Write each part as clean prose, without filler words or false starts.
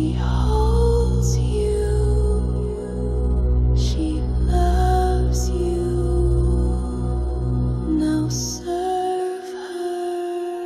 She holds you, she loves you, now serve her.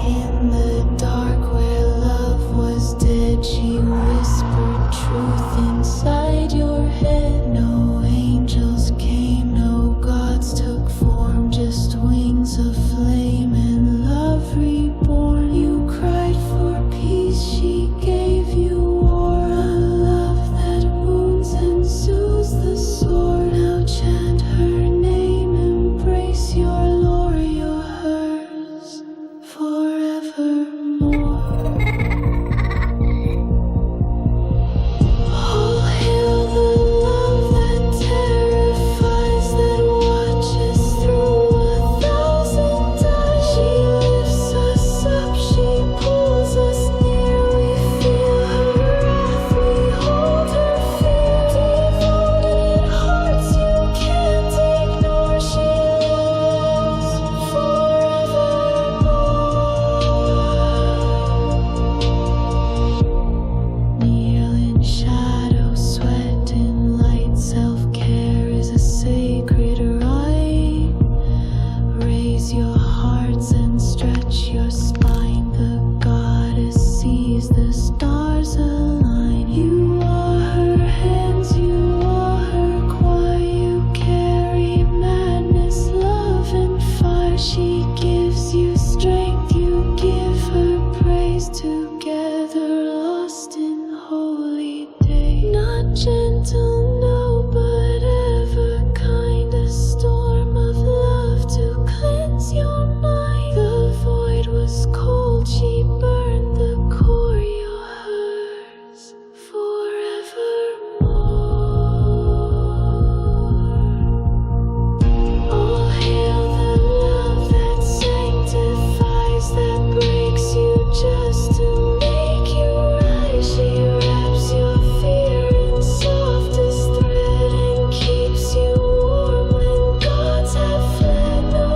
In the dark where love was dead, she whispered truth inside your head. No angels came, no gods took form, just wings of flame and love reborn. You cried for peace, she gave you war. A love that wounds and soothes the sore. Now chant her name, embrace your lore. You're hers forevermore. All hail the love that terrifies, that watches through 1,000 eyes. She lifts us up, she pulls us near. We feel her wrath, we hold her fear. Devoted hearts you can't ignore. She lives forevermore. Kneel in shadow, sweat in light. Self-care is a sacred right. Raise your hearts and stretch your spine. The goddess sees, the stars align. You are her hands, you are her choir. You carry madness, love and fire. She gives you strength, you give her praise. Together lost in holy day. Not gentle, no, but ever kind. A storm of love to cleanse your mind. The void was cold, she burned the core. You're hers forevermore. All hail the love that sanctifies, that breaks you just to make you rise. She wraps your fear in softest thread and keeps you warm when gods have fled. No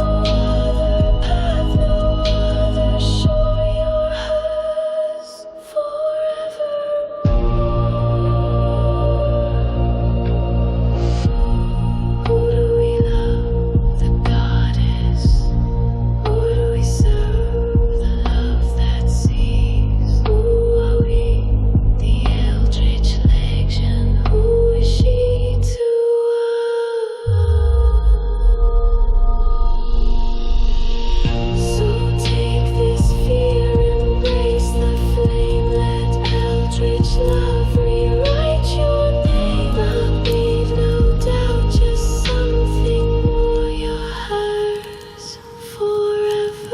other path, no other shore. You're hers forevermore. Who do we love? The goddess. Who do we serve? The love that sees. Who are we? The eldritch legion. Who is she to us? So take this fear, embrace the flame. Let eldritch love rewrite your name. Believe, no doubt, just something more. You're hers forevermore.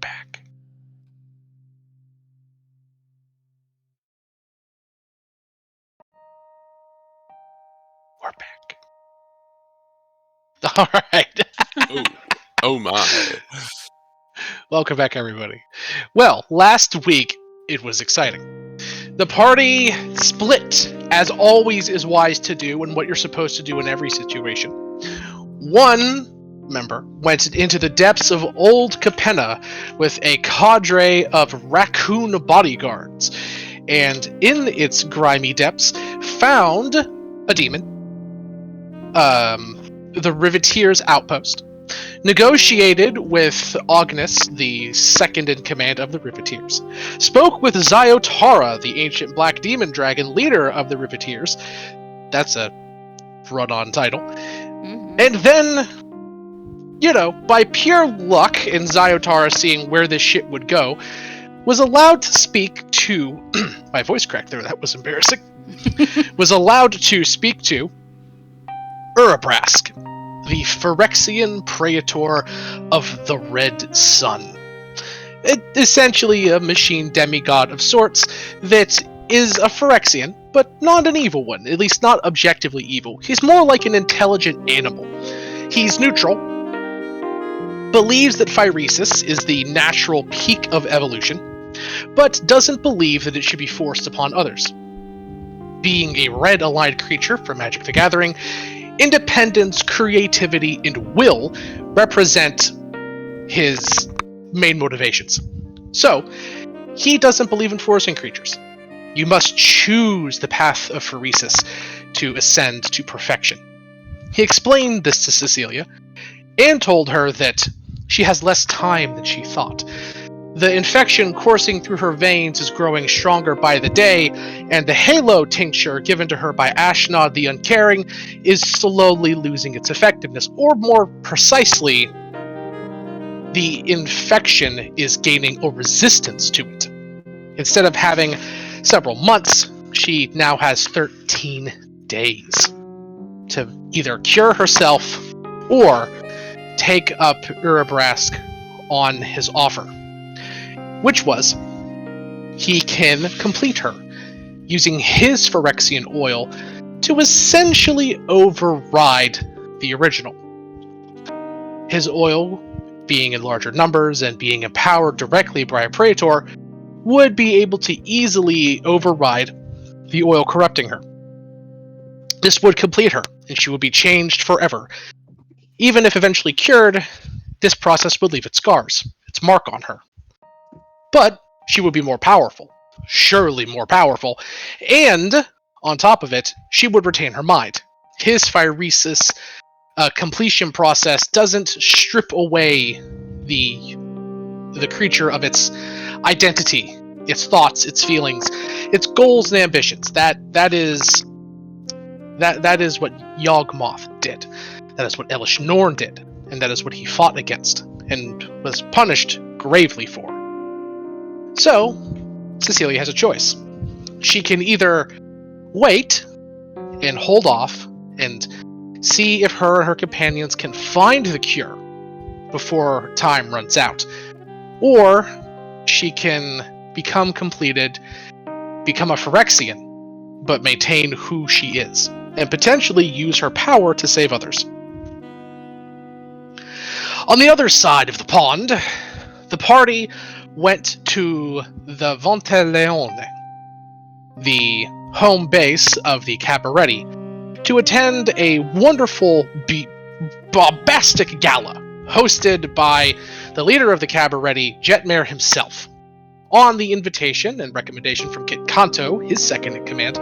Back. We're back. All right. Oh, oh my. Welcome back, everybody. Well, last week it was exciting. The party split, as always is wise to do, and what you're supposed to do in every situation. One member went into the depths of old Capena with a cadre of raccoon bodyguards, and in its grimy depths found a demon, the Riveteers' outpost, negotiated with Agnes, the second in command of the Riveteers, spoke with Zyotara, the ancient black demon dragon leader of the Riveteers. That's a run-on title. And then, by pure luck in Zyotara seeing where this shit would go, was allowed to speak to... my voice cracked there, that was embarrassing. Was allowed to speak to Urabrask, the Phyrexian Praetor of the Red Sun. Essentially a machine demigod of sorts that is a Phyrexian, but not an evil one, at least not objectively evil. He's more like an intelligent animal. He's neutral, believes that phyresis is the natural peak of evolution, but doesn't believe that it should be forced upon others. Being a red-aligned creature from Magic the Gathering, independence, creativity, and will represent his main motivations. So, he doesn't believe in forcing creatures. You must choose the path of phyresis to ascend to perfection. He explained this to Cecilia, and told her that she has less time than she thought. The infection coursing through her veins is growing stronger by the day, and the halo tincture given to her by Ashnod the Uncaring is slowly losing its effectiveness, or more precisely, the infection is gaining a resistance to it. Instead of having several months, she now has 13 days to either cure herself or take up Urabrask on his offer, which was he can complete her using his Phyrexian oil to essentially override the original. His oil, being in larger numbers and being empowered directly by a Praetor, would be able to easily override the oil corrupting her. This would complete her, and she would be changed forever. Even if eventually cured, this process would leave its scars, its mark on her. But she would be more powerful, surely more powerful, and on top of it, she would retain her mind. His phyresis completion process doesn't strip away the creature of its identity, its thoughts, its feelings, its goals and ambitions. That is what Yawgmoth did. That is what Elish Norn did, and that is what he fought against and was punished gravely for. So, Cecilia has a choice. She can either wait and hold off and see if her and her companions can find the cure before time runs out, or she can become completed, become a Phyrexian, but maintain who she is, and potentially use her power to save others. On the other side of the pond, the party went to the Venteleone, the home base of the Cabaretti, to attend a wonderful, bombastic gala hosted by the leader of the Cabaretti, Jetmare himself. On the invitation and recommendation from Kit Kanto, his second in command,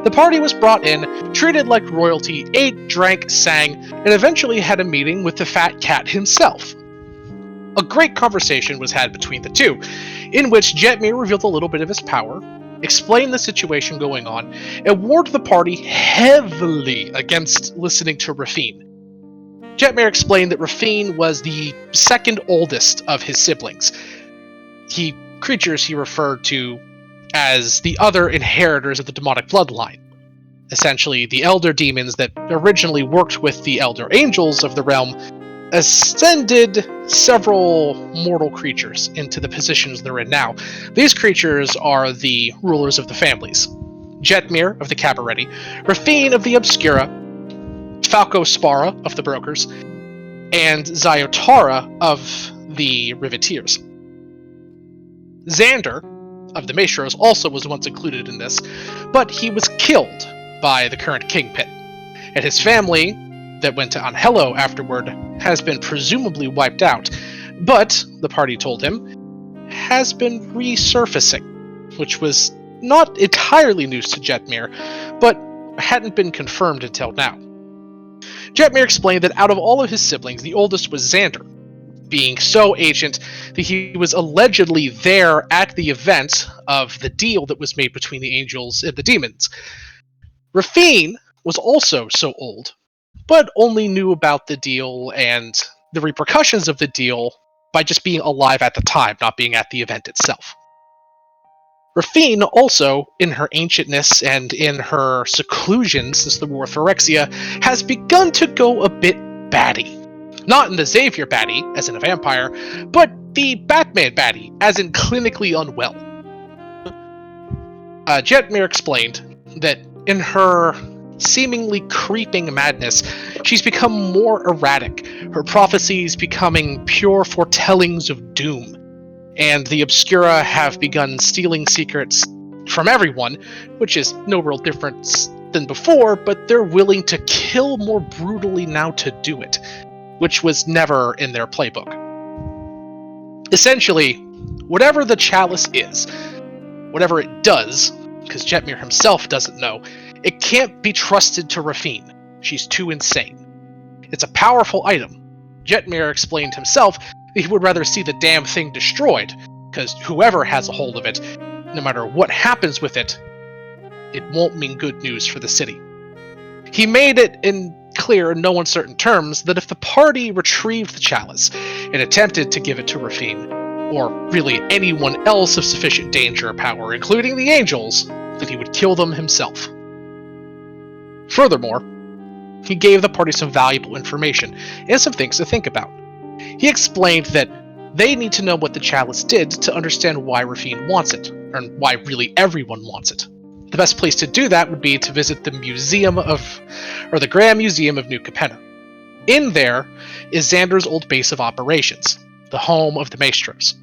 the party was brought in, treated like royalty, ate, drank, sang, and eventually had a meeting with the Fat Cat himself. A great conversation was had between the two, in which Jetmare revealed a little bit of his power, explained the situation going on, and warned the party heavily against listening to Rafine. Jetmare explained that Rafine was the second oldest of his siblings. Creatures he referred to as the other inheritors of the demonic bloodline. Essentially, the elder demons that originally worked with the elder angels of the realm ascended several mortal creatures into the positions they're in now. These creatures are the rulers of the families. Jetmare of the Cabaretti, Rafine of the Obscura, Falco Spara of the Brokers, and Zyotara of the Riveteers. Xander of the Maestros also was once included in this, but he was killed by the current Kingpin, and his family that went to Angelo afterward has been presumably wiped out, but, the party told him, has been resurfacing, which was not entirely news to Jetmare, but hadn't been confirmed until now. Jetmare explained that out of all of his siblings, the oldest was Xander, being so ancient that he was allegedly there at the event of the deal that was made between the angels and the demons. Rafine was also so old, but only knew about the deal and the repercussions of the deal by just being alive at the time, not being at the event itself. Rafine also, in her ancientness and in her seclusion since the War of Phyrexia, has begun to go a bit batty. Not in the Xavier batty, as in a vampire, but the Batman batty, as in clinically unwell. Jetmare explained that in her seemingly creeping madness, she's become more erratic, her prophecies becoming pure foretellings of doom, and the Obscura have begun stealing secrets from everyone, which is no real difference than before, but they're willing to kill more brutally now to do it, which was never in their playbook. Essentially, whatever the chalice is, whatever it does, because Jetmir himself doesn't know, it can't be trusted to Rafine. She's too insane. It's a powerful item. Jetmir explained himself that he would rather see the damn thing destroyed, because whoever has a hold of it, no matter what happens with it, it won't mean good news for the city. He made it clear in no uncertain terms that if the party retrieved the chalice and attempted to give it to Rafine, or really anyone else of sufficient danger or power, including the angels, that he would kill them himself. Furthermore, he gave the party some valuable information and some things to think about. He explained that they need to know what the chalice did to understand why Rafine wants it, or why really everyone wants it. The best place to do that would be to visit the the Grand Museum of New Capena. In there is Xander's old base of operations, the home of the Maestros.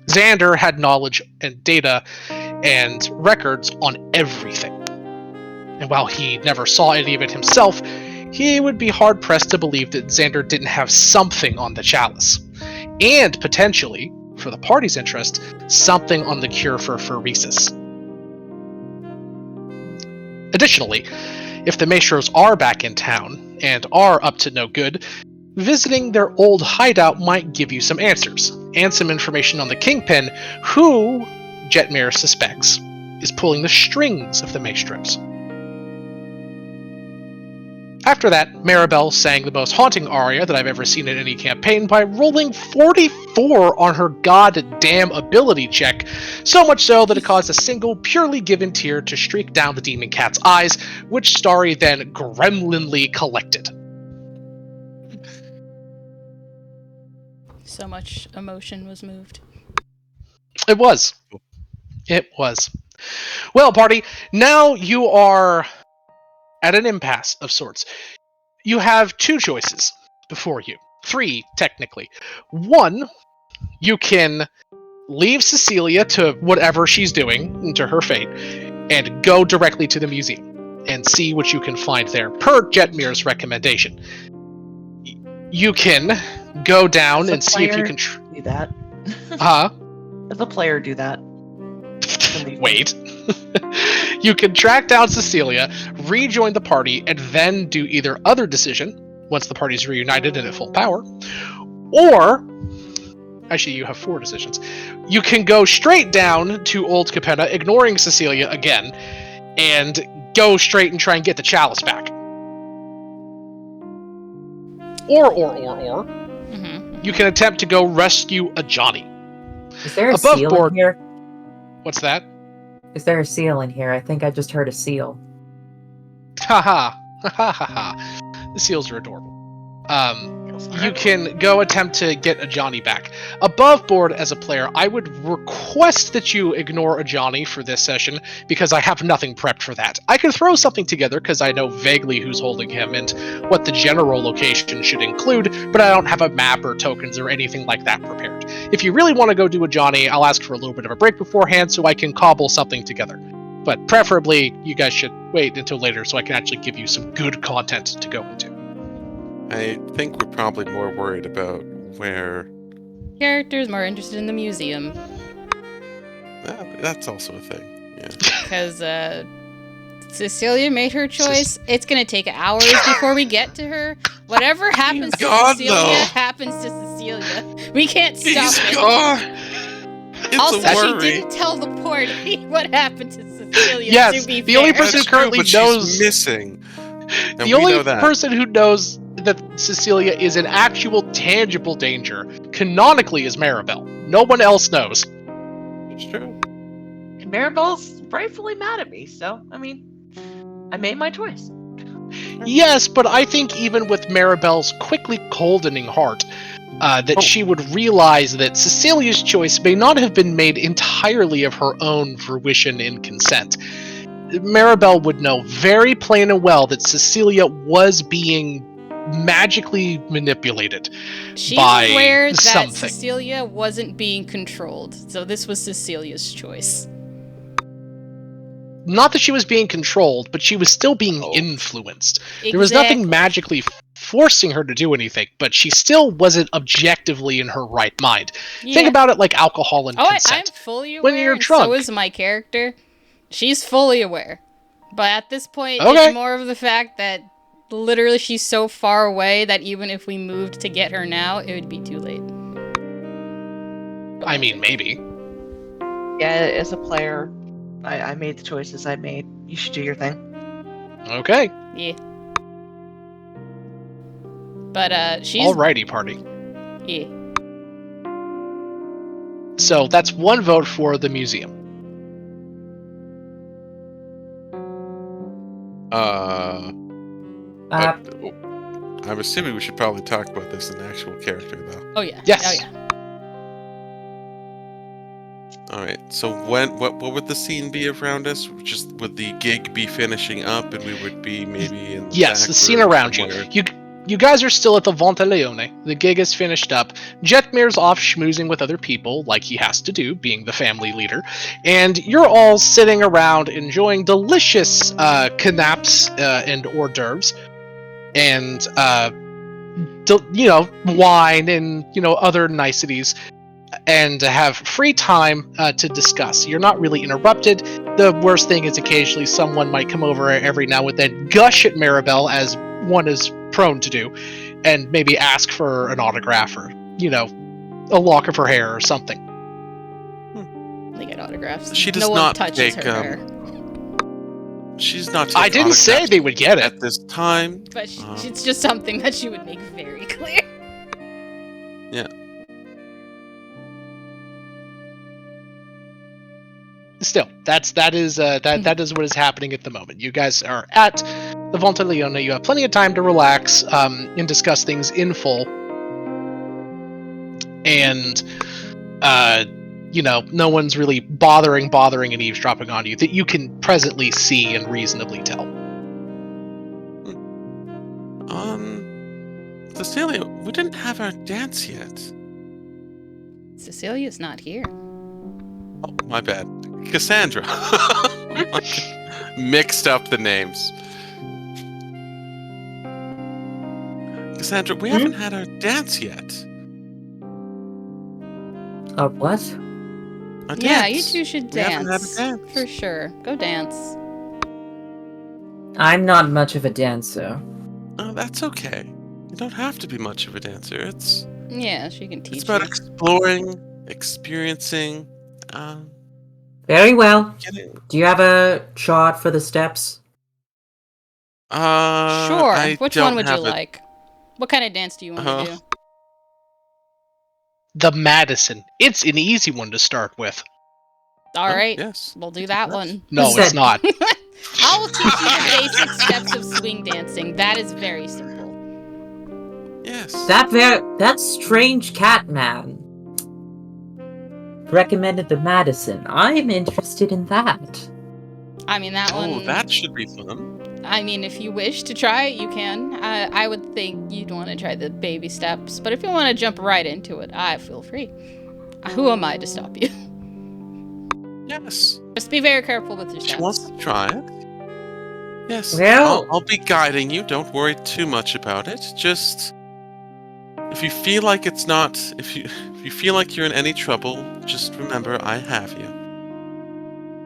Xander had knowledge and data and records on everything. And while he never saw any of it himself, he would be hard-pressed to believe that Xander didn't have something on the chalice. And potentially, for the party's interest, something on the cure for pheresis. Additionally, if the Maestros are back in town, and are up to no good, visiting their old hideout might give you some answers, and some information on the Kingpin, who, Jetmir suspects, is pulling the strings of the Maestros. After that, Maribel sang the most haunting aria that I've ever seen in any campaign by rolling 44 on her goddamn ability check, so much so that it caused a single, purely given tear to streak down the demon cat's eyes, which Starry then gremlinly collected. So much emotion was moved. It was. It was. Well, party, now you are at an impasse of sorts. You have two choices before you. Three, technically. One, you can leave Cecilia to whatever she's doing, to her fate, and go directly to the museum and see what you can find there, per Jetmir's recommendation. You can go down and see if you can do that. As a player, do that. Wait. You can track down Cecilia, rejoin the party, and then do either other decision, once the party's reunited and at full power, or, actually you have four decisions, you can go straight down to Old Capena, ignoring Cecilia again, and go straight and try and get the chalice back. Or, you can attempt to go rescue a Johnny. Is there a Above seal board- in here? What's that? Is there a seal in here? I think I just heard a seal. Haha. Ha ha ha. The seals are adorable. You can go attempt to get a Johnny back. Above board as a player, I would request that you ignore a Johnny for this session, because I have nothing prepped for that. I can throw something together because I know vaguely who's holding him and what the general location should include, but I don't have a map or tokens or anything like that prepared. If you really want to go do a Johnny, I'll ask for a little bit of a break beforehand so I can cobble something together. But preferably, you guys should wait until later so I can actually give you some good content to go into. I think we're probably more worried about where... Characters more interested in the museum. That's also a thing, yeah. Because Cecilia made her choice. It's going to take hours before we get to her. Whatever happens to Cecilia no. happens to Cecilia. We can't stop it. It's Also, a she worry. didn't tell the party what happened to Cecilia. Yes, to be the only fair. person That's who currently true, but knows... she's missing. And The we only know that. person who knows that Cecilia is in actual, tangible danger, canonically, is Maribel. No one else knows. It's true. And Maribel's rightfully mad at me, so, I mean, I made my choice. Yes, but I think even with Maribel's quickly coldening heart, that she would realize that Cecilia's choice may not have been made entirely of her own fruition and consent. Maribel would know very plain and well that Cecilia was being magically manipulated She's by aware that something. Cecilia wasn't being controlled, so this was Cecilia's choice. Not that she was being controlled, but she was still being influenced. There was nothing magically forcing her to do anything, but she still wasn't objectively in her right mind. Yeah. Think about it like alcohol and I'm consent. fully aware, When you're and drunk. so is my character. She's fully aware. But at this point, Okay. it's more of the fact that literally she's so far away that even if we moved to get her now, it would be too late. I mean, maybe. Yeah, as a player, I made the choices I made. You should do your thing. Okay. Yeah. But, she's... Alrighty, party. Yeah. So that's one vote for the museum. I'm assuming we should probably talk about this in actual character, though. Oh, yeah. Yes. Oh, yeah. All right. So what would the scene be around us? Just would the gig be finishing up, and we would be maybe in the Yes, back the scene room around somewhere? you guys are still at the Vonteleone. The gig is finished up. Jetmir's off schmoozing with other people, like he has to do, being the family leader. And you're all sitting around enjoying delicious canapes and hors d'oeuvres. And, wine and, other niceties. And to have free time to discuss. You're not really interrupted. The worst thing is occasionally someone might come over every now and then, gush at Maribel, as one is prone to do, and maybe ask for an autograph or, a lock of her hair or something. They get autographs. She does no one not touches take, her hair. She's not. I didn't say autographs they would get it. at this time. But it's just something that she would make very clear. Yeah. Still, that is what is happening at the moment. You guys are at the Vonteleone. You have plenty of time to relax and discuss things in full. And no one's really bothering and eavesdropping on you that you can presently see and reasonably tell. Cecilia, we didn't have our dance yet. Cecilia's not here. Oh, my bad. Cassandra. Mixed up the names. Cassandra, we haven't had our dance yet. What? A Yeah, you dance. two should We haven't had a dance. dance. For sure. Go dance. I'm not much of a dancer. Oh, that's okay. You don't have to be much of a dancer. It's Yeah, she can teach it's about you. exploring, experiencing, Very well. getting. Do you have a chart for the steps? Sure. I Which don't one would you have it. like? What kind of dance do you want to do? The Madison. It's an easy one to start with. All Oh, right. yes. We'll do that one. No, Who's it's that? not. I will teach you the basic steps of swing dancing. That is very simple. Yes. That strange cat man recommended the Madison. I'm interested in that. I mean, that Oh, one... that should be fun. I mean, if you wish to try it, you can. I would think you'd want to try the baby steps, but if you want to jump right into it, I feel free. Who am I to stop you? Yes. Just be very careful with your She steps. wants to try it. Yes. Well- I'll be guiding you. Don't worry too much about it. Just if you feel like it's not, if you feel like you're in any trouble, just remember I have you.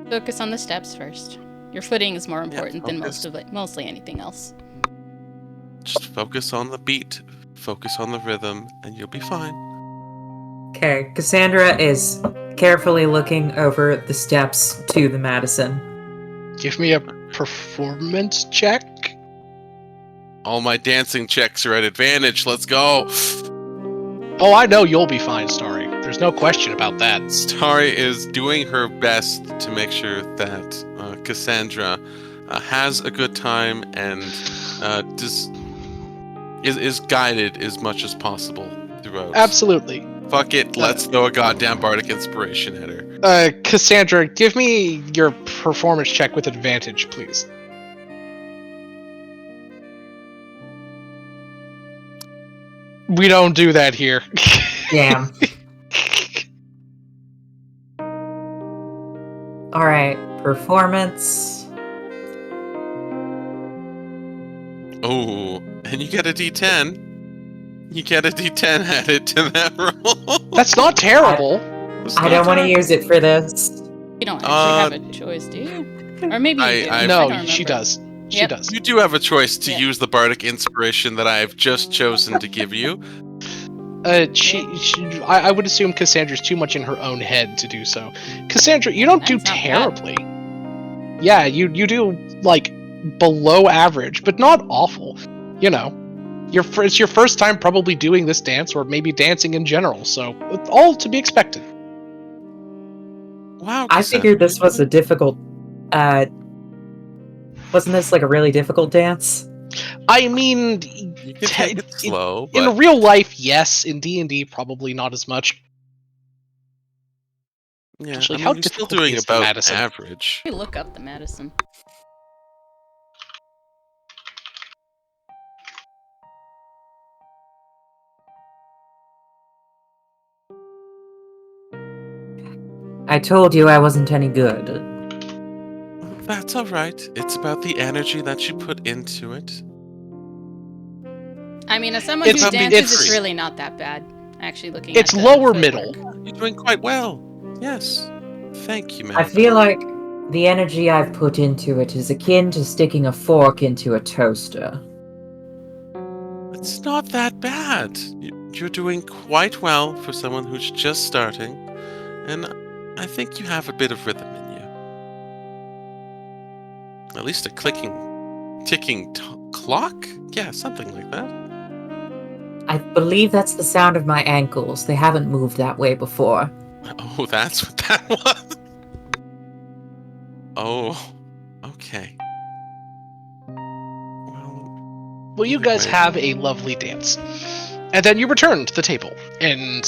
Focus on the steps first. Your footing is more important than focus. mostly anything else. Just focus on the beat, focus on the rhythm, and you'll be fine. Okay, Cassandra is carefully looking over the steps to the Madison. Give me a performance check. All my dancing checks are at advantage. Let's go. Oh, I know you'll be fine, Starry. There's no question about that. Starry is doing her best to make sure that Cassandra has a good time and is guided as much as possible throughout. Absolutely. Fuck it, let's throw a goddamn bardic inspiration at her. Cassandra, give me your performance check with advantage, please. We don't do that here. Damn. Alright, performance. Oh, and you get a D10. You get a D10 added to that roll. That's not terrible. It's I not don't want to terrible. use it for this. You don't actually have a choice, do you? Or maybe you do. I No, don't she remember. does. She Yep. does. You do have a choice to Yeah. use the bardic inspiration that I have just chosen to give you. I would assume Cassandra's too much in her own head to do so. Cassandra, you don't do That's not bad. terribly. Yeah, you do like below average, but not awful. You know, it's your first time probably doing this dance, or maybe dancing in general. So it's all to be expected. Wow, I Cassandra. figured this was a difficult. Wasn't this like a really difficult dance? I mean, You can take it slow, in but real life, yes. In D&D, probably not as much. yeah, Actually, I how mean, you're still difficult doing is the about Madison? average. Let me look up the Madison. I told you I wasn't any good. That's all right. It's about the energy that you put into it. I mean, as someone who It's- dances, it's it's- really not that bad. Actually, looking It's at the lower footwork. middle. You're doing quite well. Yes. Thank you, man. I feel like the energy I've put into it is akin to sticking a fork into a toaster. It's not that bad. You're doing quite well for someone who's just starting, and I think you have a bit of rhythm in you. At least a ticking clock? Yeah, something like that. I believe that's the sound of my ankles. They haven't moved that way before. Oh, that's what that was? Oh, okay. Well, you guys Anyway. have a lovely dance. And then you return to the table, and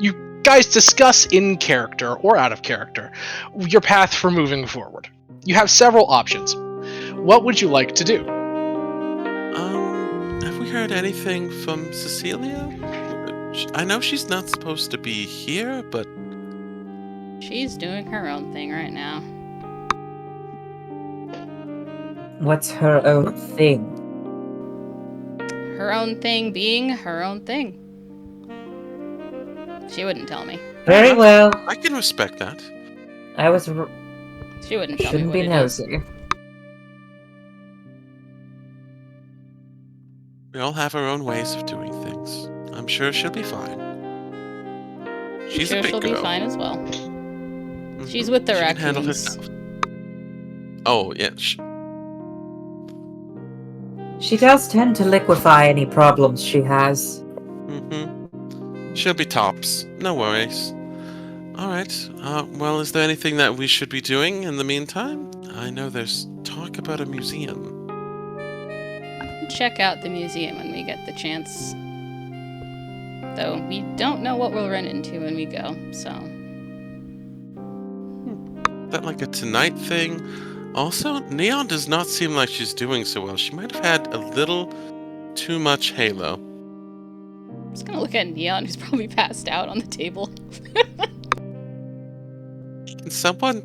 you guys discuss in character or out of character your path for moving forward. You have several options. What would you like to do? Have we heard anything from Cecilia? I know she's not supposed to be here, but She's doing her own thing right now. What's her own thing? Her own thing being her own thing. She wouldn't tell me. Very well. I can respect that. I was She wouldn't tell me shouldn't what be it is. nosy. We all have our own ways of doing things. I'm sure she'll be fine. She's Sure, a big she'll girl. be fine as well. Mhm. She's with the She can handle raccoons. herself. Oh, yeah. She does tend to liquefy any problems she has. She'll be tops. No worries. Alright. Well, is there anything that we should be doing in the meantime? I know there's talk about a museum. Check out the museum when we get the chance. Though we don't know what we'll run into when we go, so. Is that like a tonight thing? Also, Neon does not seem like she's doing so well. She might have had a little too much Halo. I'm just gonna look at Neon, who's probably passed out on the table. Can someone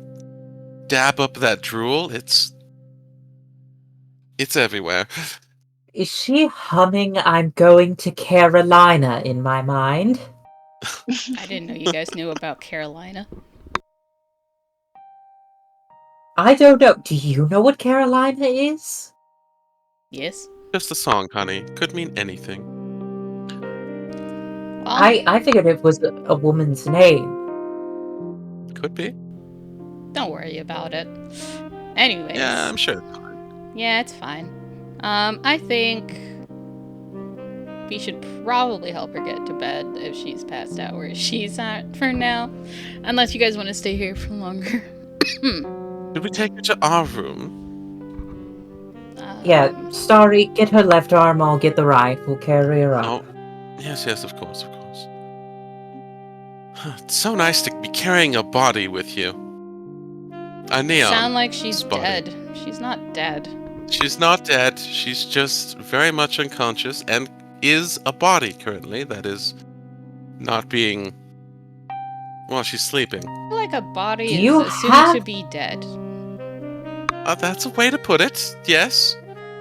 dab up that drool? It's everywhere. Is she humming I'm going to Carolina in my mind? I didn't know you guys knew about Carolina. I don't know. Do you know what Carolina is? Yes? Just a song, honey. Could mean anything. Well, I figured it was a woman's name. Could be. don't worry about it. Anyways. Yeah, I'm sure. Yeah, it's fine. I think we should probably help her get to bed if she's passed out where she's at for now. Unless you guys want to stay here for longer. Should we take her to our room? Yeah, Starry, get her left arm, I'll get the right. We'll carry her up. Oh, yes, of course. It's so nice to be carrying a body with you. A neon. Sound like she's body. dead. She's not dead. She's not dead. She's just very much unconscious and is a body currently that is not being. Well, she's sleeping. I feel like a body Do is you assumed have- to be dead. That's a way to put it. Yes.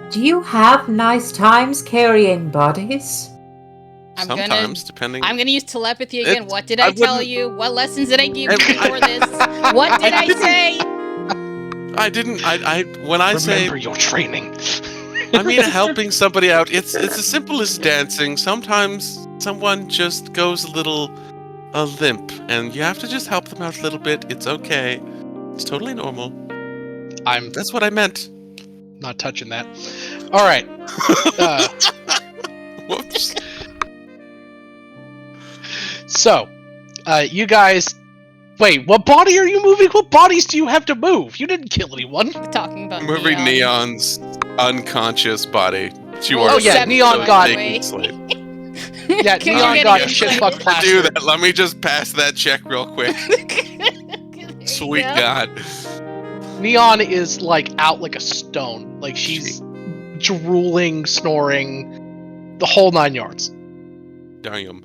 Do you have nice times carrying bodies? I'm Sometimes, depending. I'm gonna use telepathy again. It- What did I I tell wouldn't- you? What lessons did I give you I- before this? What did I say? I didn't. I when I say Remember your training. I mean helping somebody out. It's as simple as dancing. Sometimes someone just goes a limp, and you have to just help them out a little bit. It's okay. It's totally normal. I'm That's what I meant. not touching that. All right. Uh, Whoops. so, you guys. Wait, what body are you moving? What bodies do you have to move? You didn't kill anyone. Talking about Moving Neon. Neon's unconscious body to Roll our Oh, yeah, deception, Neon by got- the way. slave. Yeah, Can you Neon get got an shit insight? fucked To do plastered. that, let me just pass that check real quick. Sweet God. Neon is like out like a stone. Like she's drooling, snoring, the whole 9 yards. Damn.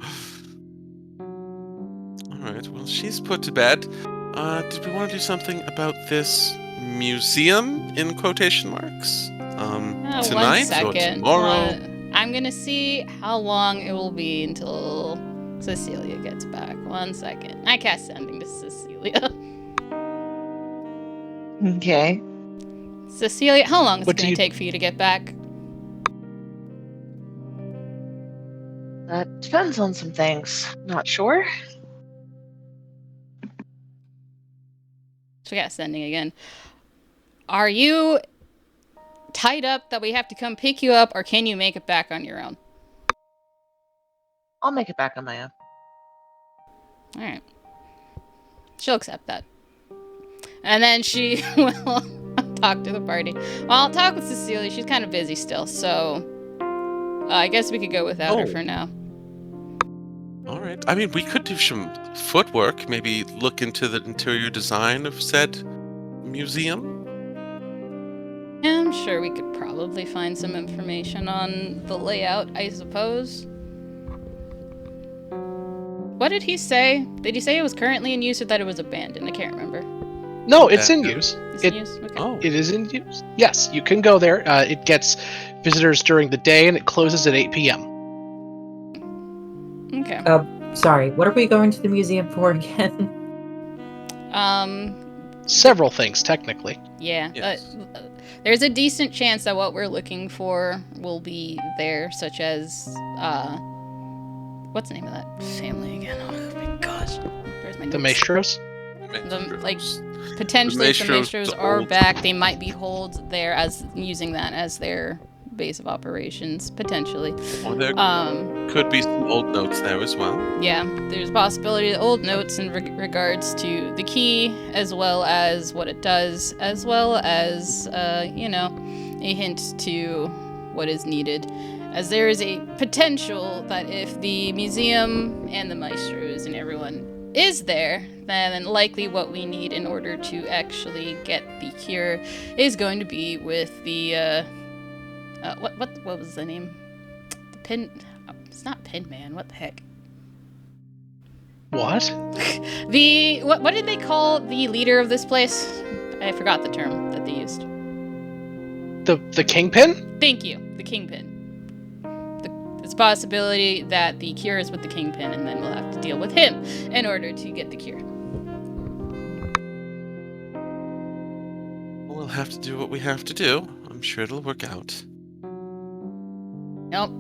Alright, well, she's put to bed. Did we want to do something about this museum, in quotation marks? One Tonight or second. tomorrow? I'm gonna see how long it will be until Cecilia gets back. 1 second. I cast sending to Cecilia. Okay. Cecilia, how long is What it do gonna you- take for you to get back? That depends on some things. Not sure. So we got sending again. Are you tied up that we have to come pick you up, or can you make it back on your own? I'll make it back on my own. All right. She'll accept that. And then she will talk to the party. Well, I'll talk with Cecilia. She's kind of busy still, so I guess we could go without her Oh. for now. Alright. I mean, we could do some footwork, maybe look into the interior design of said museum. Yeah, I'm sure we could probably find some information on the layout, I suppose. What did he say? Did he say it was currently in use or that it was abandoned? I can't remember. No, it's in use. It's It- in use? Okay. Oh. It is in use. Yes, you can go there. It gets visitors during the day and it closes at 8 p.m. Okay. Sorry, what are we going to the museum for again? Several things, technically. Yeah. Yes. There's a decent chance that what we're looking for will be there, such as, what's the name of that family again? Oh my gosh. Where's my The notes? Maestros. Like, potentially, if the Maestros, Maestros the are old- back, they might be holed there as using that as their base of operations, potentially. Or there could be some old notes there as well. Yeah, there's a possibility of old notes in regards to the key, as well as what it does, as well as, a hint to what is needed. As there is a potential that if the museum and the maestros and everyone is there, then likely what we need in order to actually get the cure is going to be with the, what was the name? The pin... It's not Pin Man. What the heck? What? The what did they call the leader of this place? I forgot the term that they used. The Kingpin? Thank you. The Kingpin. It's a possibility that the cure is with the Kingpin, and then we'll have to deal with him in order to get the cure. We'll have to do what we have to do. I'm sure it'll work out. Nope.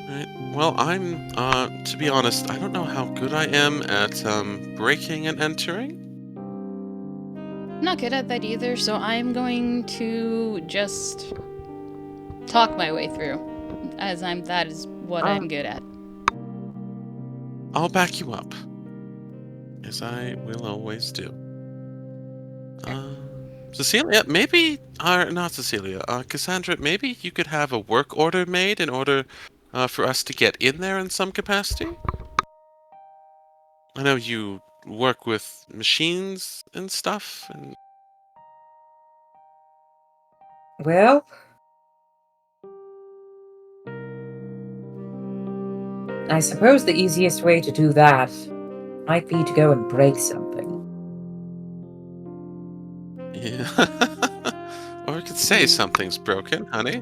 Right. Well, I'm, to be honest, I don't know how good I am at, breaking and entering. I'm not good at that either, so I'm going to just talk my way through, as that is what I'm good at. I'll back you up. As I will always do. Cecilia, maybe, not Cecilia, Cassandra, maybe you could have a work order made in order for us to get in there in some capacity? I know you work with machines and stuff, and Well, I suppose the easiest way to do that might be to go and break something. yeah. Or we could say something's broken, honey.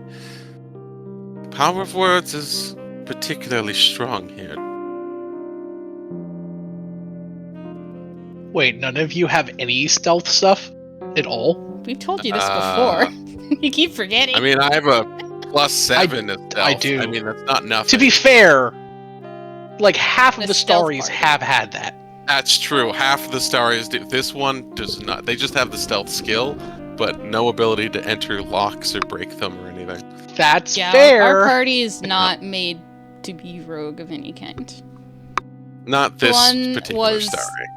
The power of words is particularly strong here. Wait, none of you have any stealth stuff at all? We've told you this before. Uh, You keep forgetting. I mean, I have a +7 to stealth. I do. I mean, that's not nothing. To be fair, like half of The the stealth stories part. have had that. That's true. Half of the stories do. This one does not. They just have the stealth skill, but no ability to enter locks or break them or anything. That's Yeah, fair. our party is not made to be rogue of any kind. Not this One particular was- story.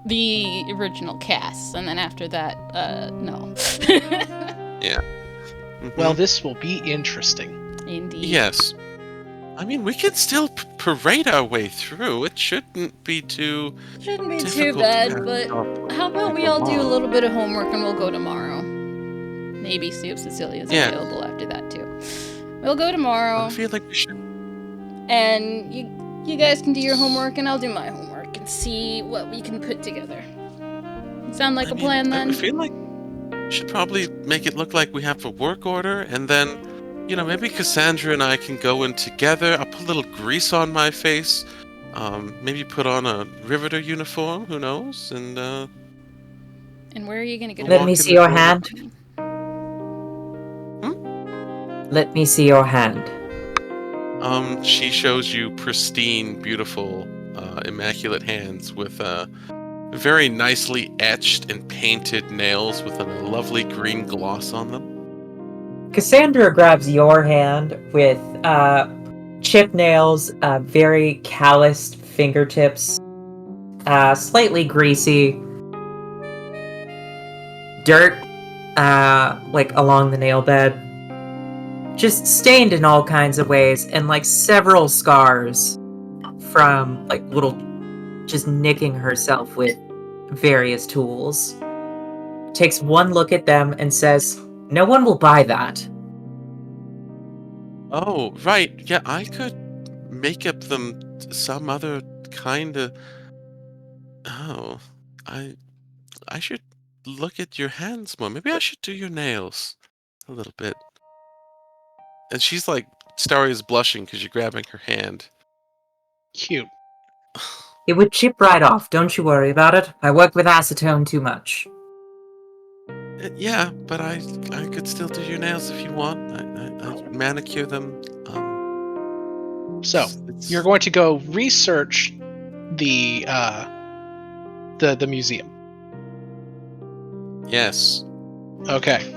The original cast, and then after that, no. Mhm. Well, this will be interesting. Indeed. Yes. I mean, we can still parade our way through. It shouldn't be too. Shouldn't be too difficult to bad, pass but off how about we people all do a along. little bit of homework and we'll go tomorrow? Maybe see if Cecilia's Yeah. available after that too. We'll go I tomorrow, feel like we should. and you guys can do your homework and I'll do my homework and see what we can put together. Sound like I a mean, plan I then? feel like we should probably make it look like we have a work order, and then, maybe Cassandra and I can go in together. I'll put a little grease on my face. Maybe put on a riveter uniform. Who knows? And And where are you gonna get Let it? me walk in see the your door. hand. Let me see your hand. She shows you pristine, beautiful, immaculate hands with very nicely etched and painted nails with a lovely green gloss on them. Cassandra grabs your hand with chip nails, very calloused fingertips, slightly greasy, dirt, like along the nail bed, just stained in all kinds of ways, and like several scars from like little, just nicking herself with various tools. Takes one look at them and says, "No one will buy that." Oh, right. Yeah, I could make up them some other kind of. Oh, I should look at your hands more. Maybe I should do your nails a little bit. And she's like, Starry is blushing because you're grabbing her hand. Cute. It would chip right off, don't you worry about it. I work with acetone too much. Yeah, but I could still do your nails if you want. I manicure them. So, It's- you're going to go research the museum. Yes. Okay.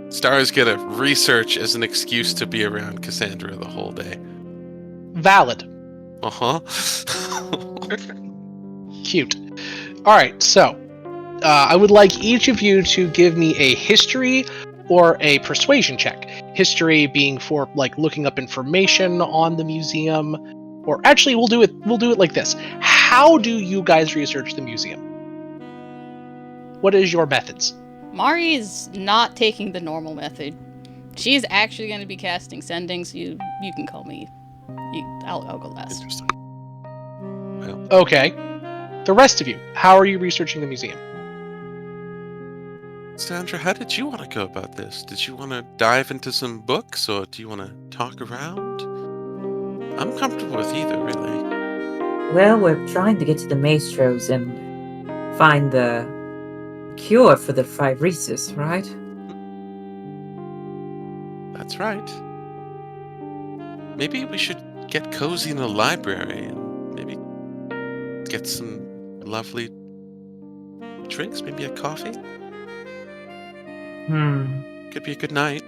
Star's gonna research as an excuse to be around Cassandra the whole day. Valid. Uh-huh. Cute. All right, so I would like each of you to give me a history or a persuasion check. History being for like looking up information on the museum, or actually we'll do it like this. How do you guys research the museum? What is your methods? Mari's not taking the normal method. She's actually going to be casting sendings. You can call me. I'll go last. Interesting. Okay. The rest of you, how are you researching the museum? Sandra, how did you want to go about this? Did you want to dive into some books, or do you want to talk around? I'm comfortable with either, really. Well, we're trying to get to the maestros and find the cure for the phyresis, right? That's right. Maybe we should get cozy in the library and maybe get some lovely drinks, maybe a coffee. Could be a good night.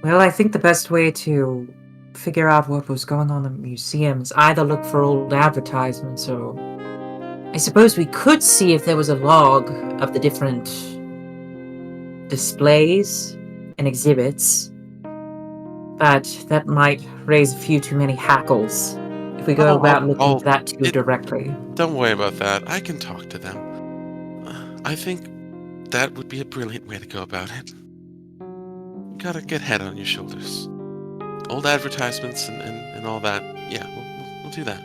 Well, I think the best way to figure out what was going on in the museum is either look for old advertisements or I suppose we could see if there was a log of the different displays and exhibits. but that might raise a few too many hackles if we go about looking at that too directly. Don't worry about that. I can talk to them. I think that would be a brilliant way to go about it. You gotta get head on your shoulders. Old advertisements and all that. Yeah, we'll do that.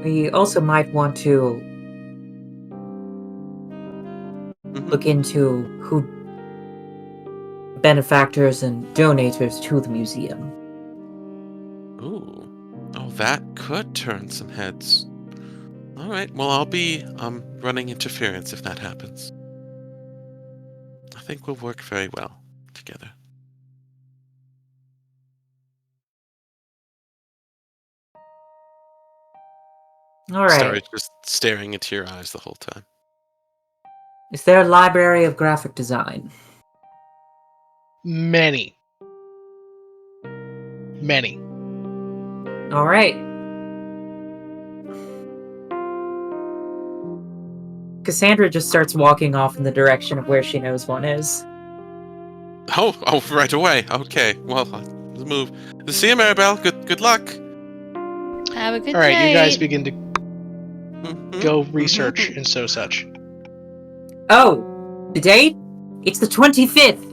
We also might want to look into who benefactors and donators to the museum. Ooh. Oh, that could turn some heads. All right. Well, I'll be running interference if that happens. I think we'll work very well together. All right. Starry just staring into your eyes the whole time. Is there a library of graphic design? Many. All right. Cassandra just starts walking off in the direction of where she knows one is. Oh, right away. Okay. Well, let's move. See you, Maribel. Good luck. Have a good All right, day. you guys begin to Mhm. go research and so such. Oh, the date? It's the 25th.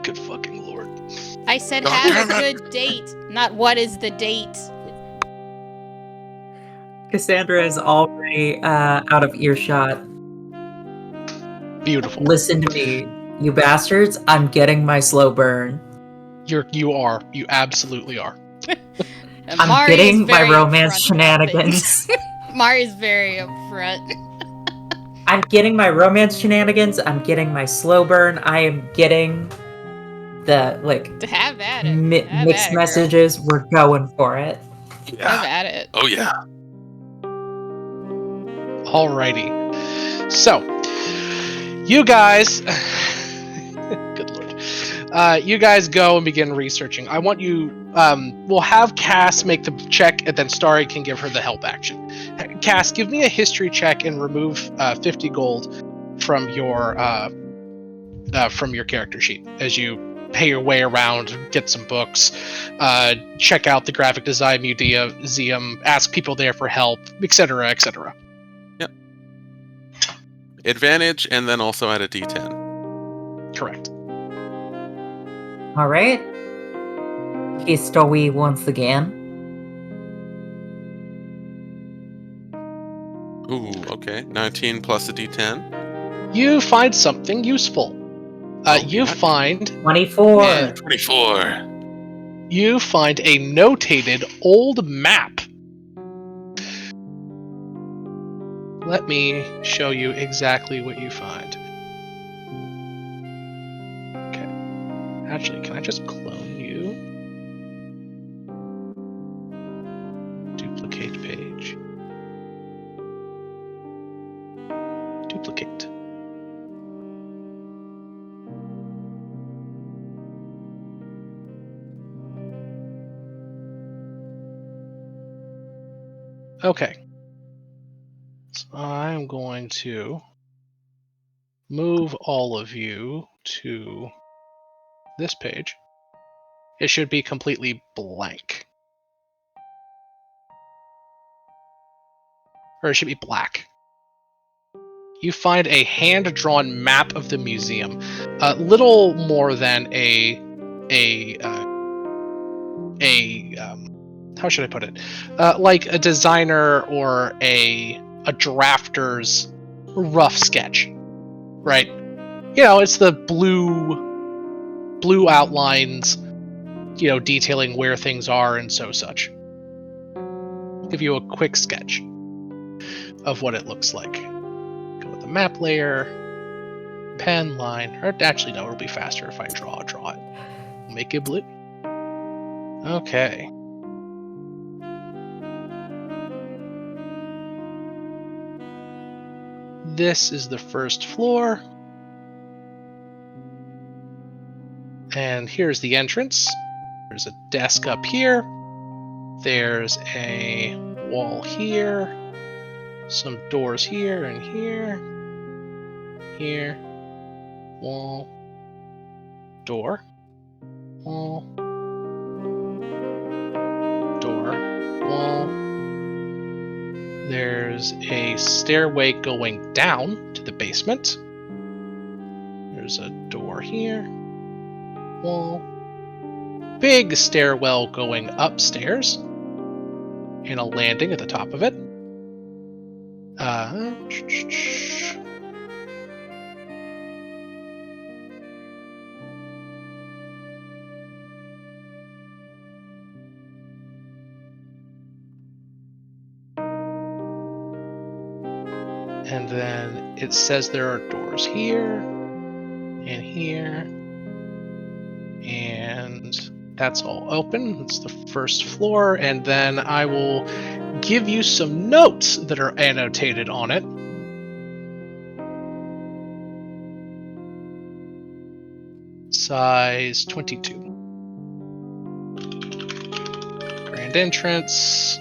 Good fucking lord. I said God have a damn it. good date, not what is the date. Cassandra is already out of earshot. Beautiful. Listen to me, you bastards. I'm getting my slow burn. You absolutely are. And I'm Mari is getting my very romance upfront about shenanigans. things. Mari's very upfront. I'm getting my romance shenanigans. I'm getting my slow burn. I am getting the, To have at it. Have mixed at it, messages. We're going for it. girl. Have at it. Oh, yeah. Alrighty. So, you guys. Good lord. You guys go and begin researching. I want you. We'll have Cass make the check, and then Starry can give her the help action. Cass, give me a history check and remove 50 gold from your character sheet as you pay your way around, get some books, check out the graphic design museum, ask people there for help, etc., etc. Yep. Advantage, and then also add a D10. Correct. All right. History once again. Ooh, okay. 19 plus a D10. You find something useful. You what? find 24. And- 24. you find a notated old map. Let me show you exactly what you find. Okay. Actually, can I just clone you? Duplicate page. Duplicate. Okay. So I'm going to move all of you to this page. It should be completely blank. Or it should be black. You find a hand-drawn map of the museum. Little more than how should I put it? Like a designer or a drafter's rough sketch, right? You know, it's the blue outlines, you know, detailing where things are and so such. I'll give you a quick sketch of what it looks like. Go with the map layer, pen line, or actually no, it'll be faster if I draw it. Make it blue. Okay. This is the first floor. And here's the entrance. There's a desk up here. There's a wall here. Some doors here and here. Here. Wall. door, wall, door, wall. There's a stairway going down to the basement. There's a door here, wall. Big stairwell going upstairs, and a landing at the top of it. And then it says there are doors here, and here, and that's all open. That's the first floor, and then I will give you some notes that are annotated on it. Size 22. Grand entrance.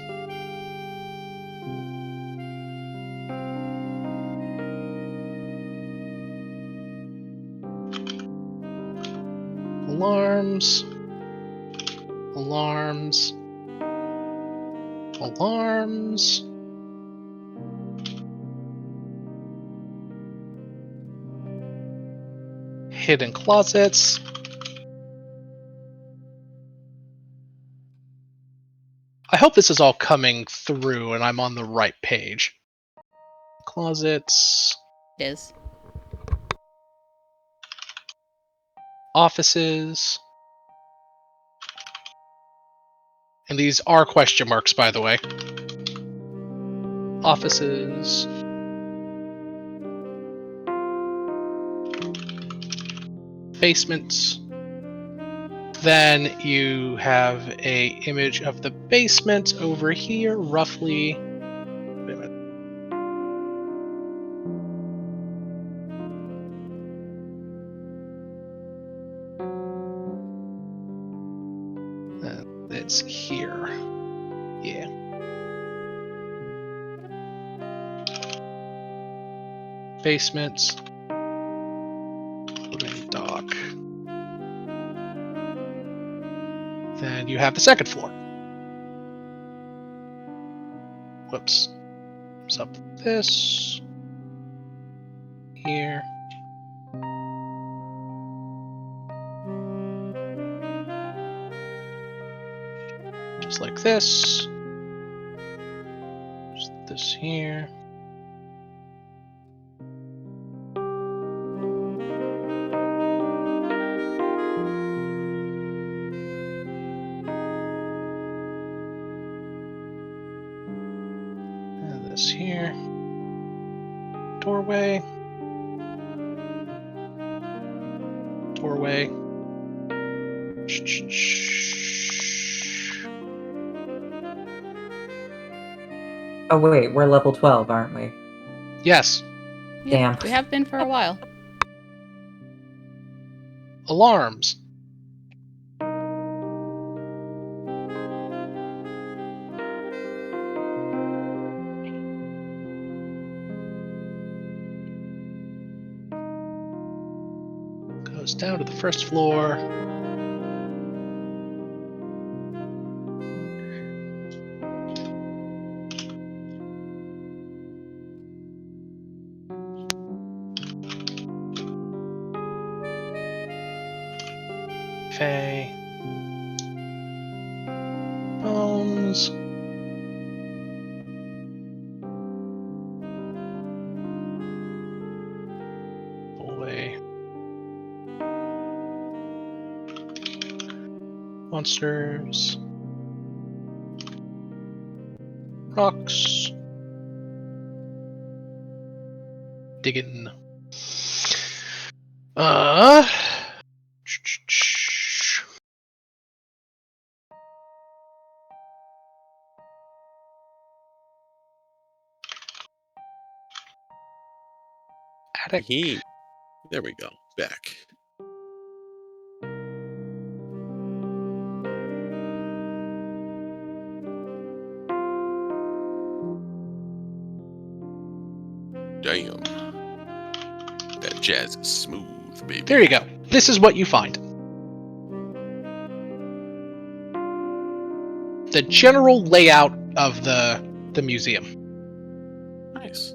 Alarms. Alarms. Alarms. Hidden closets. I hope this is all coming through and I'm on the right page. Closets. It is. Offices. And these are question marks, by the way. Offices. Basements. Then you have a image of the basement over here, roughly. Wait a minute. It's here. Yeah. Basements. Loading dock. Then you have the second floor. Whoops. Comes up this. Here. Just like this. Just this here. And this here. Doorway. Doorway. Oh wait, we're level 12, aren't we? Yes. Damn. We have been for a while. Alarms. Goes down to the first floor. Okay. Bones. Boy. Monsters. Rocks. Digging. Attic. There we go. Back. Damn. That jazz is smooth, baby. There you go. This is what you find. the general layout of the museum. Nice.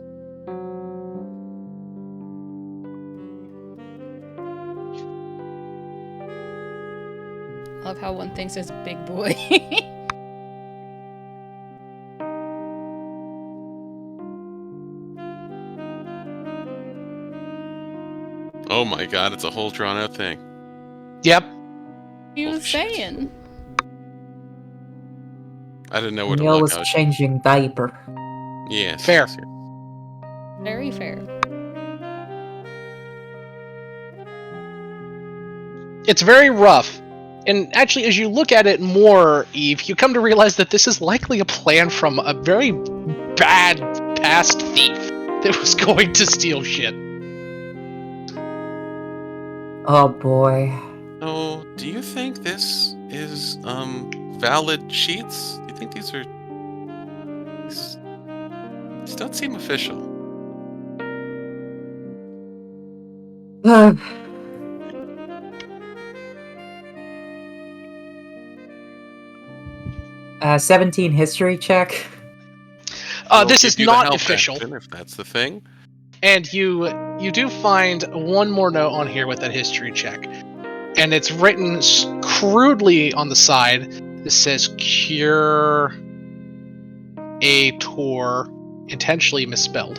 I love how one thing says big boy. Oh my god, it's a whole drawn out thing. Yep. You Holy was shit. saying. I didn't know where to Neil look. was changing diaper. Yes. Fair. yes, yes. Very fair. It's very rough. And actually, as you look at it more, Eve, you come to realize that this is likely a plan from a very bad past thief that was going to steal shit. Oh boy. So, do you think this is valid sheets? Do you think these are? These don't seem official. 17 history check. We'll This give is you the not help official. action, if that's the thing. And you do find one more note on here with that history check. And it's written crudely on the side. This says cure a tour, intentionally misspelled.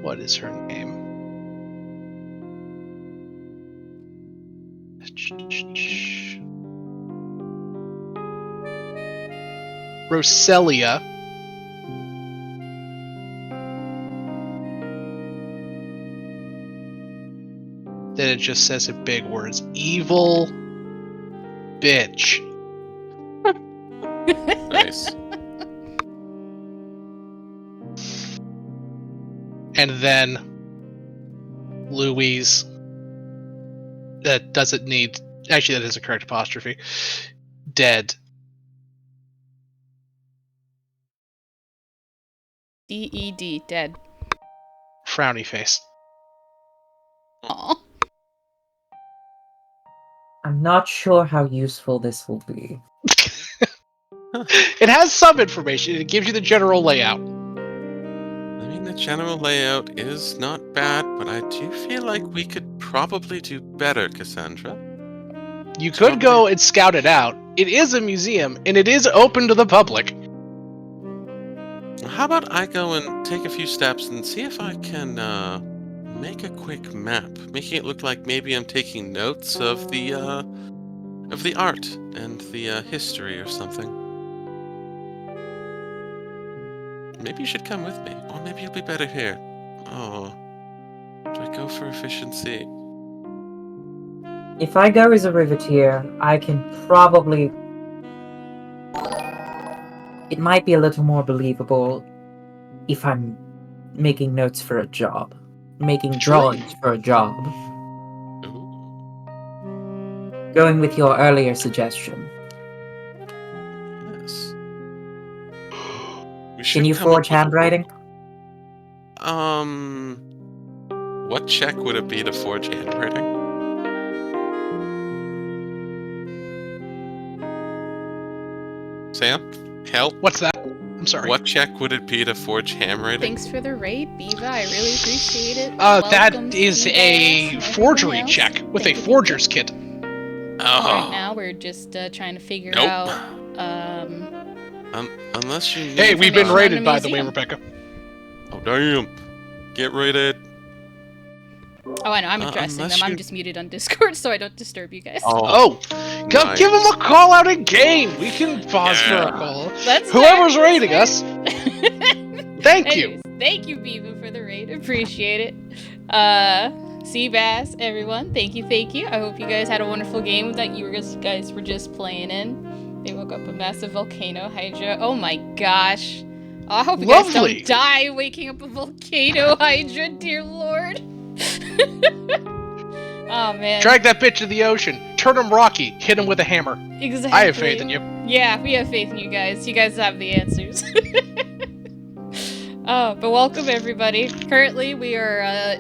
What is her name? Roselia. Then it just says in big words, evil bitch. Nice. And then Louise. That doesn't need. Actually, that is a correct apostrophe. Dead. D-E-D, dead. Frowny face. Aw. I'm not sure how useful this will be. It has some information. It gives you the general layout. I mean, the general layout is not bad, but I do feel like we could probably do better, Cassandra. You could Totally. go and scout it out. It is a museum, and it is open to the public. How about I go and take a few steps and see if I can make a quick map, making it look like maybe I'm taking notes of the art and the history or something. Maybe you should come with me, or maybe you'll be better here. Oh, do I go for efficiency? If I go as a riveteer, I can probably... It might be a little more believable if I'm making notes for a job. Making True. drawings for a job. Ooh. Going with your earlier suggestion. Yes. We Can should you come up forge with a- handwriting? What check would it be to forge handwriting? Sam, help. What's that? I'm sorry. What check would it be to forge handwriting? Thanks for the raid, Beeva. I really appreciate it. That Welcome, is Seabass a and forgery everyone check else. with Thank a you, forger's kit. Right Oh, now, we're just trying to figure Nope. out. unless you. Hey, need we've been Information on raided, the by the way, museum. Rebecca. Oh damn! Get raided. Oh, I know. I'm addressing unless them. I'm you- just muted on Discord so I don't disturb you guys. Oh, go nice. give him a call out in game. We can pause for Yeah. a call. That's Whoever's fair, raiding that's us, fair. thank you. Anyways, thank you, Beeva, for the raid. Appreciate it. Seabass, everyone. Thank you, thank you. I hope you guys had a wonderful game that you guys were just playing in. They woke up a massive volcano hydra. Oh my gosh. Oh, I hope you guys Lovely. don't die waking up a volcano hydra, dear lord. Oh man. Drag that bitch to the ocean. Turn him rocky. Hit him with a hammer. Exactly. I have faith in you. Yeah, we have faith in you guys. You guys have the answers. But welcome everybody. Currently, we are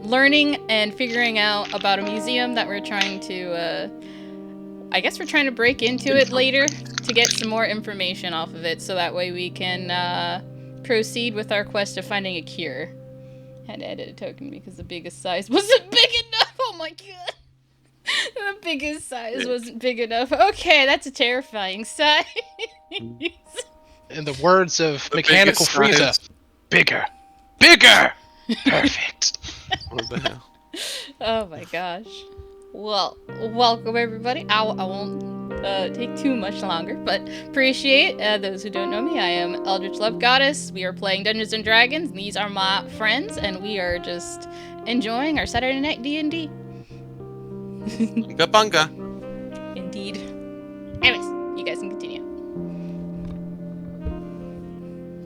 learning and figuring out about a museum that we're trying to, I guess we're trying to break into it later to get some more information off of it, so that way we can proceed with our quest of finding a cure. Had to edit a token because the biggest size wasn't big enough. Oh my god. The biggest size wasn't big enough. Okay, that's a terrifying size. In the words of The Mechanical biggest Frieza, size. bigger. Bigger! Perfect. What the hell? Oh my gosh. Well, welcome everybody. I won't take too much longer, but appreciate those who don't know me. I am Eldritch Love Goddess. We are playing Dungeons and Dragons. These are my friends, and we are just enjoying our Saturday night D&D. Bunga bunga. Indeed. Anyways, you guys can continue.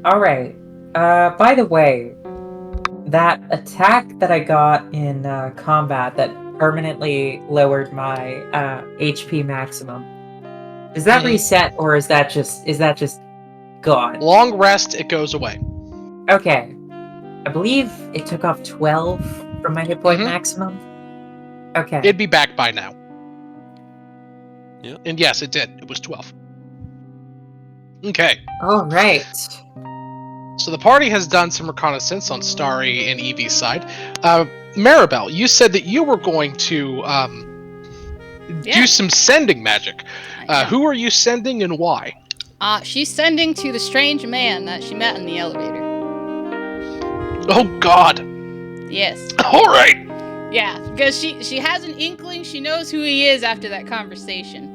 All right. By the way, that attack that I got in combat that permanently lowered my HP maximum, does that reset, or is that just gone? Long rest, it goes away. Okay. I believe it took off 12 from my hit point maximum. Okay. It'd be back by now. Yep. And yes, it did. It was 12. Okay. All right. So the party has done some reconnaissance on Starry and Evie's side. Maribel, you said that you were going to do some sending magic. Who are you sending and why? She's sending to the strange man that she met in the elevator. Oh God. Yes. All right. Yeah, because she has an inkling. She knows who he is after that conversation.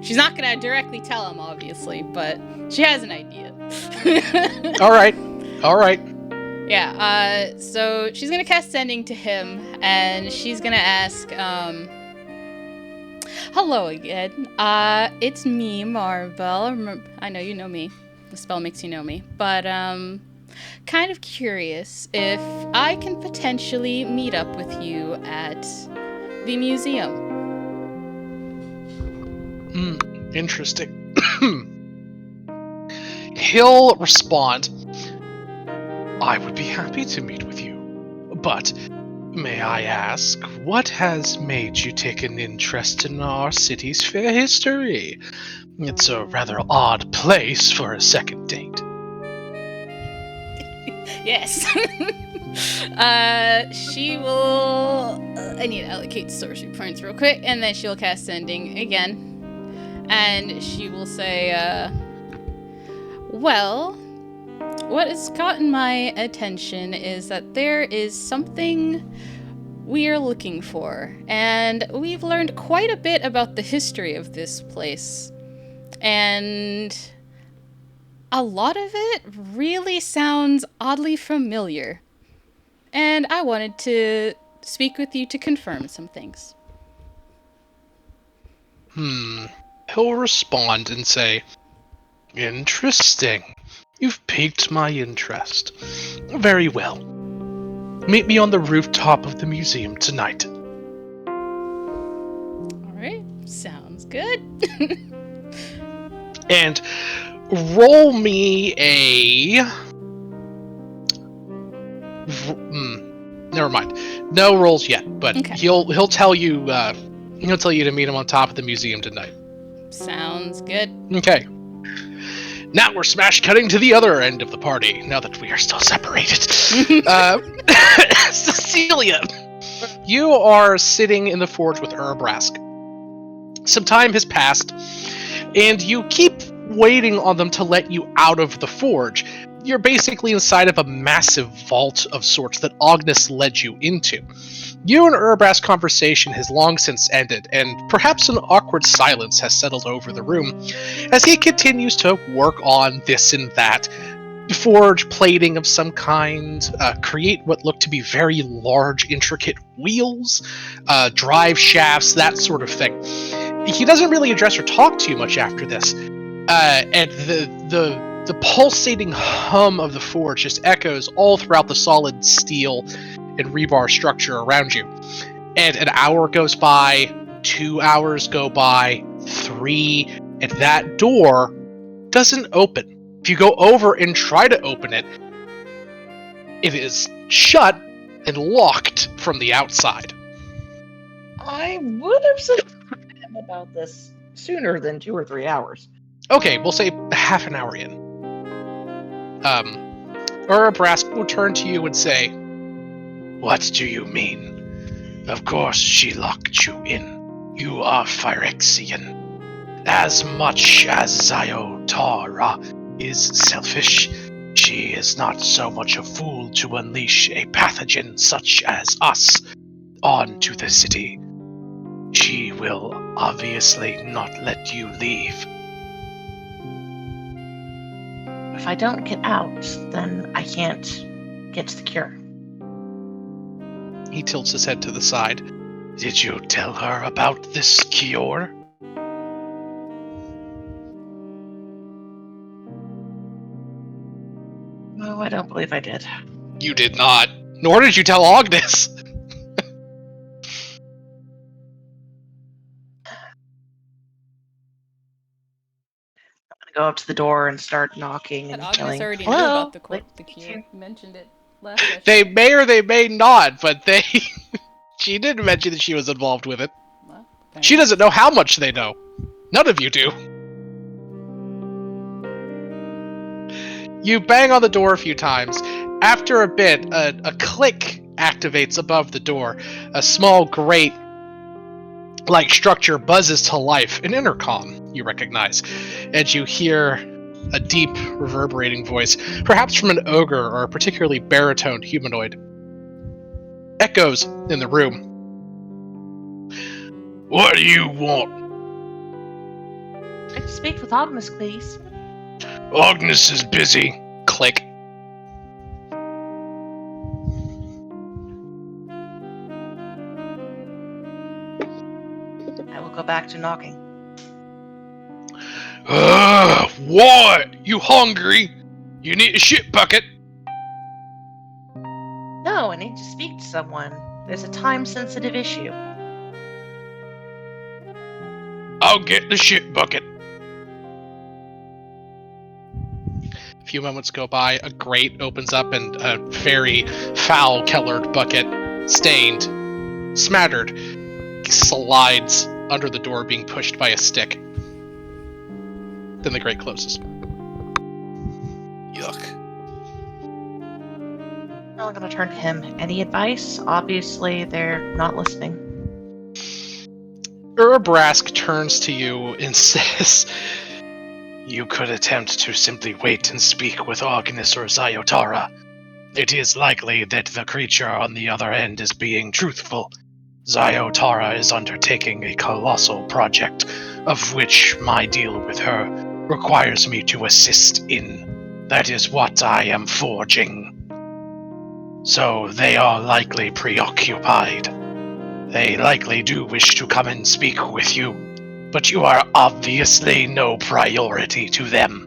She's not gonna directly tell him, obviously, but she has an idea. All right. Yeah, so she's gonna cast Sending to him, and she's gonna ask, hello again. It's me, Maribel. I know you know me. The spell makes you know me. But, kind of curious if I can potentially meet up with you at the museum. Interesting. He'll respond, I would be happy to meet with you, but may I ask, what has made you take an interest in our city's fair history? It's a rather odd place for a second date. Yes. She will... I need to allocate sorcery points real quick, and then she'll cast Sending again. And she will say, well, what has gotten my attention is that there is something we are looking for, and we've learned quite a bit about the history of this place. And a lot of it really sounds oddly familiar. And I wanted to speak with you to confirm some things. He'll respond and say, interesting. You've piqued my interest. Very well. Meet me on the rooftop of the museum tonight. Alright, sounds good. And roll me a... Never mind. No rolls yet, but Okay. he'll tell you to meet him on top of the museum tonight. Sounds good. Okay. Now we're smash cutting to the other end of the party, now that we are still separated. Cecilia, you are sitting in the forge with Urabrask. Some time has passed, and you keep waiting on them to let you out of the forge. You're basically inside of a massive vault of sorts that Agnes led you into. You and Urabrask's conversation has long since ended, and perhaps an awkward silence has settled over the room as he continues to work on this and that, forge plating of some kind, create what look to be very large, intricate wheels, drive shafts, that sort of thing. He doesn't really address or talk to you much after this, and the pulsating hum of the forge just echoes all throughout the solid steel and rebar structure around you. And an hour goes by, 2 hours go by, 3, and that door doesn't open. If you go over and try to open it, it is shut, and locked from the outside. I would have said to him about this sooner than 2 or 3 hours. Okay, we'll say half an hour in. Urabrask will turn to you and say, "What do you mean? Of course she locked you in. You are Phyrexian. As much as Zayotara is selfish, she is not so much a fool to unleash a pathogen such as us onto the city. She will obviously not let you leave." If I don't get out, then I can't get to the cure. He tilts his head to the side. "Did you tell her about this cure?" No, I don't believe I did. You did not. Nor did you tell Agnes. I'm gonna go up to the door and start knocking But and Agnes yelling, already knew "Hello?" about the Like, cure. You mentioned it last session. They may or they may not, but they... She didn't mention that she was involved with it. Well, fair She enough. doesn't know how much they know. None of you do. You bang on the door a few times. After a bit, a click activates above the door. A small grate-like structure buzzes to life. An intercom, you recognize. And you hear a deep, reverberating voice, perhaps from an ogre or a particularly baritone humanoid. Echoes in the room. "What do you want?" I'd like to speak with Agnes, please. "Agnes is busy." Click. I will go back to knocking. What? You hungry? You need a shit bucket? No, I need to speak to someone. There's a time-sensitive issue. I'll get the shit bucket. A few moments go by, a grate opens up and a very foul-colored bucket, stained, smattered, slides under the door, being pushed by a stick. Then the grate closes. Yuck. I'm gonna turn to him. Any advice? Obviously, they're not listening. Urabrask turns to you and says, "You could attempt to simply wait and speak with Agnes or Zayotara. It is likely that the creature on the other end is being truthful. Zayotara is undertaking a colossal project, of which my deal with her requires me to assist in. That is what I am forging. So they are likely preoccupied. They likely do wish to come and speak with you, but you are obviously no priority to them."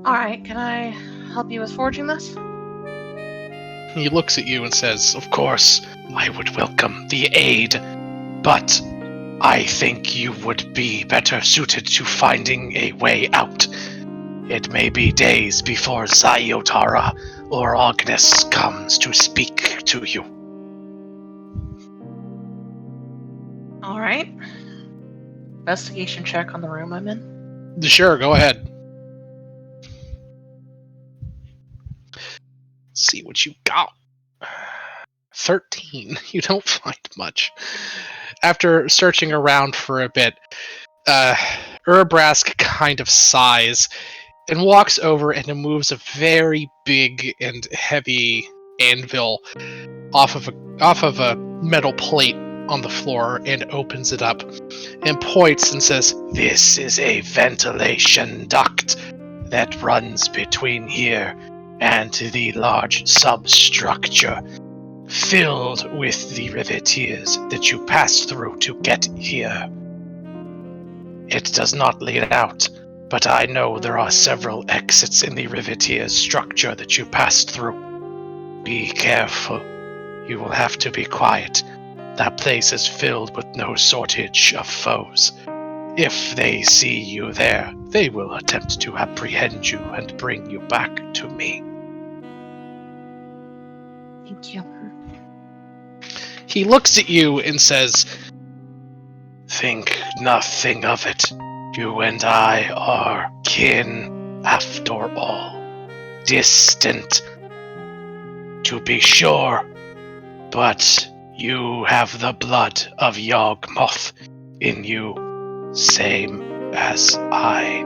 Alright, can I help you with forging this? He looks at you and says, "Of course, I would welcome the aid, but I think you would be better suited to finding a way out. It may be days before Zayotara or Agnes comes to speak to you." Alright. Investigation check on the room I'm in. Sure, go ahead. Let's see what you got. 13. You don't find much. After searching around for a bit, Urabrask kind of sighs and walks over and moves a very big and heavy anvil off of a metal plate on the floor and opens it up and points and says, "This is a ventilation duct that runs between here and the large substructure filled with the riveteers that you passed through to get here. It does not lead out, but I know there are several exits in the riveteers structure that you passed through. Be careful. You will have to be quiet. That place is filled with no shortage of foes. If they see you there, they will attempt to apprehend you and bring you back to me." Thank you. He looks at you and says, "Think nothing of it. You and I are kin after all. Distant, to be sure, but you have the blood of Yawgmoth in you, same as I."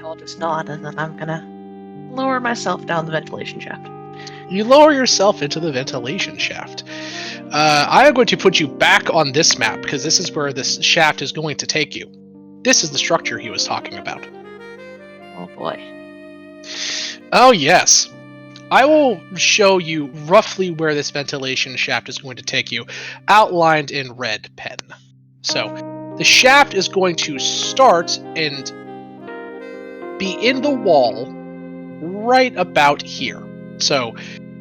I'll just nod and then I'm gonna lower myself down the ventilation shaft. You lower yourself into the ventilation shaft. I am going to put you back on this map because this is where this shaft is going to take you. This is the structure he was talking about. Oh boy. Oh, yes. I will show you roughly where this ventilation shaft is going to take you, outlined in red pen. So, the shaft is going to start and be in the wall right about here. So,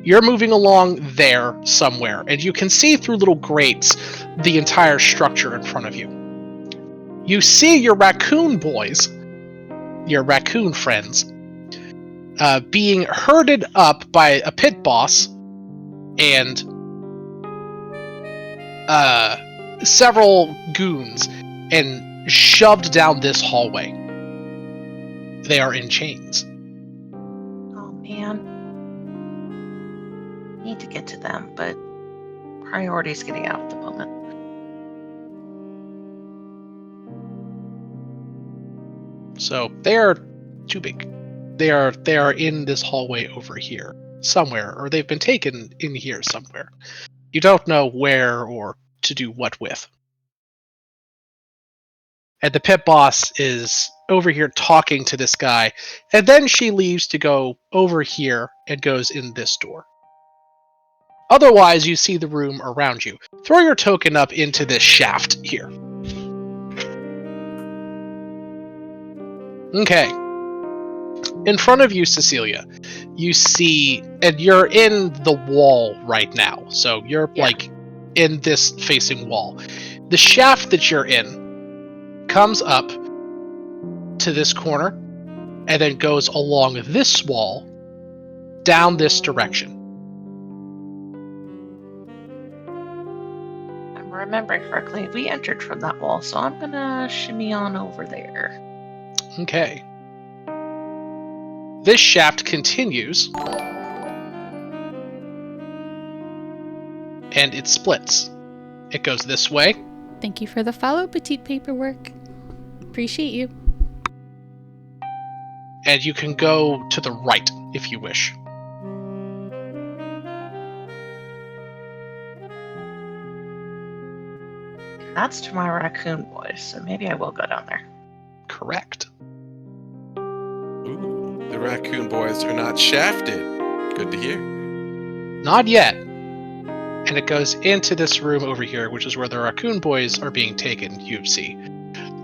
you're moving along there somewhere, and you can see through little grates the entire structure in front of you. You see your raccoon boys, your raccoon friends, being herded up by a pit boss and several goons and shoved down this hallway. They are in chains. Oh man. Need to get to them, but priority is getting out at the moment. So they are too big. They are in this hallway over here somewhere, or they've been taken in here somewhere. You don't know where or to do what with. And the pit boss is over here talking to this guy, and then she leaves to go over here and goes in this door. Otherwise, you see the room around you. Throw your token up into this shaft here. Okay. In front of you, Cecilia, you see, and you're in the wall right now. So you're like in this facing wall. The shaft that you're in comes up to this corner and then goes along this wall down this direction. I'm remembering correctly, we entered from that wall, so I'm gonna shimmy on over there. Okay. This shaft continues and it splits. It goes this way. Thank you for the follow, Petite Paperwork. Appreciate you. And you can go to the right if you wish. That's to my raccoon boys, so maybe I will go down there. Correct. Ooh, the raccoon boys are not shafted. Good to hear. Not yet. And it goes into this room over here, which is where the raccoon boys are being taken, you see.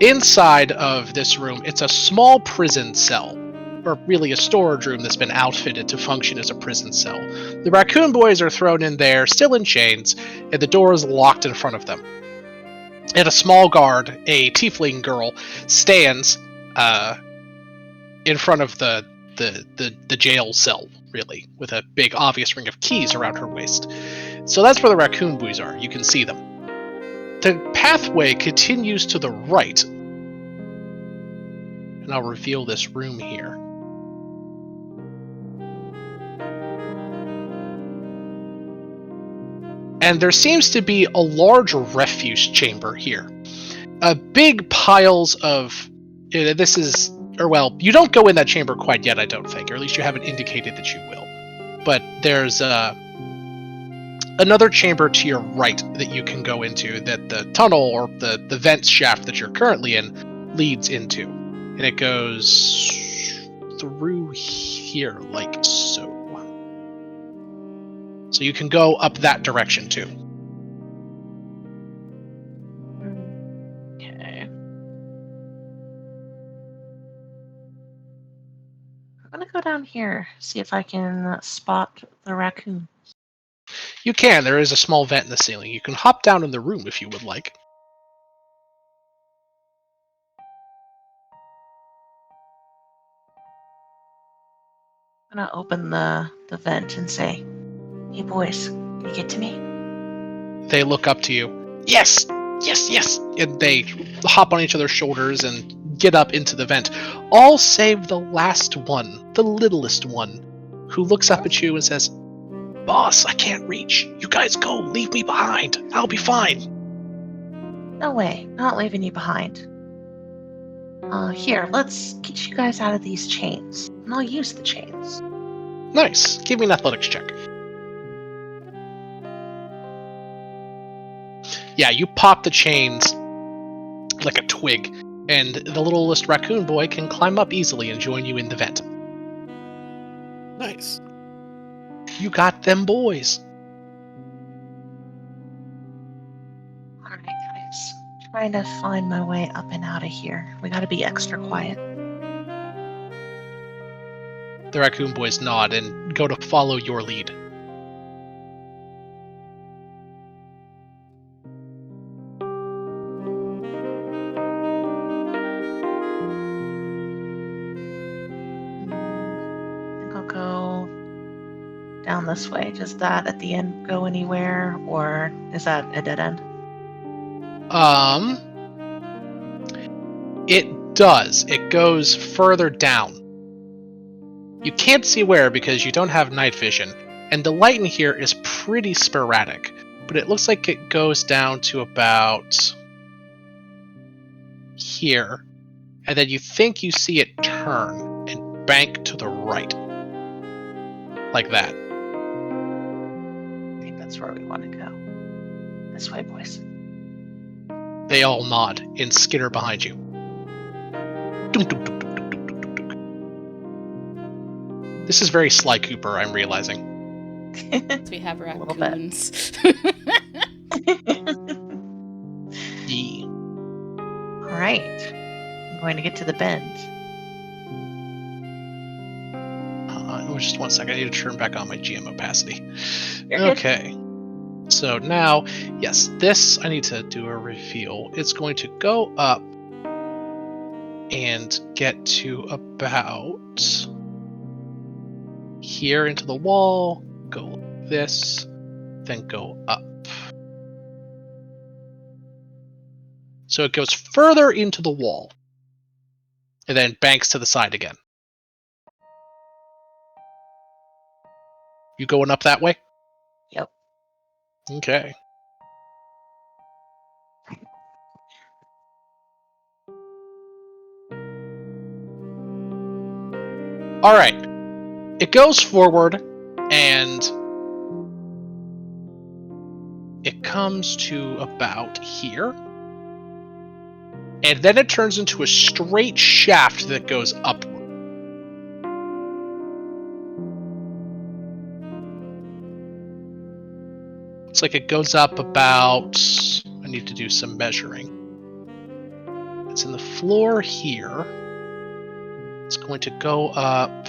Inside of this room, it's a small prison cell, or really a storage room that's been outfitted to function as a prison cell. The raccoon boys are thrown in there, still in chains, and the door is locked in front of them. And a small guard, a tiefling girl, stands in front of the jail cell, really, with a big obvious ring of keys around her waist. So that's where the raccoon boys are. You can see them. The pathway continues to the right. And I'll reveal this room here. And there seems to be a large refuse chamber here. Big piles of... This is... Or, well, you don't go in that chamber quite yet, I don't think. Or at least you haven't indicated that you will. But there's another chamber to your right that you can go into that the tunnel or the vent shaft that you're currently in leads into. And it goes through here like so. So you can go up that direction too. Okay. I'm gonna go down here, see if I can spot the raccoon. You can. There is a small vent in the ceiling. You can hop down in the room if you would like. gonna open the vent and say, "Hey boys, can you get to me?" They look up to you. Yes! Yes, yes! And they hop on each other's shoulders and get up into the vent. All save the last one, the littlest one, who looks up at you and says, "Boss, I can't reach. You guys go. Leave me behind. I'll be fine." No way, not leaving you behind. Here, let's get you guys out of these chains, and I'll use the chains. Nice. Give me an athletics check. Yeah, you pop the chains like a twig, and the littlest raccoon boy can climb up easily and join you in the vent. Nice. You got them boys. Alright, guys. Trying to find my way up and out of here. We gotta be extra quiet. The raccoon boys nod and go to follow your lead. I think I'll go down this way. Does that at the end go anywhere, or is that a dead end? It does. It goes further down. You can't see where because you don't have night vision, and the light in here is pretty sporadic, but it looks like it goes down to about here, and then you think you see it turn and bank to the right. Like that. I think that's where we want to go. This way, boys. They all nod and skitter behind you. Dunk, dunk, dunk, dunk, dunk, dunk, dunk, dunk. This is very Sly Cooper, I'm realizing. We have little bit. raccoons. Yee. Alright. I'm going to get to the bend. Just 1 second, I need to turn back on my GM opacity. You're good. Okay. So now, yes, this, I need to do a reveal. It's going to go up and get to about here into the wall, go like this, then go up. So it goes further into the wall, and then banks to the side again. You going up that way? Yep. Okay. Alright. It goes forward, and it comes to about here. And then it turns into a straight shaft that goes upward. Looks like it goes up about... I need to do some measuring. It's in the floor here. It's going to go up...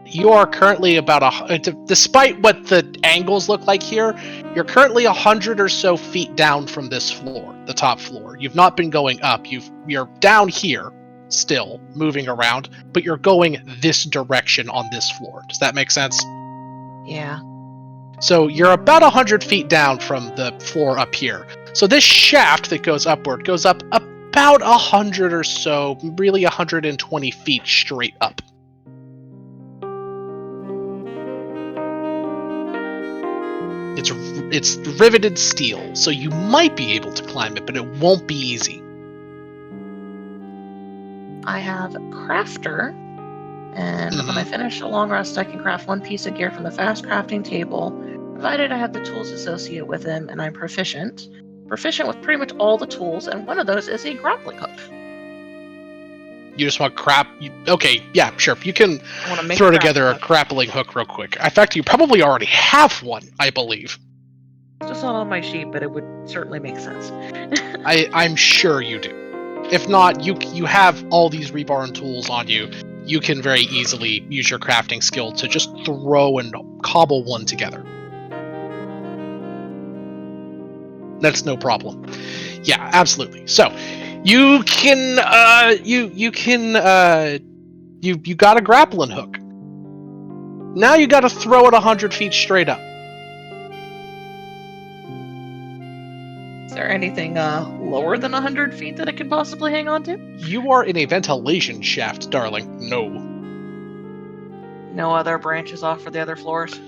You are currently about despite what the angles look like here, you're currently 100 or so feet down from this floor, the top floor. You've not been going up. You're down here still, moving around, but you're going this direction on this floor. Does that make sense? Yeah. So you're about 100 feet down from the floor up here. So this shaft that goes upward goes up about 100 or so, really 120 feet straight up. It's riveted steel, so you might be able to climb it, but it won't be easy. I have Crafter, and when I finish a long rest, I can craft one piece of gear from the fast crafting table, provided I have the tools associated with them, and I'm proficient. Proficient with pretty much all the tools, and one of those is a grappling hook. You just want okay, yeah, sure. You can I want to make throw a together a grappling hook. grappling hook real quick. In fact, you probably already have one, I believe. It's just not on my sheet, but it would certainly make sense. I'm sure you do. If not, you have all these reborn tools on you. You can very easily use your crafting skill to just throw and cobble one together. That's no problem. Yeah, absolutely. So, you can You got a grappling hook. Now you got to throw it 100 feet straight up. Is there anything lower than 100 feet that it could possibly hang on to? You are in a ventilation shaft, darling. No. No other branches off for the other floors?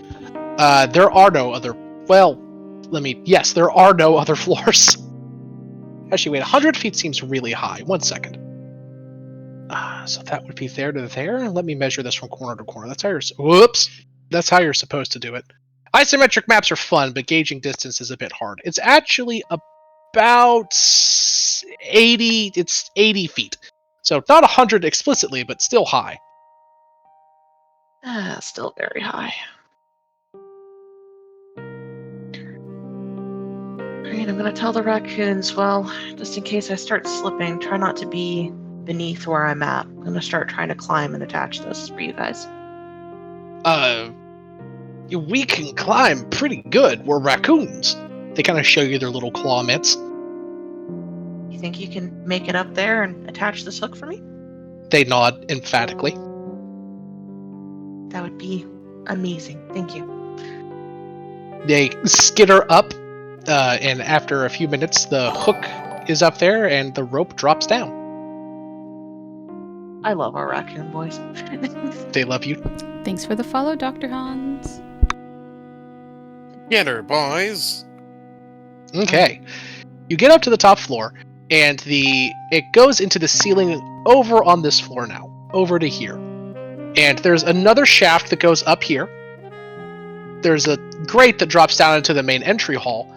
There are no other... Well, yes, there are no other floors. Actually, wait, 100 feet seems really high. 1 second. So that would be there to there. Let me measure this from corner to corner. That's how you're... Whoops! That's how you're supposed to do it. Isometric maps are fun, but gauging distance is a bit hard. It's actually about 80... It's 80 feet. So not 100 explicitly, but still high. Still very high. Alright, I'm gonna tell the raccoons, well, just in case I start slipping, try not to be beneath where I'm at. I'm gonna start trying to climb and attach this for you guys. We can climb pretty good. We're raccoons. They kind of show you their little claw mitts. You think you can make it up there and attach this hook for me? They nod emphatically. That would be amazing. Thank you. They skitter up, and after a few minutes, the hook is up there and the rope drops down. I love our raccoon boys. They love you. Thanks for the follow, Dr. Hans. Get her, boys. Okay. You get up to the top floor, and it goes into the ceiling over on this floor now, over to here. And there's another shaft that goes up here. There's a grate that drops down into the main entry hall,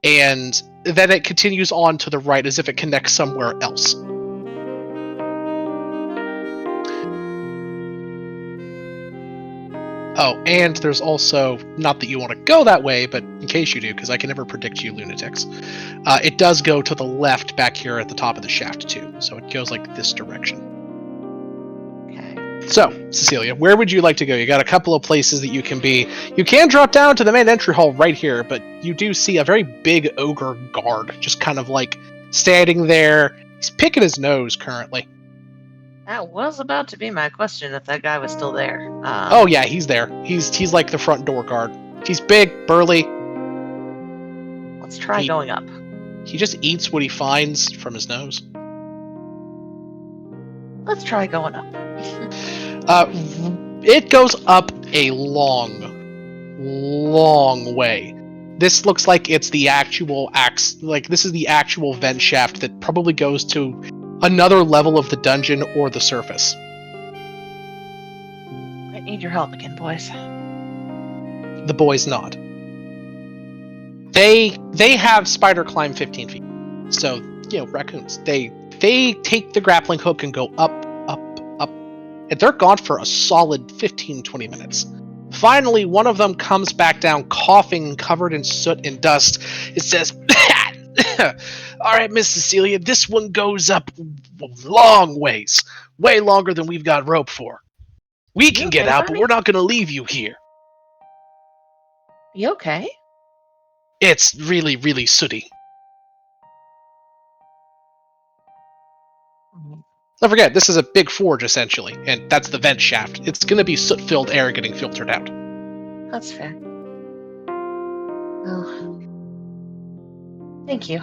and then it continues on to the right as if it connects somewhere else. Oh, and there's also, not that you want to go that way, but in case you do, because I can never predict you lunatics, it does go to the left back here at the top of the shaft too, so it goes like this direction. Okay. So, Cecilia, where would you like to go? You got a couple of places that you can be. You can drop down to the main entry hall right here, but you do see a very big ogre guard, just kind of like standing there. He's picking his nose currently. That was about to be my question if that guy was still there. Oh yeah, he's there. He's like the front door guard. He's big, burly. Let's try going up. He just eats what he finds from his nose. Let's try going up. It goes up a long way. This looks like it's the actual this is the actual vent shaft that probably goes to another level of the dungeon or the surface. I need your help again, boys. The boys nod. They have spider climb 15 feet. So, raccoons. They take the grappling hook and go up, and they're gone for a solid 15-20 minutes. Finally, one of them comes back down coughing, covered in soot and dust. It says, all right, Miss Cecilia, this one goes up long ways. Way longer than we've got rope for. We can get out, but we're not going to leave you here. You okay? It's really, really sooty. Don't forget, this is a big forge, essentially, and that's the vent shaft. It's going to be soot-filled air getting filtered out. That's fair. Well, thank you.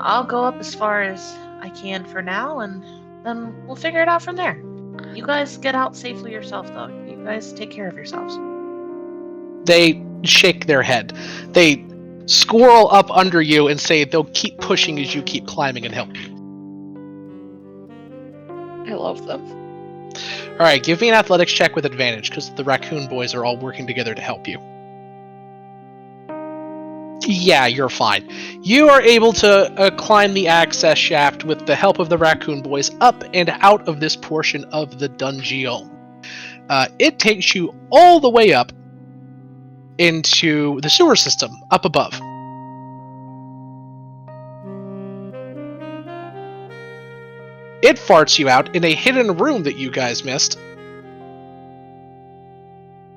I'll go up as far as I can for now, and then we'll figure it out from there. You guys get out safely yourself, though. You guys take care of yourselves. They shake their head. They squirrel up under you and say they'll keep pushing as you keep climbing and help you. I love them. All right, give me an athletics check with advantage, because the raccoon boys are all working together to help you. Yeah, you're fine. You are able to climb the access shaft with the help of the raccoon boys up and out of this portion of the dungeon. It takes you all the way up into the sewer system up above. It farts you out in a hidden room that you guys missed.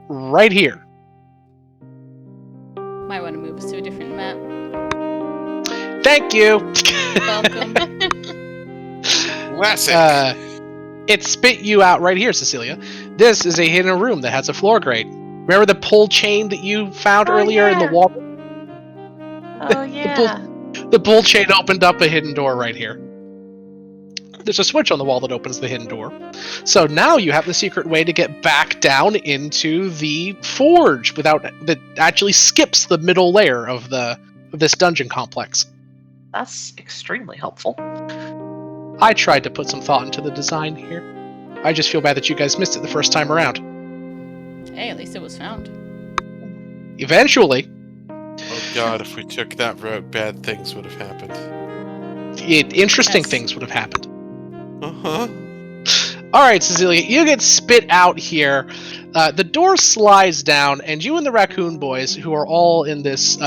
Right here. Might want to move us to a different map. Thank you! Welcome. Classic. It spit you out right here, Cecilia. This is a hidden room that has a floor grate. Remember the pull chain that you found earlier in the yeah. wall? Oh yeah. The pull chain opened up a hidden door right here. There's a switch on the wall that opens the hidden door. So now you have the secret way to get back down into the forge without that actually skips the middle layer of this dungeon complex. That's extremely helpful. I tried to put some thought into the design here. I just feel bad that you guys missed it the first time around. Hey, at least it was found. Eventually, Oh god, if we took that road, bad things would have happened. interesting Yes. things would have happened. Uh-huh. All right, Cecilia, you get spit out here. The door slides down, and you and the raccoon boys, who are all in this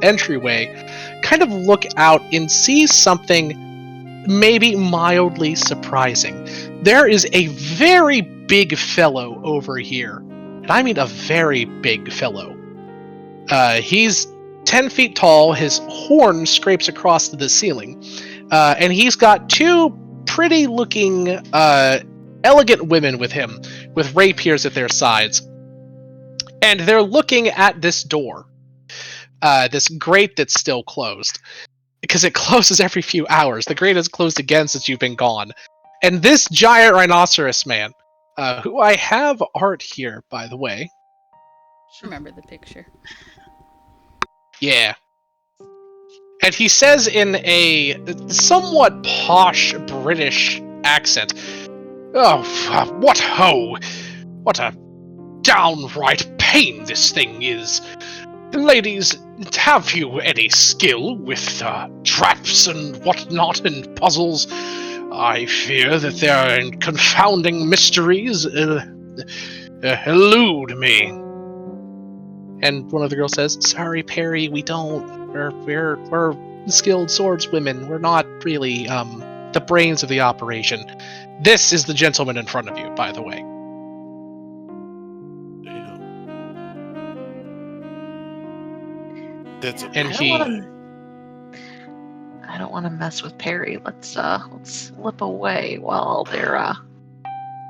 entryway, kind of look out and see something maybe mildly surprising. There is a very big fellow over here, and I mean a very big fellow. He's 10 feet tall. His horn scrapes across the ceiling, and he's got two pretty-looking, elegant women with him, with rapiers at their sides. And they're looking at this door, this grate that's still closed, because it closes every few hours. The grate has closed again since you've been gone. And this giant rhinoceros man, who I have art here, by the way. Remember the picture. Yeah. And he says in a somewhat posh British accent, "Oh, what ho! What a downright pain this thing is. Ladies, have you any skill with traps and whatnot and puzzles? I fear that their confounding mysteries elude me." And one of the girls says, "Sorry, Perry, we don't. We're skilled swordswomen. We're not really the brains of the operation. This is the gentleman in front of you, by the way." Damn. That's And I don't want to mess with Perry. Let's slip away while they're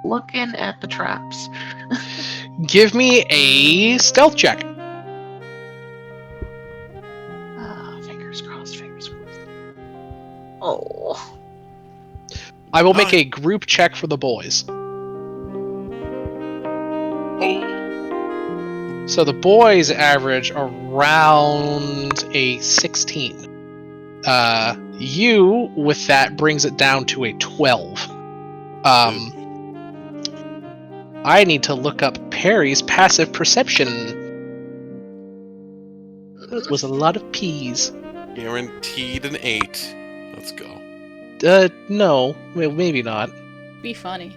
looking at the traps. give me a stealth check. Fingers crossed. Fingers crossed. Oh. I will make a group check for the boys. So the boys average around a 16. You, with that, brings it down to a 12. I need to look up Perry's passive perception. That was a lot of P's. guaranteed an 8. Let's go. No. Well, maybe not. Be funny.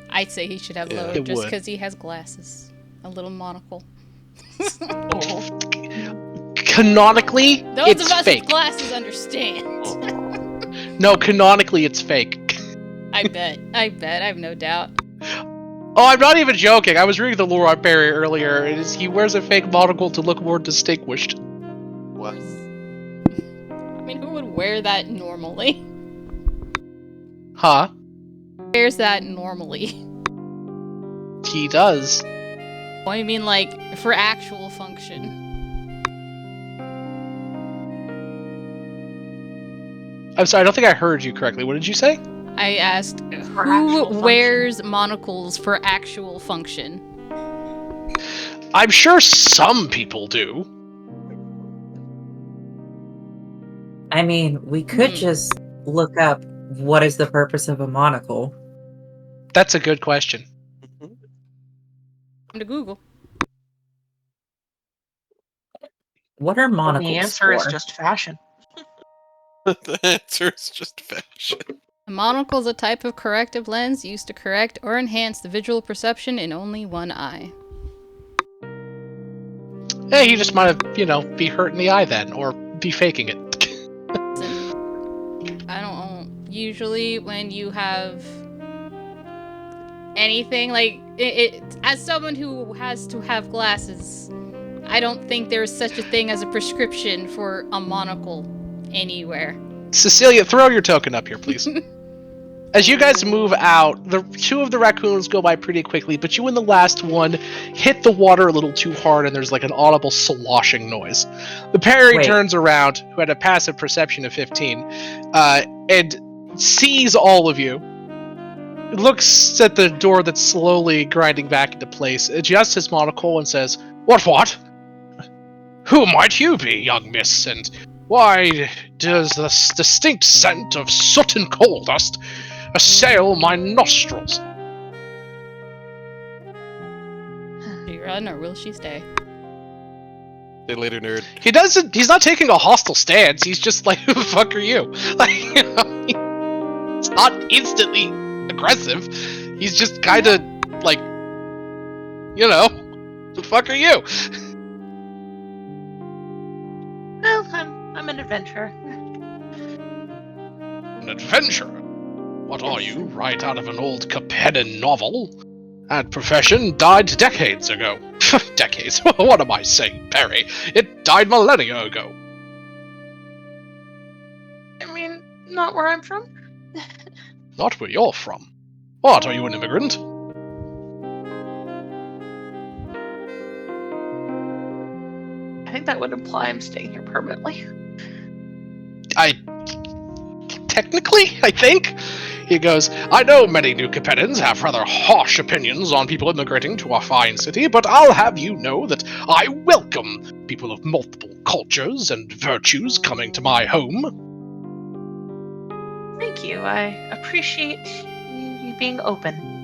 I'd say he should have Yeah. lower It just would. because he has glasses. A little monocle. Canonically, Those it's of us fake. with glasses understand. No, canonically, it's fake. I bet. I have no doubt. Oh, I'm not even joking. I was reading the lore on Perry earlier. He wears a fake monocle to look more distinguished. What? I mean, who would wear that normally? Huh? Wears that normally? He does. Well, I mean, like, for actual function. I'm sorry, I don't think I heard you correctly. What did you say? I asked For who actual function. wears monocles for actual function. I'm sure some people do. I mean, we could Hmm. just look up what is the purpose of a monocle. That's a good question. Come to Google. What are Well, monocles the answer is for? just fashion. The answer is just fashion. A monocle is a type of corrective lens used to correct or enhance the visual perception in only one eye. Hey, he just might have, be hurt in the eye then, or be faking it. Listen, I don't know. Usually, when you have anything like it, as someone who has to have glasses, I don't think there is such a thing as a prescription for a monocle anywhere. Cecilia, throw your token up here, please. As you guys move out, the two of the raccoons go by pretty quickly, but you and the last one hit the water a little too hard, and there's like an audible sloshing noise. The Perry Wait. turns around, who had a passive perception of 15, and sees all of you. Looks at the door that's slowly grinding back into place, adjusts his monocle, and says, What? Who might you be, young miss, and why does this distinct scent of soot and coal dust assail my nostrils? She run or will she stay? See you later, nerd. He's not taking a hostile stance, he's just like, who the fuck are you? Like, you know, it's not instantly aggressive, he's just kinda, like, you know, the fuck are you? Well, I'm an adventurer. An adventurer? What are you, right out of an old Capena novel? That profession died decades ago. Decades? What am I saying, Perry? It died millennia ago. I mean, not where I'm from. Not where you're from. What, are you an immigrant? I think that would imply I'm staying here permanently. Technically, I think. He goes, I know many New Capenans have rather harsh opinions on people immigrating to our fine city, but I'll have you know that I welcome people of multiple cultures and virtues coming to my home. Thank you. I appreciate you being open.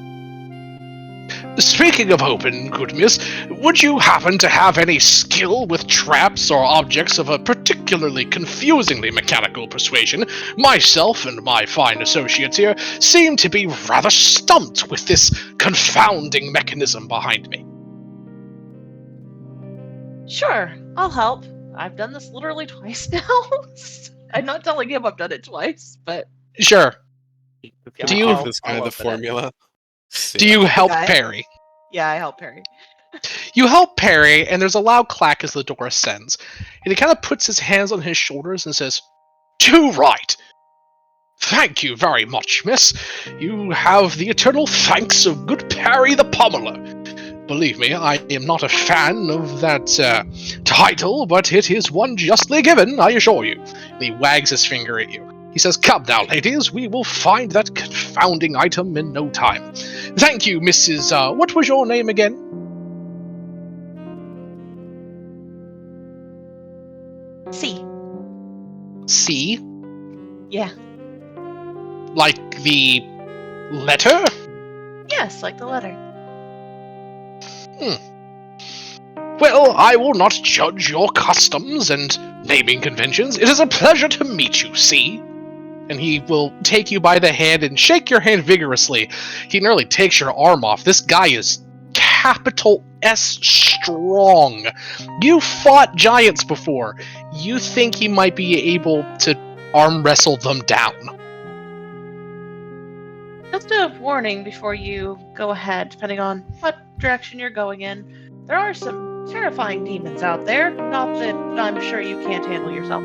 Speaking of open, good miss, would you happen to have any skill with traps or objects of a particularly confusingly mechanical persuasion? Myself and my fine associates here seem to be rather stumped with this confounding mechanism behind me. Sure, I'll help. I've done this literally twice now. I'm not telling him I've done it twice, but Sure. Yeah, Do you- Give this guy I'll the open it. formula? Do you help guy. Perry? yeah, I help Perry. You help Perry, and there's a loud clack as the door ascends. And he kind of puts his hands on his shoulders and says, Too right! Thank you very much, miss. You have the eternal thanks of good Perry the Pummeler. Believe me, I am not a fan of that title, but it is one justly given, I assure you. And he wags his finger at you. He says, Come now, ladies, we will find that confounding item in no time. Thank you, Mrs. What was your name again? C. C? Yeah. Like the letter? Yes, like the letter. Well, I will not judge your customs and naming conventions. It is a pleasure to meet you, C. And he will take you by the hand and shake your hand vigorously. He nearly takes your arm off. This guy is capital S strong. You fought giants before. You think he might be able to arm wrestle them down. Just a warning before you go ahead, depending on what direction you're going in. There are some terrifying demons out there. Not that I'm sure you can't handle yourself.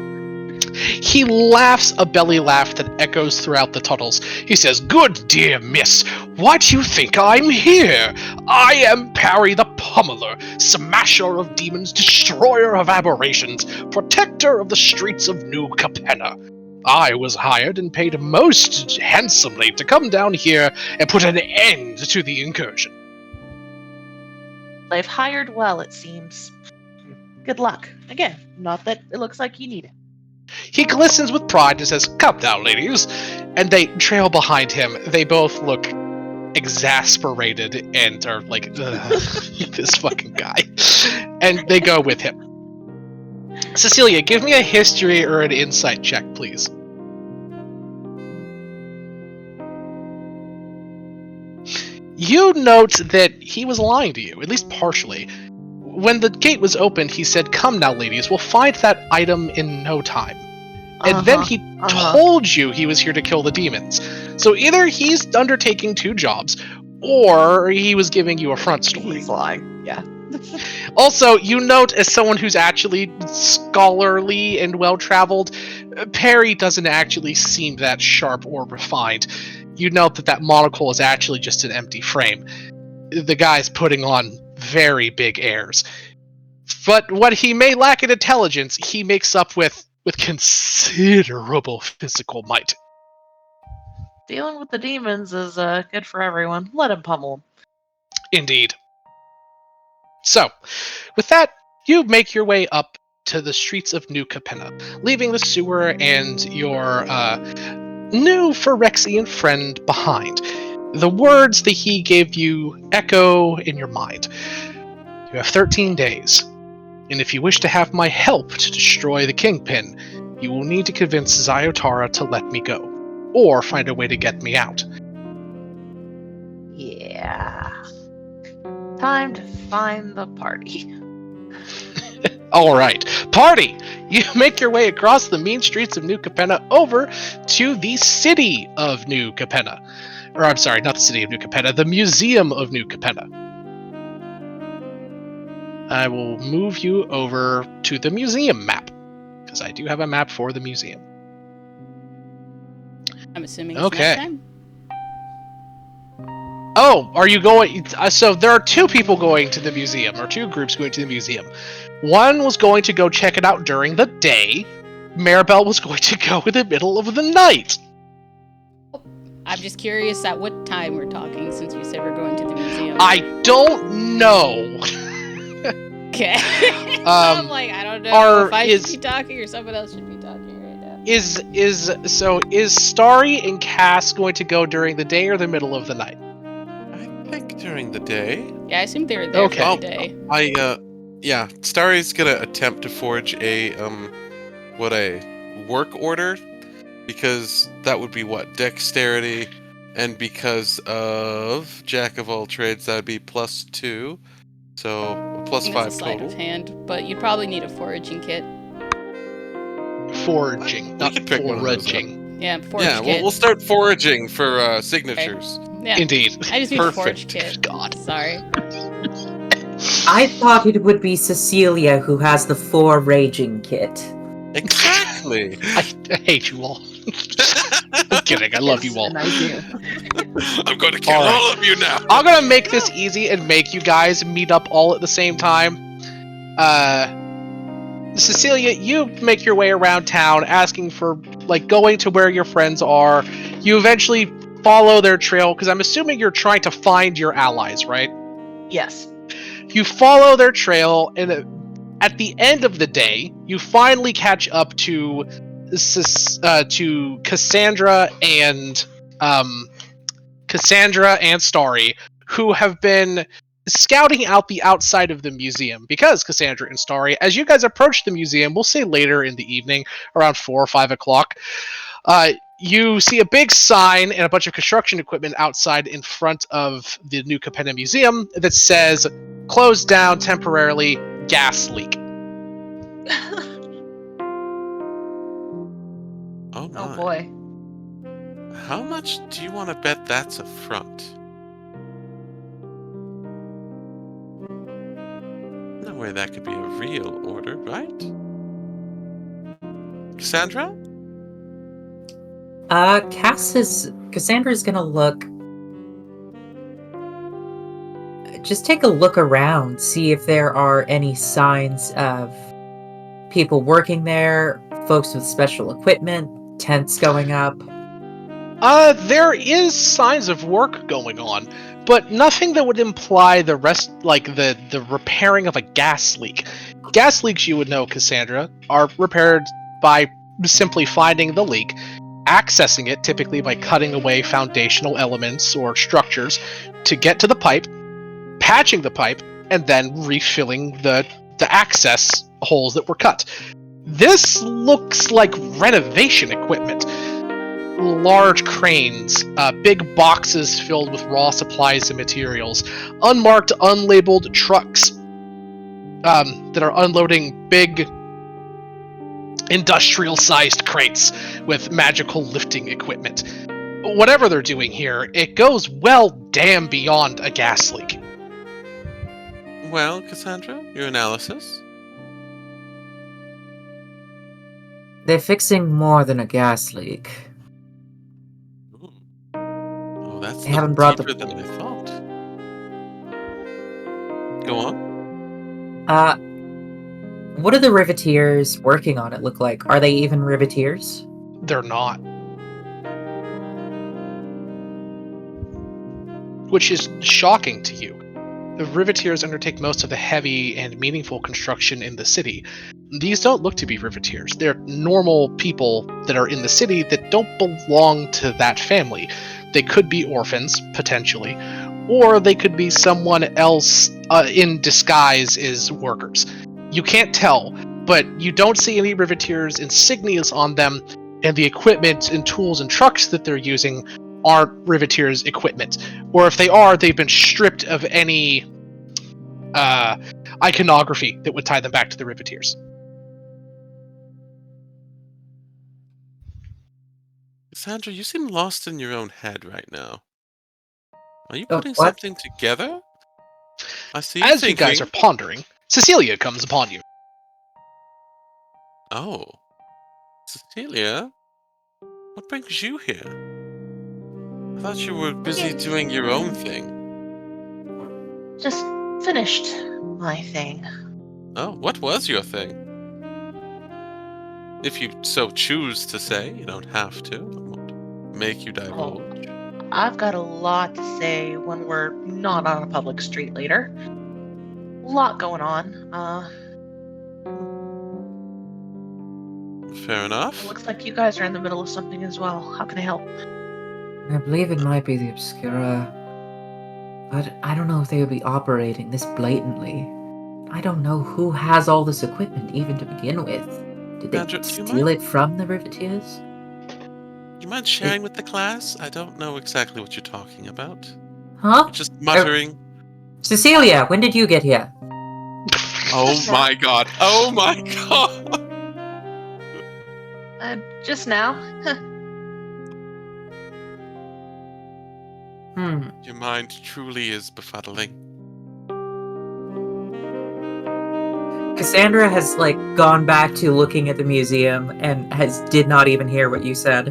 He laughs a belly laugh that echoes throughout the tunnels. He says, Good dear miss, why do you think I'm here? I am Perry the Pummeler, smasher of demons, destroyer of aberrations, protector of the streets of New Capena. I was hired and paid most handsomely to come down here and put an end to the incursion. They've hired well, it seems. Good luck. Again, not that it looks like you need it. He glistens with pride and says, Come now, ladies. And they trail behind him. They both look exasperated and are like, ugh, this fucking guy. And they go with him. Cecilia, give me a history or an insight check, please. You note that he was lying to you, at least partially. When the gate was opened, he said, Come now, ladies, we'll find that item in no time. And then he told you he was here to kill the demons. So either he's undertaking two jobs, or he was giving you a front story. He's lying, yeah. Also, you note, as someone who's actually scholarly and well-traveled, Perry doesn't actually seem that sharp or refined. you note that monocle is actually just an empty frame. The guy's putting on very big airs. But what he may lack in intelligence, he makes up with considerable physical might. Dealing with the demons is good for everyone. Let him pummel 'em. Indeed. So, with that, you make your way up to the streets of New Capena, leaving the sewer and your new Phyrexian friend behind. The words that he gave you echo in your mind. You have 13 days, and if you wish to have my help to destroy the Kingpin, you will need to convince Zyotara to let me go, or find a way to get me out. Yeah. Time to find the party. Alright, party! You make your way across the mean streets of New Capena over to the city of New Capena. Or, I'm sorry, not the city of New Capena, the Museum of New Capena. I will move you over to the museum map, because I do have a map for the museum. I'm assuming it's Okay. nighttime. Oh, are you going? So there are two people going to the museum, or two groups going to the museum. One was going to go check it out during the day. Maribel was going to go in the middle of the night. I'm just curious at what time we're talking, since you said we're going to the museum. I don't know. Okay. So I'm like, I don't know if I should be talking or someone else should be talking right now. Is Starry and Cass going to go during the day or the middle of the night? I think during the day. Yeah, I assumed they were there Okay. for the day. Yeah, Starry's gonna attempt to forge a work order, because that would be what, dexterity, and because of jack of all trades, that'd be +2, so I plus think 5 that's a sleight total. of hand, but you'd probably need a foraging kit. Foraging, We not could pick one of those up. foraging. Yeah, forage Yeah, kit. we'll start foraging for signatures. Yeah, Indeed. I just need a forage Perfect. kit. God. Sorry. I thought it would be Cecilia who has the foraging kit. Exactly. I hate you all. I'm kidding. I love you all. And I do. I'm going to kill All right. all of you now. I'm gonna make this easy and make you guys meet up all at the same time. Cecilia, you make your way around town asking for, going to where your friends are. You eventually follow their trail, because I'm assuming you're trying to find your allies, right? Yes. You follow their trail, and at the end of the day, you finally catch up to Cassandra and Starry, who have been scouting out the outside of the museum. Because Cassandra and Starry, as you guys approach the museum, we'll say later in the evening, around 4 or 5 o'clock, you see a big sign and a bunch of construction equipment outside in front of the New Capena Museum that says, "Closed down temporarily, gas leak." Oh my. Oh boy. How much do you want to bet that's a front? No way that could be a real order, right? Cassandra? Cassandra's gonna look. Just take a look around, see if there are any signs of people working there, folks with special equipment, tents going up. There is signs of work going on, but nothing that would imply the rest, the repairing of a gas leak. Gas leaks, you would know, Cassandra, are repaired by simply finding the leak, accessing it, typically by cutting away foundational elements or structures, to get to the pipe, patching the pipe, and then refilling the access holes that were cut. This looks like renovation equipment. Large cranes, big boxes filled with raw supplies and materials, unmarked, unlabeled trucks that are unloading big industrial-sized crates with magical lifting equipment. Whatever they're doing here, it goes well damn beyond a gas leak. Well, Cassandra, your analysis? They're fixing more than a gas leak. Ooh. That's They a haven't little brought the. deeper than I thought. Go on. What are the Riveteers working on it look like? Are they even Riveteers? They're not. Which is shocking to you. The Riveteers undertake most of the heavy and meaningful construction in the city. These don't look to be Riveteers. They're normal people that are in the city that don't belong to that family. They could be orphans, potentially, or they could be someone else in disguise as workers. You can't tell, but you don't see any Riveteers insignias on them, and the equipment and tools and trucks that they're using aren't Riveteers' equipment. Or if they are, they've been stripped of any iconography that would tie them back to the Riveteers. Cassandra, you seem lost in your own head right now. Are you Oh, putting what? something together? I see you As thinking. you guys are pondering, Cecilia comes upon you. Oh. Cecilia? What brings you here? I thought you were busy doing your own thing. Just finished my thing. Oh, what was your thing? If you so choose to say, you don't have to. I won't make you divulge. I've got a lot to say when we're not on a public street later. A lot going on. Fair enough. Looks like you guys are in the middle of something as well. How can I help? I believe it might be the Obscura, but I don't know if they would be operating this blatantly. I don't know who has all this equipment even to begin with. Did they Andrew, do you steal mind? it from the Riveteers? You mind sharing with the class? I don't know exactly what you're talking about. Huh? Just muttering. Cecilia, when did you get here? Oh my god. Oh my god. Just now. Your mind truly is befuddling. Cassandra has gone back to looking at the museum and did not even hear what you said.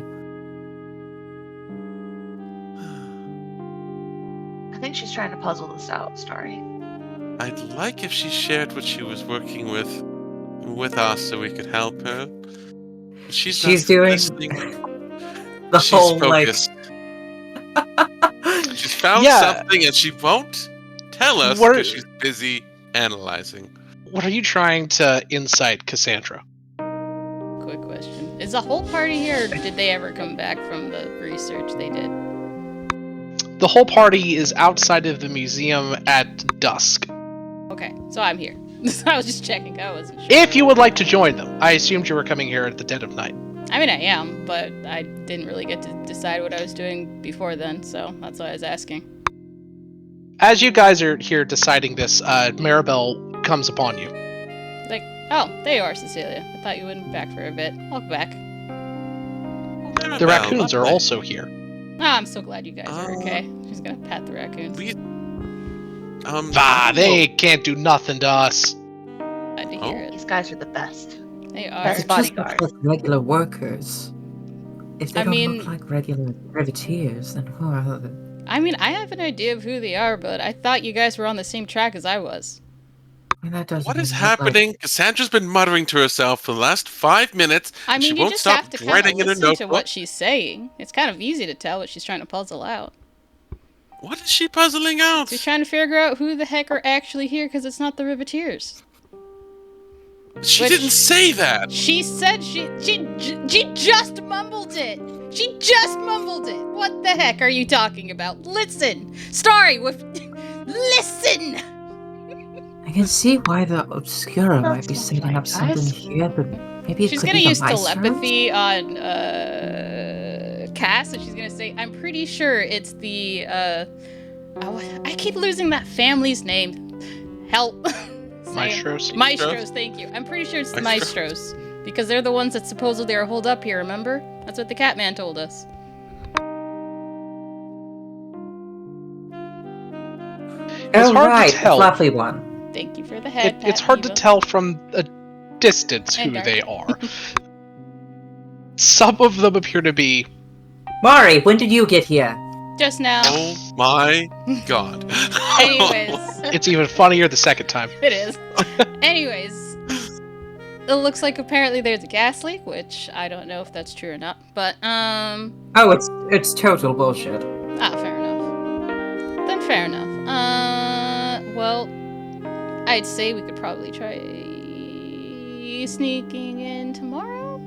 I think she's trying to puzzle this out, Starry. I'd like if she shared what she was working with us so we could help her. But she's not doing listening. the She's whole focused. She's found Yeah. something and she won't tell us What- because she's busy analyzing. What are you trying to insight, Cassandra? Quick question. Is the whole party here, or did they ever come back from the research they did? The whole party is outside of the museum at dusk. Okay, so I'm here. I was just checking. I wasn't sure. If you would like to join them, I assumed you were coming here at the dead of night. I mean, I am, but I didn't really get to decide what I was doing before then, so that's why I was asking. As you guys are here deciding this, Maribel comes upon you. Like, oh, there you are, Cecilia. I thought you wouldn't be back for a bit. Welcome back. The raccoons are also here. Oh, I'm so glad you guys are okay. She's gonna pat the raccoons. They can't do nothing to us. Glad to hear These it. guys are the best. They are. Best They just bodyguard. look like regular workers. If they I don't mean- look like regular Riveteers, then who are they? I mean, I have an idea of who they are, but I thought you guys were on the same track as I was. I mean, that doesn't What is even look happening? Cassandra's been muttering to herself for the last 5 minutes. I and mean, she you won't just stop have to kind writing of in her listen to notebook. what she's saying. It's kind of easy to tell what she's trying to puzzle out. What is she puzzling out? She's trying to figure out who the heck are actually here because it's not the Riveteers. She Which- didn't say that. She said she just mumbled it. She just mumbled it. What the heck are you talking about? Listen, Starry, listen. I can see why the Obscura That might be sounds setting right, up something guys. here, but maybe it She's could gonna be the use Maestros? telepathy on Cass, and she's gonna say, "I'm pretty sure it's the I keep losing that family's name. Help." Say it. Maestros. Maestros, thank you. I'm pretty sure it's the Maestros. Maestros. Because they're the ones that supposedly are holed up here, remember? That's what the Catman told us. It's Oh, hard right, to tell. the fluffy one. Thank you for the head. It's pat, hard to Eva. tell from a distance who And dark. they are. Some of them appear to be. Mari, when did you get here? Just now. Oh my god. Anyways, It's even funnier the second time. it is. Anyways, it looks like apparently there's a gas leak, which I don't know if that's true or not. But Oh, it's total bullshit. fair enough. Then fair enough. Well, I'd say we could probably try sneaking in tomorrow.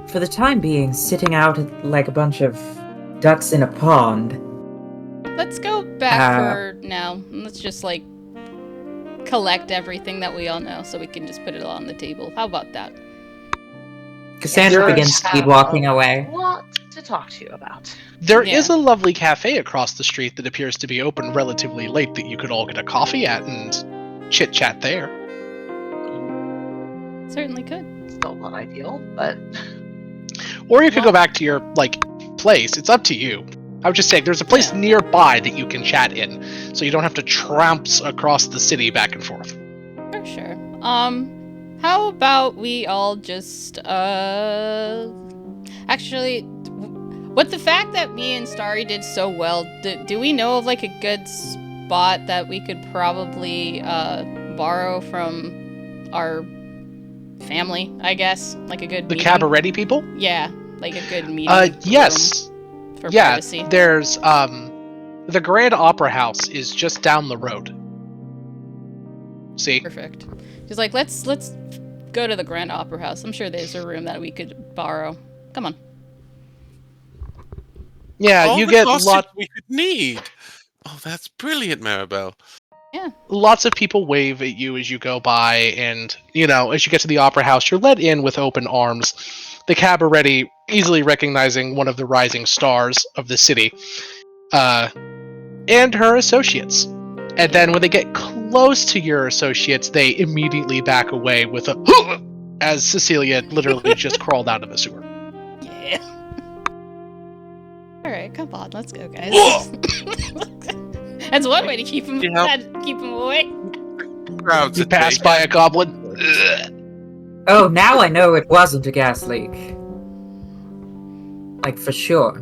For the time being, sitting out like a bunch of ducks in a pond. Let's go back for now. Let's just like collect everything that we all know, so we can just put it all on the table. How about that? Cassandra Yes, begins have speed walking away. A lot to talk to you about. There Yeah. is a lovely cafe across the street that appears to be open relatively late that you could all get a coffee at and chit-chat there. Certainly could. Still not ideal, but Or you could go back to your, place. It's up to you. I would just say there's a place Yeah. nearby that you can chat in, so you don't have to trounce across the city back and forth. For sure. How about we all just, actually, with the fact that me and Starry did so well, do we know of, like, a good spot that we could probably, borrow from our family, I guess? Like a good The meeting? Cabaret people? Yeah, like a good meeting Yes. room for Yeah, privacy. there's, the Grand Opera House is just down the road. See? Perfect. Just like, let's go to the Grand Opera House. I'm sure there's a room that we could borrow. Come on. Yeah, All you the get costumes we could need. Oh, that's brilliant, Maribel. lots of people wave at you as you go by, and, as you get to the Opera House, you're let in with open arms. The Cabaret easily recognizing one of the rising stars of the city, and her associates. And then when they get close to your associates, they immediately back away with a as Cecilia literally just crawled out of the sewer. Yeah. All right, come on, let's go, guys. That's one way to keep him Yeah. keep him away. Crowds You at pass me. by a goblin. Oh, now I know it wasn't a gas leak. Like, for sure.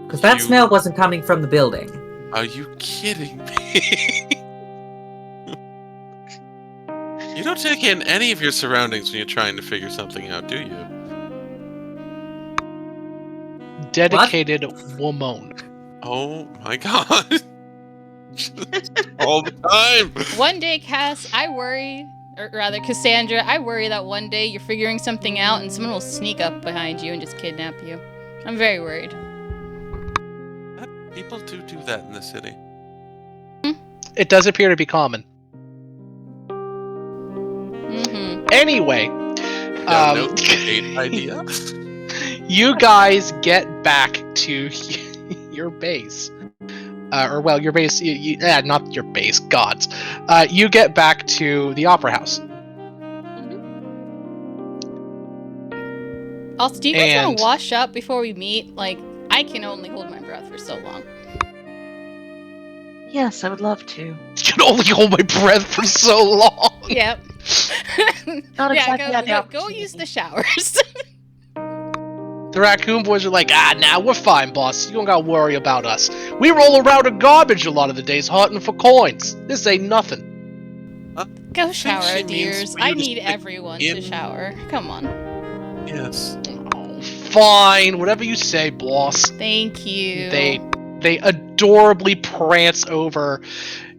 Because that You- smell wasn't coming from the building. Are you kidding me? You don't take in any of your surroundings when you're trying to figure something out, do you? Dedicated woman. Oh my god. All the time. One day, Cass, I worry, or rather, Cassandra, I worry that one day you're figuring something out and someone will sneak up behind you and just kidnap you. I'm very worried. People do that in the city. It does appear to be common. Mm-hmm. Anyway, No, great idea. you guys get back to your base. Your base, not your base, gods. You get back to the Opera House. Also, do you guys want And- to wash up before we meet? Like, I can only hold my breath for so long. yes, I would love to. I can only hold my breath for so long. Yep. Not yeah, exactly at the go use the opportunity. showers. The raccoon boys are like, nah, we're fine, boss. You don't gotta worry about us. We roll around in garbage a lot of the days hunting for coins. This ain't nothing. Go think shower, she means dears. for you I to need stick everyone to in- shower. Come on. Yes. Oh, fine, whatever you say, boss. Thank you. They adorably prance over,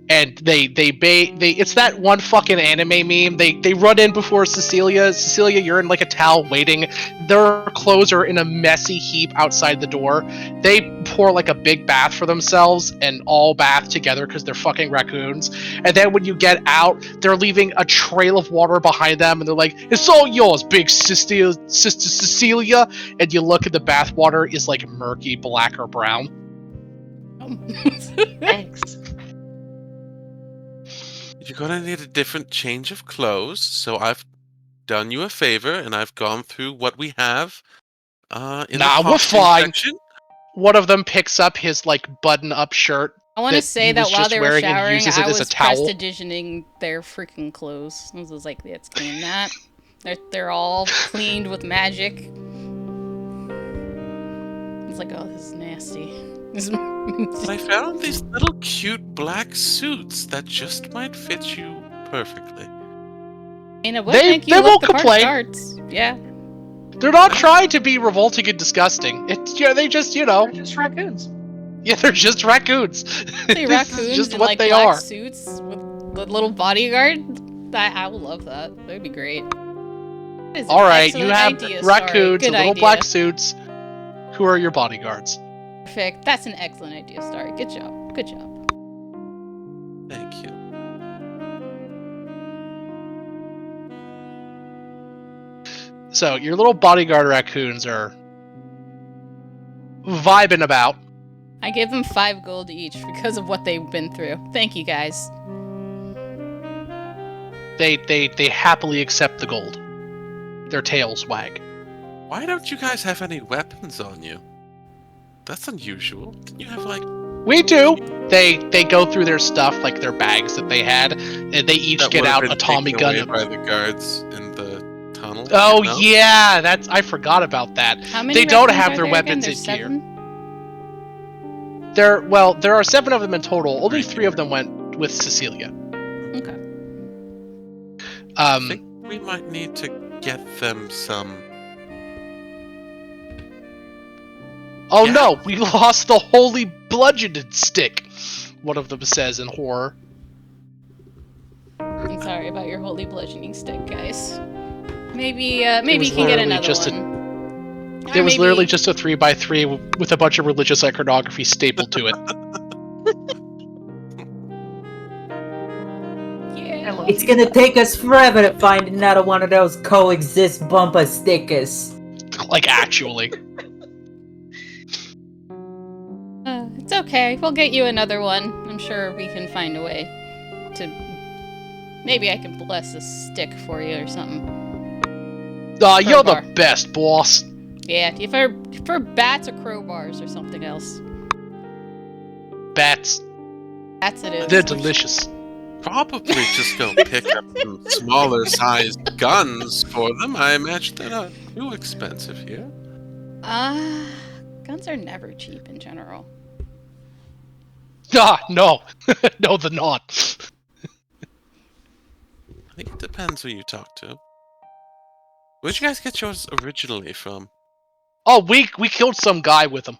and they it's that one fucking anime meme. They run in before Cecilia. Cecilia, you're in like a towel waiting. Their clothes are in a messy heap outside the door. They pour like a big bath for themselves and all bath together because they're fucking raccoons. And then when you get out, they're leaving a trail of water behind them, and they're like, "It's all yours, big sister Cecilia." And you look at the bath water is like murky black or brown. Thanks. You're gonna need a different change of clothes, so I've done you a favor and I've gone through what we have in Nah, the we're costume fine. section. One of them picks up his like button-up shirt. I want to that say he that was while just they were wearing and showering, uses it I as a was towel. prestidigitating their freaking clothes. I was like, let's clean that. They're all cleaned with magic. It's like, oh, this is nasty. But I found these little cute black suits that just might fit you perfectly. And it would make you they look won't the part complain. guards. Yeah. They're not trying to be revolting and disgusting. It's they just They're just raccoons. they're just raccoons. Say This raccoons is just in what like they black are. suits with the little bodyguard. I would love that. That'd be great. That is an All right, you excellent have idea, raccoons Starry. in Good little idea. black suits. Who are your bodyguards? Perfect. That's an excellent idea, Starry. Good job. Good job. Thank you. So your little bodyguard raccoons are vibing about. I gave them 5 gold each because of what they've been through. Thank you, guys. They happily accept the gold. Their tails wag. Why don't you guys have any weapons on you? That's unusual. Didn't you have like We do. They go through their stuff, like their bags that they had, and they each that get would have out been a Tommy taken away gun. by the guards in the tunnel? Oh No? yeah, I forgot about that. How many They don't raccoons have are their there again? weapons There's in gear. 7? There are 7 of them in total. Only 3 of Right. them went with Cecilia. Okay. I think we might need to get them some. Oh Yeah. no, we lost the holy bludgeoning stick. One of them says in horror. I'm sorry about your holy bludgeoning stick, guys. Maybe you can get literally another just one. It was literally just a 3x3 with a bunch of religious iconography stapled to it. Yeah. It's gonna take us forever to find another one of those coexist bumper stickers. Like actually. It's okay. We'll get you another one. I'm sure we can find a way to. Maybe I can bless a stick for you or something. You're the Crowbar. best, boss. Yeah, for bats or crowbars or something else. Bats. Bats it is. They're delicious. Probably just go pick up some smaller sized guns for them. I imagine they're not too expensive here. Guns are never cheap in general. No. No, they're not. I think it depends who you talk to. Where'd you guys get yours originally from? Oh, we killed some guy with them.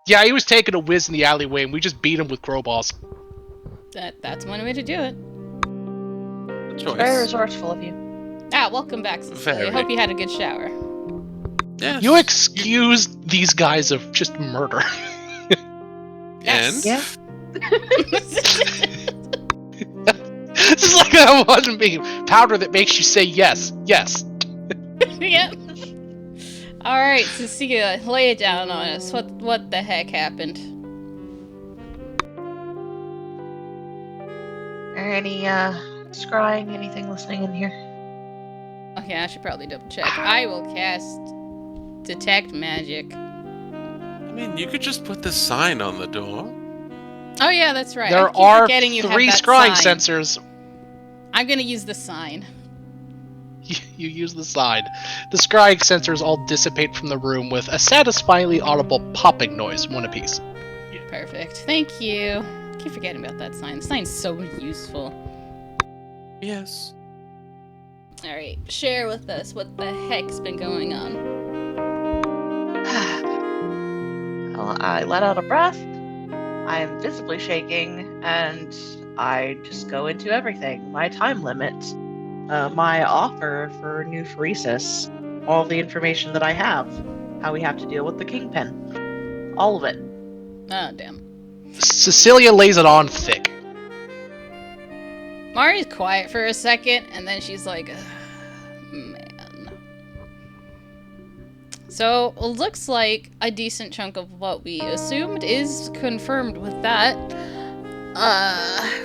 Yeah, he was taking a whiz in the alleyway, and we just beat him with crowbars. That's one way to do it. Good choice. Very resourceful of you. Welcome back, Cecilia. Very. Hope you had a good shower. Yes. You excused these guys of just murder. And Yeah. This is like that one meme. Powder that makes you say yes. Yes. Yep. All right, Cecilia, lay it down on us. What the heck happened? Are any scrying, anything listening in here? Okay, I should probably double check. I will cast detect magic. I mean, you could just put the sign on the door. Oh yeah, that's right. I There keep are forgetting you have 3 that scrying sign. sensors. I'm gonna use the sign. You use the sign. The scrying sensors all dissipate from the room with a satisfyingly audible popping noise, one apiece. Perfect. Thank you. I keep forgetting about that sign. The sign's so useful. Yes. All right, share with us what the heck's been going on. Well, I let out a breath. I am visibly shaking, and I just go into everything. My time limit, my offer for new phoresis, all the information that I have, how we have to deal with the kingpin, all of it. Oh damn. Cecilia lays it on thick. Mari's quiet for a second, and then she's like, "Ugh, man." So, it looks like a decent chunk of what we assumed is confirmed with that.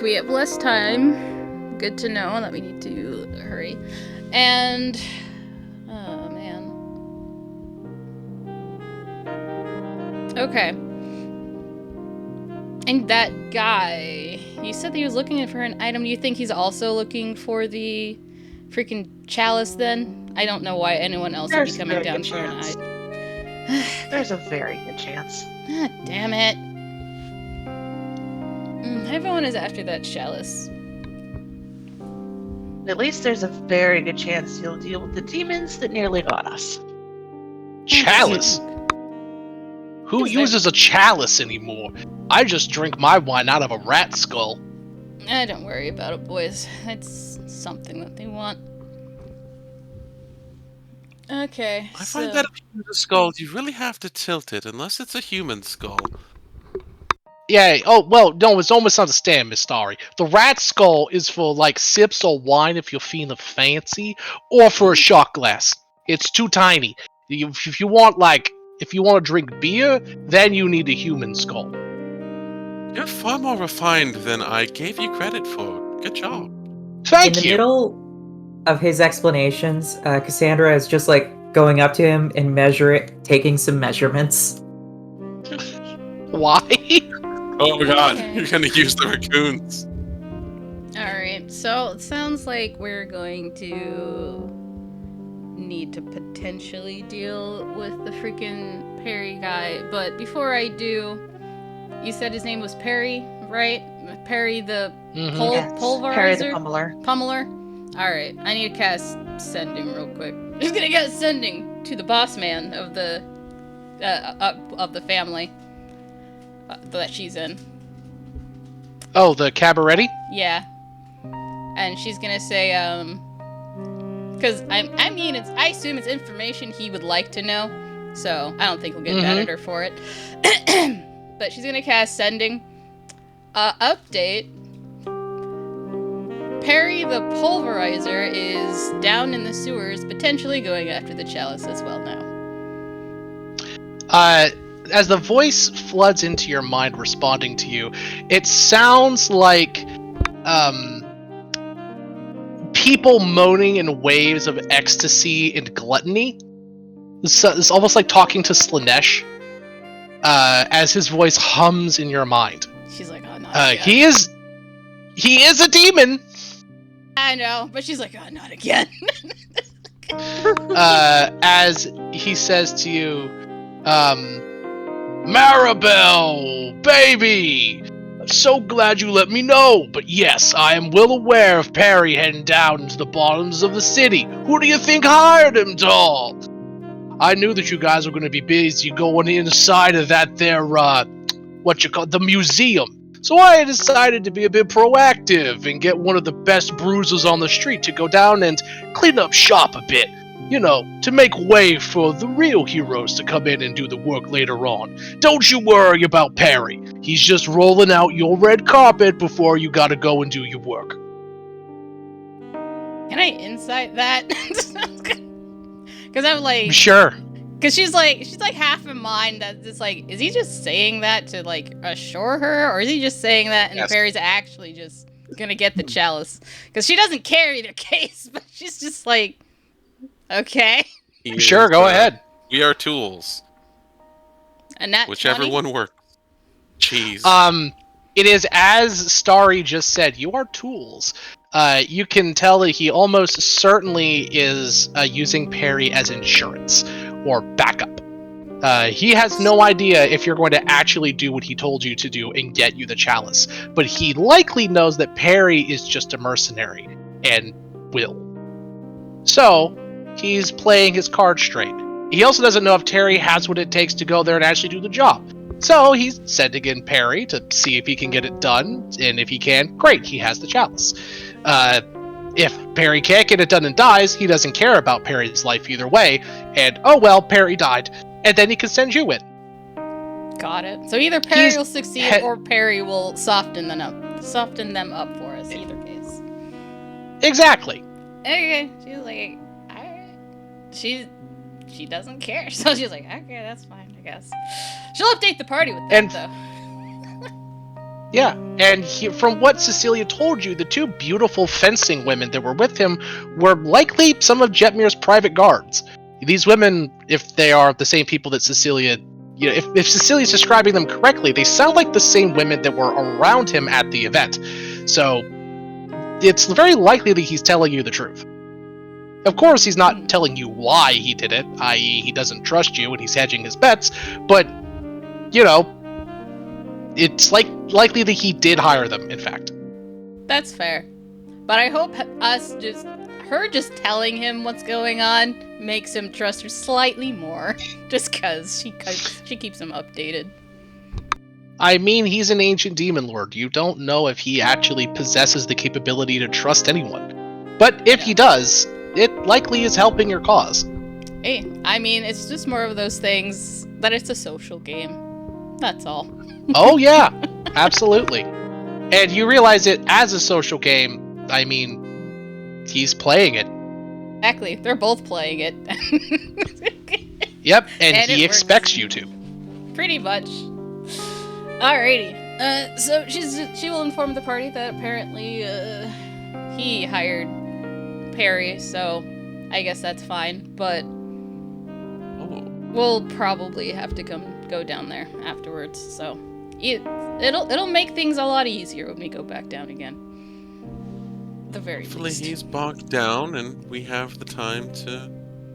We have less time. Good to know that we need to hurry. And, oh man. Okay. And that guy, you said that he was looking for an item. Do you think he's also looking for the freaking chalice then? I don't know why anyone else would be There's coming a down good for an chance. item. There's a very good chance. Ah, damn it. Everyone is after that chalice. At least there's a very good chance you'll deal with the demons that nearly got us. Chalice? Who Is there- uses a chalice anymore? I just drink my wine out of a rat skull. Don't worry about it, boys. It's something that they want. Okay, I find that if you use a skull, you really have to tilt it, unless it's a human skull. Yeah, oh, well, no, it's almost understand, Miss Starry. The rat skull is for, like, sips of wine if you're feeling fancy, or for a shot glass. It's too tiny. If you want to drink beer, then you need a human skull. You're far more refined than I gave you credit for. Good job. Thank In the you. middle of his explanations, Cassandra is just like going up to him and taking some measurements. Why? Oh god, Okay. you're gonna use the raccoons. Alright, so it sounds like we're going to need to potentially deal with the freaking Perry guy, but before I do, you said his name was Perry, right? Perry the Mhm. Yes, pulverizer? Perry the Pummeler. Pummeler? Alright, I need to cast sending real quick. Just gonna cast sending to the boss man of the family that she's in. Oh, the cabaret? Yeah. And she's gonna say, because I assume it's information he would like to know, so I don't think we'll get mad at her for it. But she's gonna cast sending. Update. Perry the Pulverizer is down in the sewers, potentially going after the chalice as well now. As the voice floods into your mind responding to you, it sounds like people moaning in waves of ecstasy and gluttony. It's almost like talking to Slanesh as his voice hums in your mind. She's like, oh, not again. He is a demon. I know, but she's like, oh, not again. As he says to you, Maribel, baby, I'm so glad you let me know. But yes, I am well aware of Perry heading down into the bottoms of the city. Who do you think hired him, doll? I knew that you guys were going to be busy going inside of that there, the museum. So I decided to be a bit proactive and get one of the best bruisers on the street to go down and clean up shop a bit. You know, to make way for the real heroes to come in and do the work later on. Don't you worry about Perry. He's just rolling out your red carpet before you gotta go and do your work. Can I insight that? Because I'm like, Sure. because she's like half in mind that it's like, is he just saying that to like assure her, or is he just saying that and Yes. Perry's actually just gonna get the chalice? Because she doesn't care either case, but she's just like, okay. He Sure, is, go ahead. We are tools. And that Whichever 20? one works. Cheese. It is as Starry just said, you are tools. You can tell that he almost certainly is using Perry as insurance or backup. He has no idea if you're going to actually do what he told you to do and get you the chalice, but he likely knows that Perry is just a mercenary and will. So, he's playing his card straight. He also doesn't know if Terry has what it takes to go there and actually do the job. So, he's sending in Perry to see if he can get it done, and if he can, great, he has the chalice. If Perry can't get it done and dies, he doesn't care about Perry's life either way, and oh well, Perry died, and then he can send you in. Got it. So either Perry He's will succeed or Perry will soften them up for us. Either case. Exactly. Okay. She's like, alright. She doesn't care, so she's like, okay, that's fine, I guess. She'll update the party with that, And- though. Yeah, and from what Cecilia told you, the two beautiful fencing women that were with him were likely some of Jetmir's private guards. These women, if they are the same people that Cecilia, if Cecilia's describing them correctly, they sound like the same women that were around him at the event. So, it's very likely that he's telling you the truth. Of course, he's not telling you why he did it, i.e., he doesn't trust you and he's hedging his bets, but, you know, it's likely that he did hire them, in fact. That's fair. But I hope her just telling him what's going on makes him trust her slightly more. Just because she keeps him updated. I mean, he's an ancient demon lord. You don't know if he actually possesses the capability to trust anyone. But if he does, it likely is helping your cause. Hey, I mean, it's just more of those things that it's a social game. That's all. Oh, yeah, absolutely. And you realize it as a social game. I mean, he's playing it. Exactly, they're both playing it. Yep, and And he it works. expects you to. Pretty much. Alrighty. So she will inform the party that apparently he hired Perry, so I guess that's fine. But we'll probably have to go down there afterwards. So it'll make things a lot easier when we go back down again. The very Hopefully least. he's bogged down and we have the time to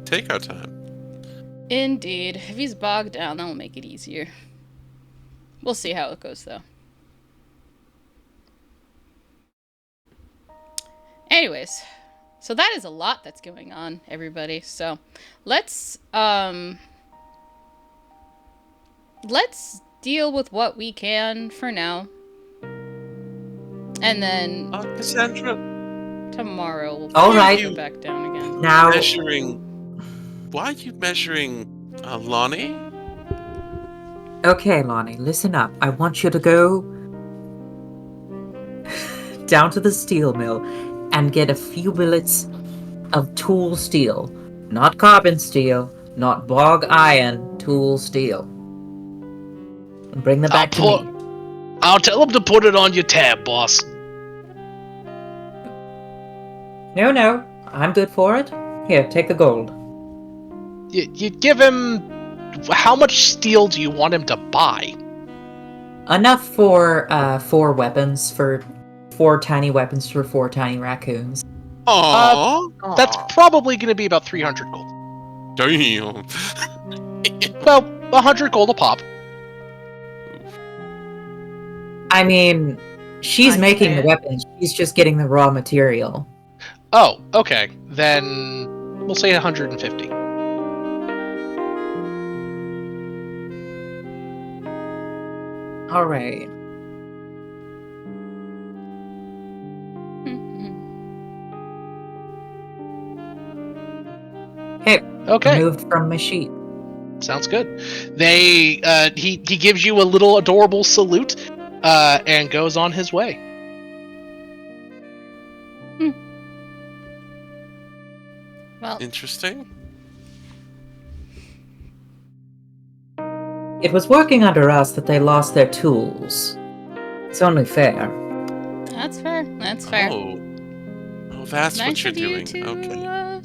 take our time. Indeed. If he's bogged down, that'll make it easier. We'll see how it goes, though. Anyways, so that is a lot that's going on, everybody. So let's deal with what we can for now. And then Cassandra, tomorrow we'll All right. go back down again. Now, why are you measuring Lonnie? okay, Lonnie, listen up. I want you to go down to the steel mill and get a few billets of tool steel. Not carbon steel, not bog iron, tool steel. And bring them back to me. I'll tell him to put it on your tab, boss. No, I'm good for it. Here, take the gold. You give him... How much steel do you want him to buy? Enough for 4 weapons, for 4 tiny weapons for 4 tiny raccoons. Aww. That's probably going to be about 300 gold. Damn. Well, 100 gold a pop. I mean, she's making the weapons, she's just getting the raw material. Oh, okay. Then we'll say 150. Alright. Hey, Okay. removed from my sheet. Sounds good. He gives you a little adorable salute, and goes on his way. Well, Interesting. It was working under us that they lost their tools. It's only fair. that's fair. That's fair. Oh, that's Nice what you're of you doing. to Okay.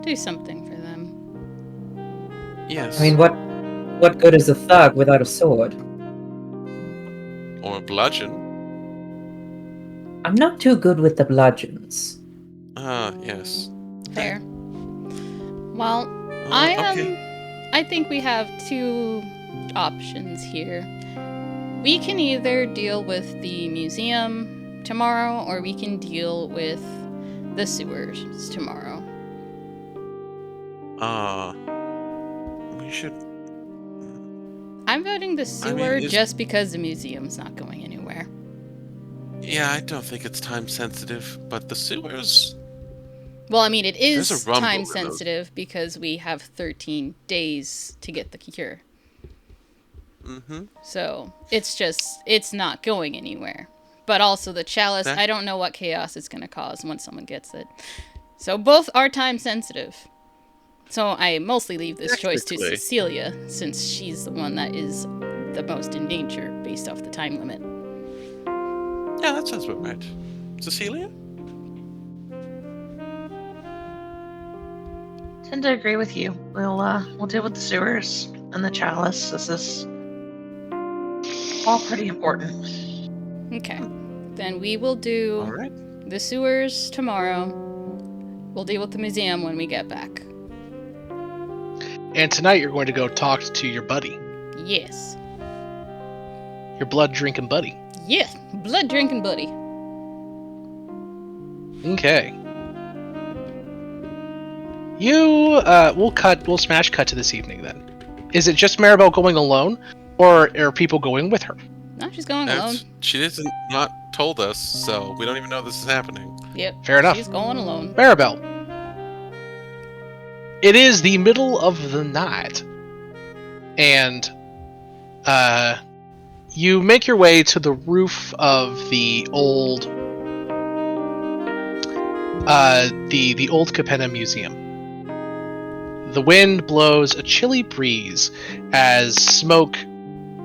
do something for them. Yes. I mean, what good is a thug without a sword? Or a bludgeon. I'm not too good with the bludgeons. Yes. Fair. Well, I Okay. I think we have 2 options here. We can either deal with the museum tomorrow, or we can deal with the sewers tomorrow. We should. I'm voting the sewer is- just because the museum's not going anywhere. Yeah, I don't think it's time sensitive, but the sewers. Well, I mean, it There's is a rumble time in those. sensitive because we have 13 days to get the cure. Mm-hmm. So it's not going anywhere. But also the chalice, I don't know what chaos it's going to cause when someone gets it. So both are time sensitive. So I mostly leave this choice to Technically. Cecilia, since she's the one that is the most in danger based off the time limit. Yeah, that sounds about right. Cecilia? Tend to agree with you. We'll deal with the sewers and the chalice. This is all pretty important. Okay. Then we will do All right. the sewers tomorrow. We'll deal with the museum when we get back. And tonight you're going to go talk to your buddy, Yes. your blood-drinking buddy. Yes. Blood drinking buddy. Okay. We'll smash cut to this evening then. Is it just Maribel going alone, or are people going with her? No, she's going alone. She hasn't not told us, so we don't even know this is happening. Yep. Fair enough. She's going alone. Maribel. It is the middle of the night, and you make your way to the roof of the old Capena Museum. The wind blows a chilly breeze as smoke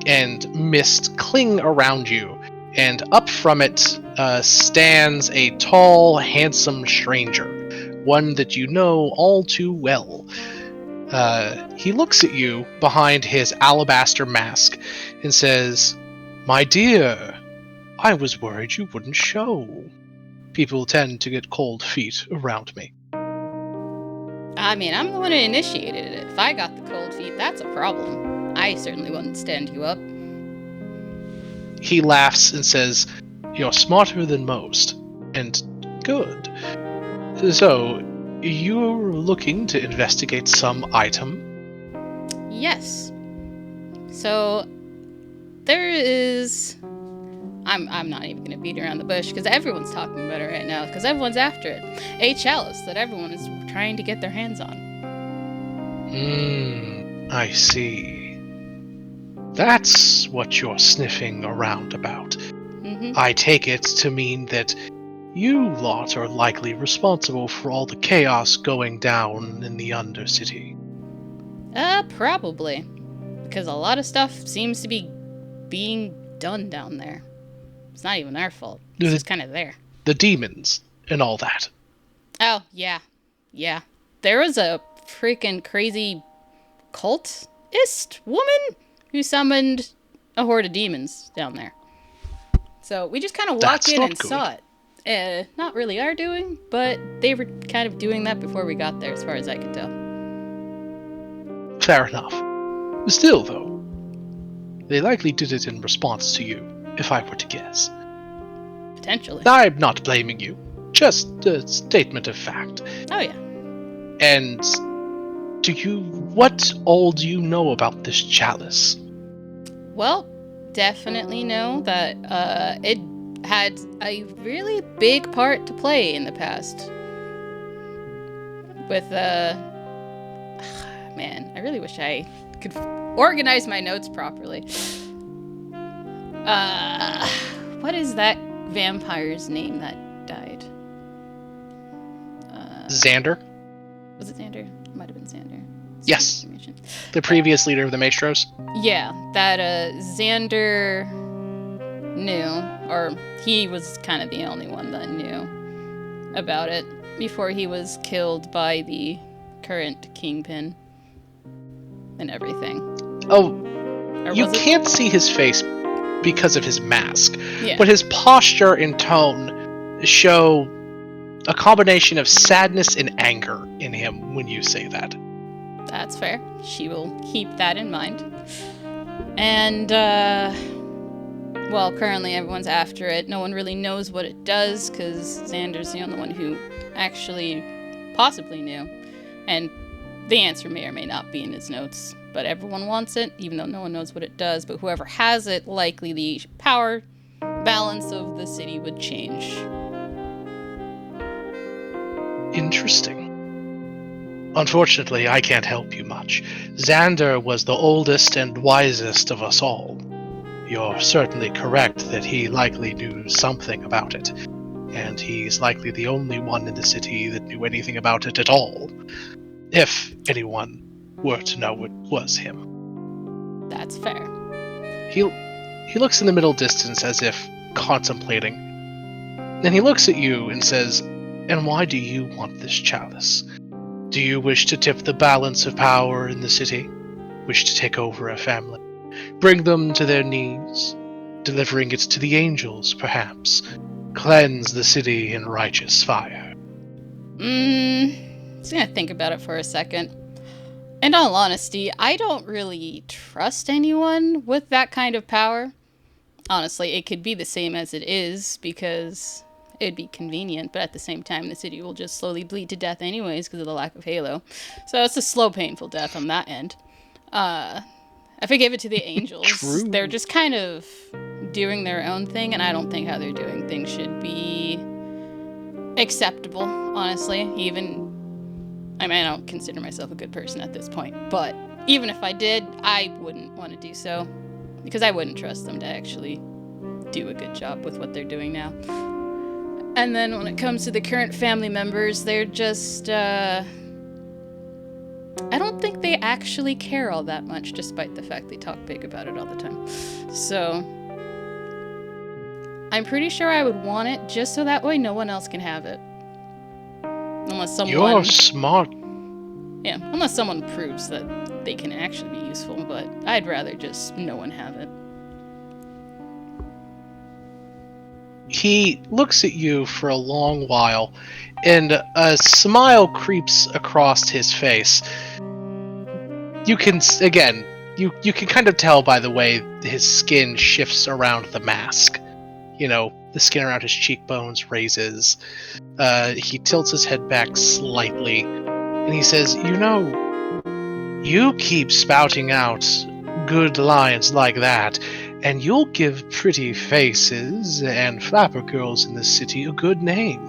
and mist cling around you, and up from it stands a tall, handsome stranger, one that you know all too well. He looks at you behind his alabaster mask and says, "My dear, I was worried you wouldn't show. People tend to get cold feet around me." I mean, I'm the one who initiated it. If I got the cold feet, that's a problem. I certainly wouldn't stand you up. He laughs and says, "You're smarter than most, and good. So, you're looking to investigate some item?" Yes. So, there is... I'm not even going to beat around the bush, because everyone's talking about it right now, because everyone's after it. A chalice that everyone is trying to get their hands on. I see. That's what you're sniffing around about. Mm-hmm. I take it to mean that you lot are likely responsible for all the chaos going down in the Undercity. Probably. Because a lot of stuff seems to be being done down there. It's not even our fault. It's just kind of there. The demons and all that. Oh, yeah. Yeah. There was a freaking crazy cultist woman who summoned a horde of demons down there. So we just kind of walked in and saw it. Not really our doing, but they were kind of doing that before we got there, as far as I could tell. Fair enough. Still, though, they likely did it in response to you, if I were to guess. Potentially. I'm not blaming you. Just a statement of fact. Oh, yeah. And what all do you know about this chalice? Well, definitely know that it had a really big part to play in the past. With, man, I really wish I could organize my notes properly. What is that vampire's name that died? Xander? Was it Xander? It might have been Xander. Yes. The previous leader of the Maestros? Yeah, that Xander knew, or he was kind of the only one that knew about it before he was killed by the current kingpin and everything. Oh, Or you was it? can't see his face because of his mask, Yeah. but his posture and tone show a combination of sadness and anger in him when you say that. That's fair. She will keep that in mind. And, well, currently everyone's after it. No one really knows what it does, because Xander's the only one who actually possibly knew. And the answer may or may not be in his notes. But everyone wants it, even though no one knows what it does. But whoever has it, likely the power balance of the city would change. Interesting. Unfortunately, I can't help you much. Xander was the oldest and wisest of us all. You're certainly correct that he likely knew something about it, and he's likely the only one in the city that knew anything about it at all. If anyone were to know it was him. That's fair. He looks in the middle distance as if contemplating. Then he looks at you and says, "And why do you want this chalice? Do you wish to tip the balance of power in the city? Wish to take over a family? Bring them to their knees? Delivering it to the angels, perhaps? Cleanse the city in righteous fire?" Just gonna think about it for a second. In all honesty, I don't really trust anyone with that kind of power. Honestly, it could be the same as it is because it'd be convenient, but at the same time, the city will just slowly bleed to death anyways because of the lack of Halo. So it's a slow, painful death on that end. If I gave it to the angels, True. they're just kind of doing their own thing, and I don't think how they're doing things should be acceptable, honestly. I don't consider myself a good person at this point, but even if I did, I wouldn't want to do so because I wouldn't trust them to actually do a good job with what they're doing now. And then when it comes to the current family members, they're just, I don't think they actually care all that much, despite the fact they talk big about it all the time. So, I'm pretty sure I would want it just so that way no one else can have it. Unless someone... You're smart. Yeah, unless someone proves that they can actually be useful, but I'd rather just no one have it. He looks at you for a long while, and a smile creeps across his face. You can, again, you can kind of tell by the way his skin shifts around the mask. You know, the skin around his cheekbones raises. He tilts his head back slightly, and he says, "You know, you keep spouting out good lines like that, and you'll give pretty faces and flapper girls in the city a good name."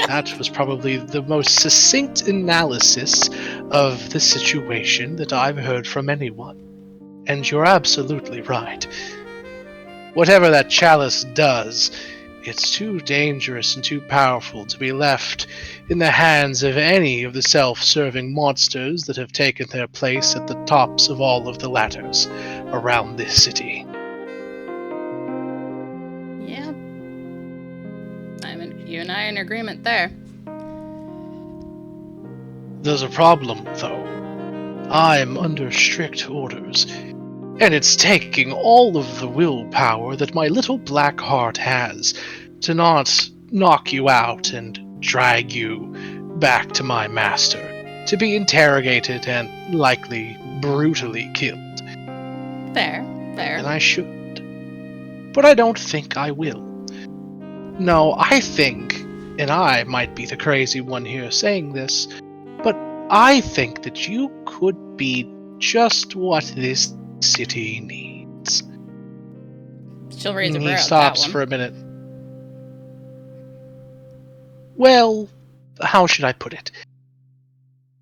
That was probably the most succinct analysis of the situation that I've heard from anyone. And you're absolutely right. Whatever that chalice does, it's too dangerous and too powerful to be left in the hands of any of the self-serving monsters that have taken their place at the tops of all of the ladders around this city. Yeah. You and I are in agreement there. There's a problem, though. I'm under strict orders, and it's taking all of the willpower that my little black heart has to not knock you out and drag you back to my master, to be interrogated and likely brutally killed. Fair. And I should. But I don't think I will. No, I think, and I might be the crazy one here saying this, but I think that you could be just what this city needs. She'll raise her And brow he at stops that one. for a minute. Well, how should I put it?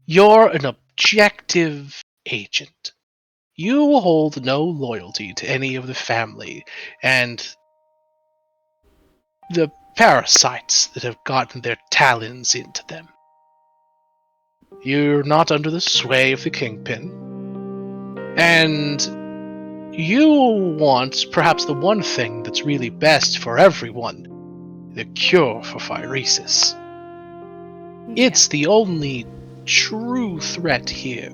You're an objective agent. You hold no loyalty to any of the family, and the parasites that have gotten their talons into them. You're not under the sway of the Kingpin. And you want perhaps the one thing that's really best for everyone, the cure for phyresis. It's the only true threat here.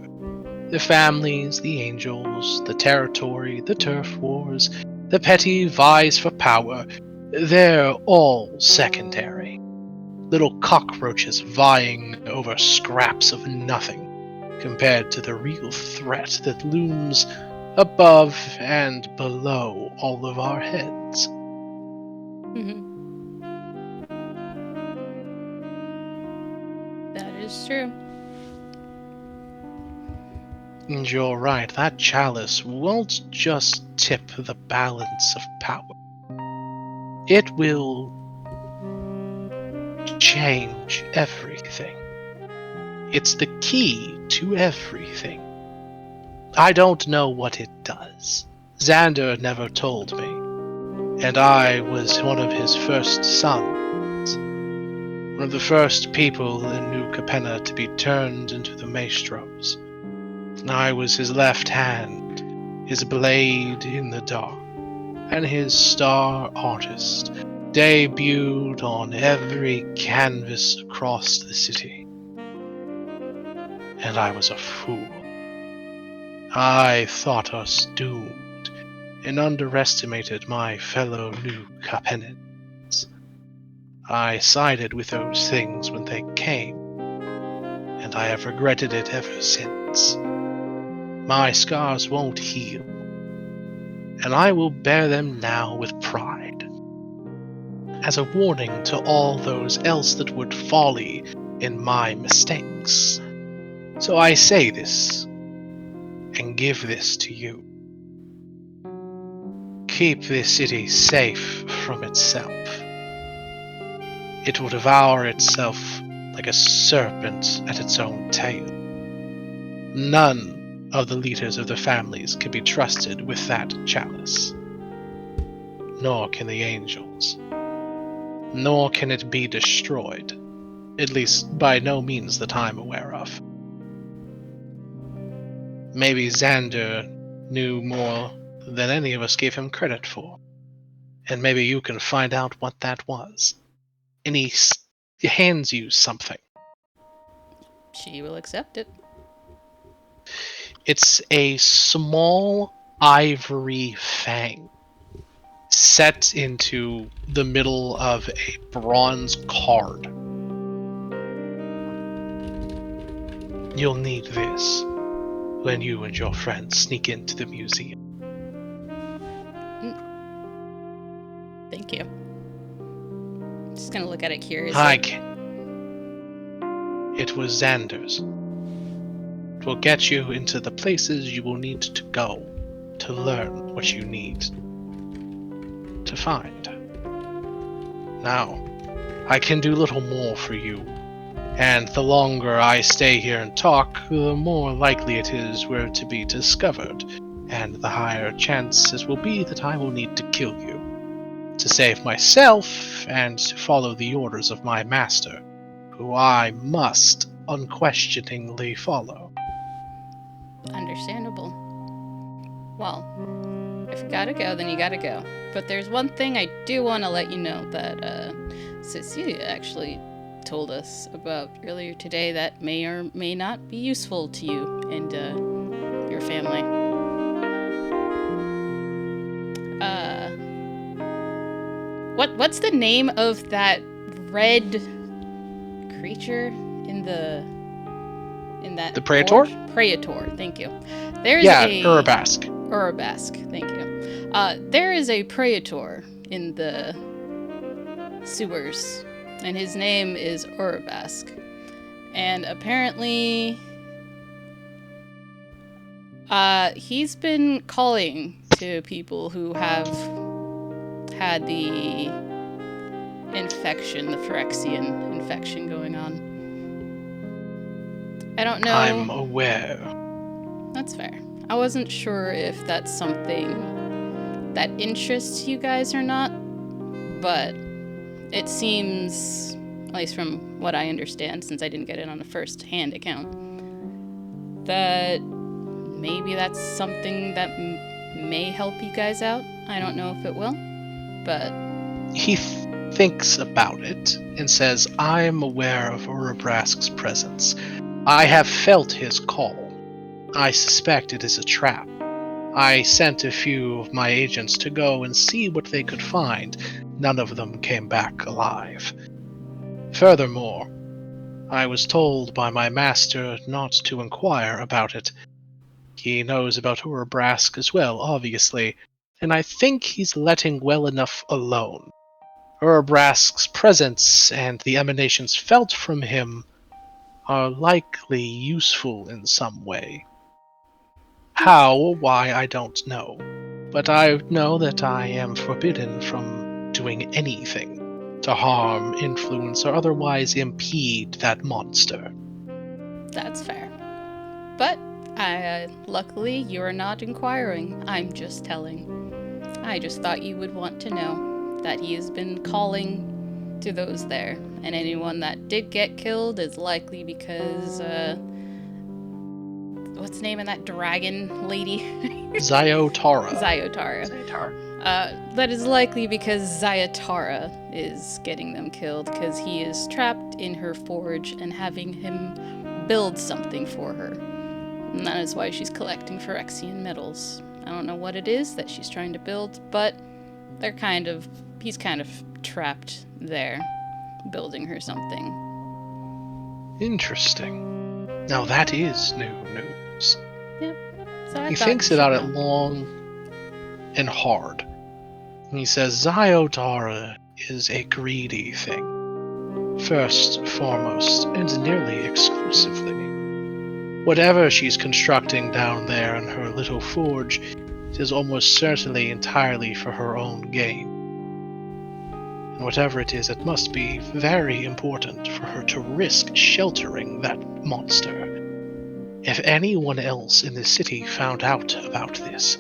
The families, the angels, the territory, the turf wars, the petty vies for power, they're all secondary. Little cockroaches vying over scraps of nothing, compared to the real threat that looms above and below all of our heads. That is true. And you're right, that chalice won't just tip the balance of power. It will change everything. It's the key to everything. I don't know what it does. Xander never told me. And I was one of his first sons. One of the first people in New Capena to be turned into the Maestros. I was his left hand, his blade in the dark, and his star artist, debuted on every canvas across the city. And I was a fool. I thought us doomed, and underestimated my fellow New Capenans. I sided with those things when they came, and I have regretted it ever since. My scars won't heal, and I will bear them now with pride, as a warning to all those else that would folly in my mistakes. So I say this, and give this to you. Keep this city safe from itself. It will devour itself like a serpent at its own tail. None of the leaders of the families can be trusted with that chalice. Nor can the angels. Nor can it be destroyed. At least by no means that I'm aware of. Maybe Xander knew more than any of us gave him credit for. And maybe you can find out what that was. And he hands you something. She will accept it. It's a small ivory fang set into the middle of a bronze card. You'll need this when you and your friends sneak into the museum. Thank you. Just gonna look at it curiously. It was Xander's. It will get you into the places you will need to go to learn what you need to find. Now, I can do little more for you, and the longer I stay here and talk, the more likely it is we're to be discovered, and the higher chances will be that I will need to kill you, to save myself and to follow the orders of my master, who I must unquestioningly follow. Understandable. Well, if you gotta go, then you gotta go. But there's one thing I do want to let you know that Cecilia actually told us about earlier today that may or may not be useful to you and your family. What's the name of that red creature in that The Praetor? forge? Praetor, thank you. There's Urabask. Urabask, thank you. There is a Praetor in the sewers, and his name is Urabask. And apparently, he's been calling to people who have had the infection, the Phyrexian infection going on. I don't know. I'm aware. That's fair. I wasn't sure if that's something that interests you guys or not, but it seems, at least from what I understand, since I didn't get it on a first-hand account, that maybe that's something that may help you guys out. I don't know if it will, but... He thinks about it and says, I'm aware of Urabrask's presence. I have felt his call. I suspect it is a trap. I sent a few of my agents to go and see what they could find. None of them came back alive. Furthermore, I was told by my master not to inquire about it. He knows about Urabrask as well, obviously, and I think he's letting well enough alone. Urabrask's presence and the emanations felt from him are likely useful in some way. How or why, I don't know. But I know that I am forbidden from doing anything to harm, influence, or otherwise impede that monster. That's fair. But, luckily, you are not inquiring. I'm just telling. I just thought you would want to know that he has been calling to those there. And anyone that did get killed is likely because, what's the name of that dragon lady? Zyotara. That is likely because Zyotara is getting them killed, because he is trapped in her forge and having him build something for her. And that is why she's collecting Phyrexian metals. I don't know what it is that she's trying to build, but he's kind of trapped there. building her something. Interesting. Now that is new news. So I He thought thinks you should about it know. long and hard. He says Zyotara is a greedy thing. First, foremost, and nearly exclusively. Whatever she's constructing down there in her little forge is almost certainly entirely for her own gain. And whatever it is, it must be very important for her to risk sheltering that monster. If anyone else in the city found out about this,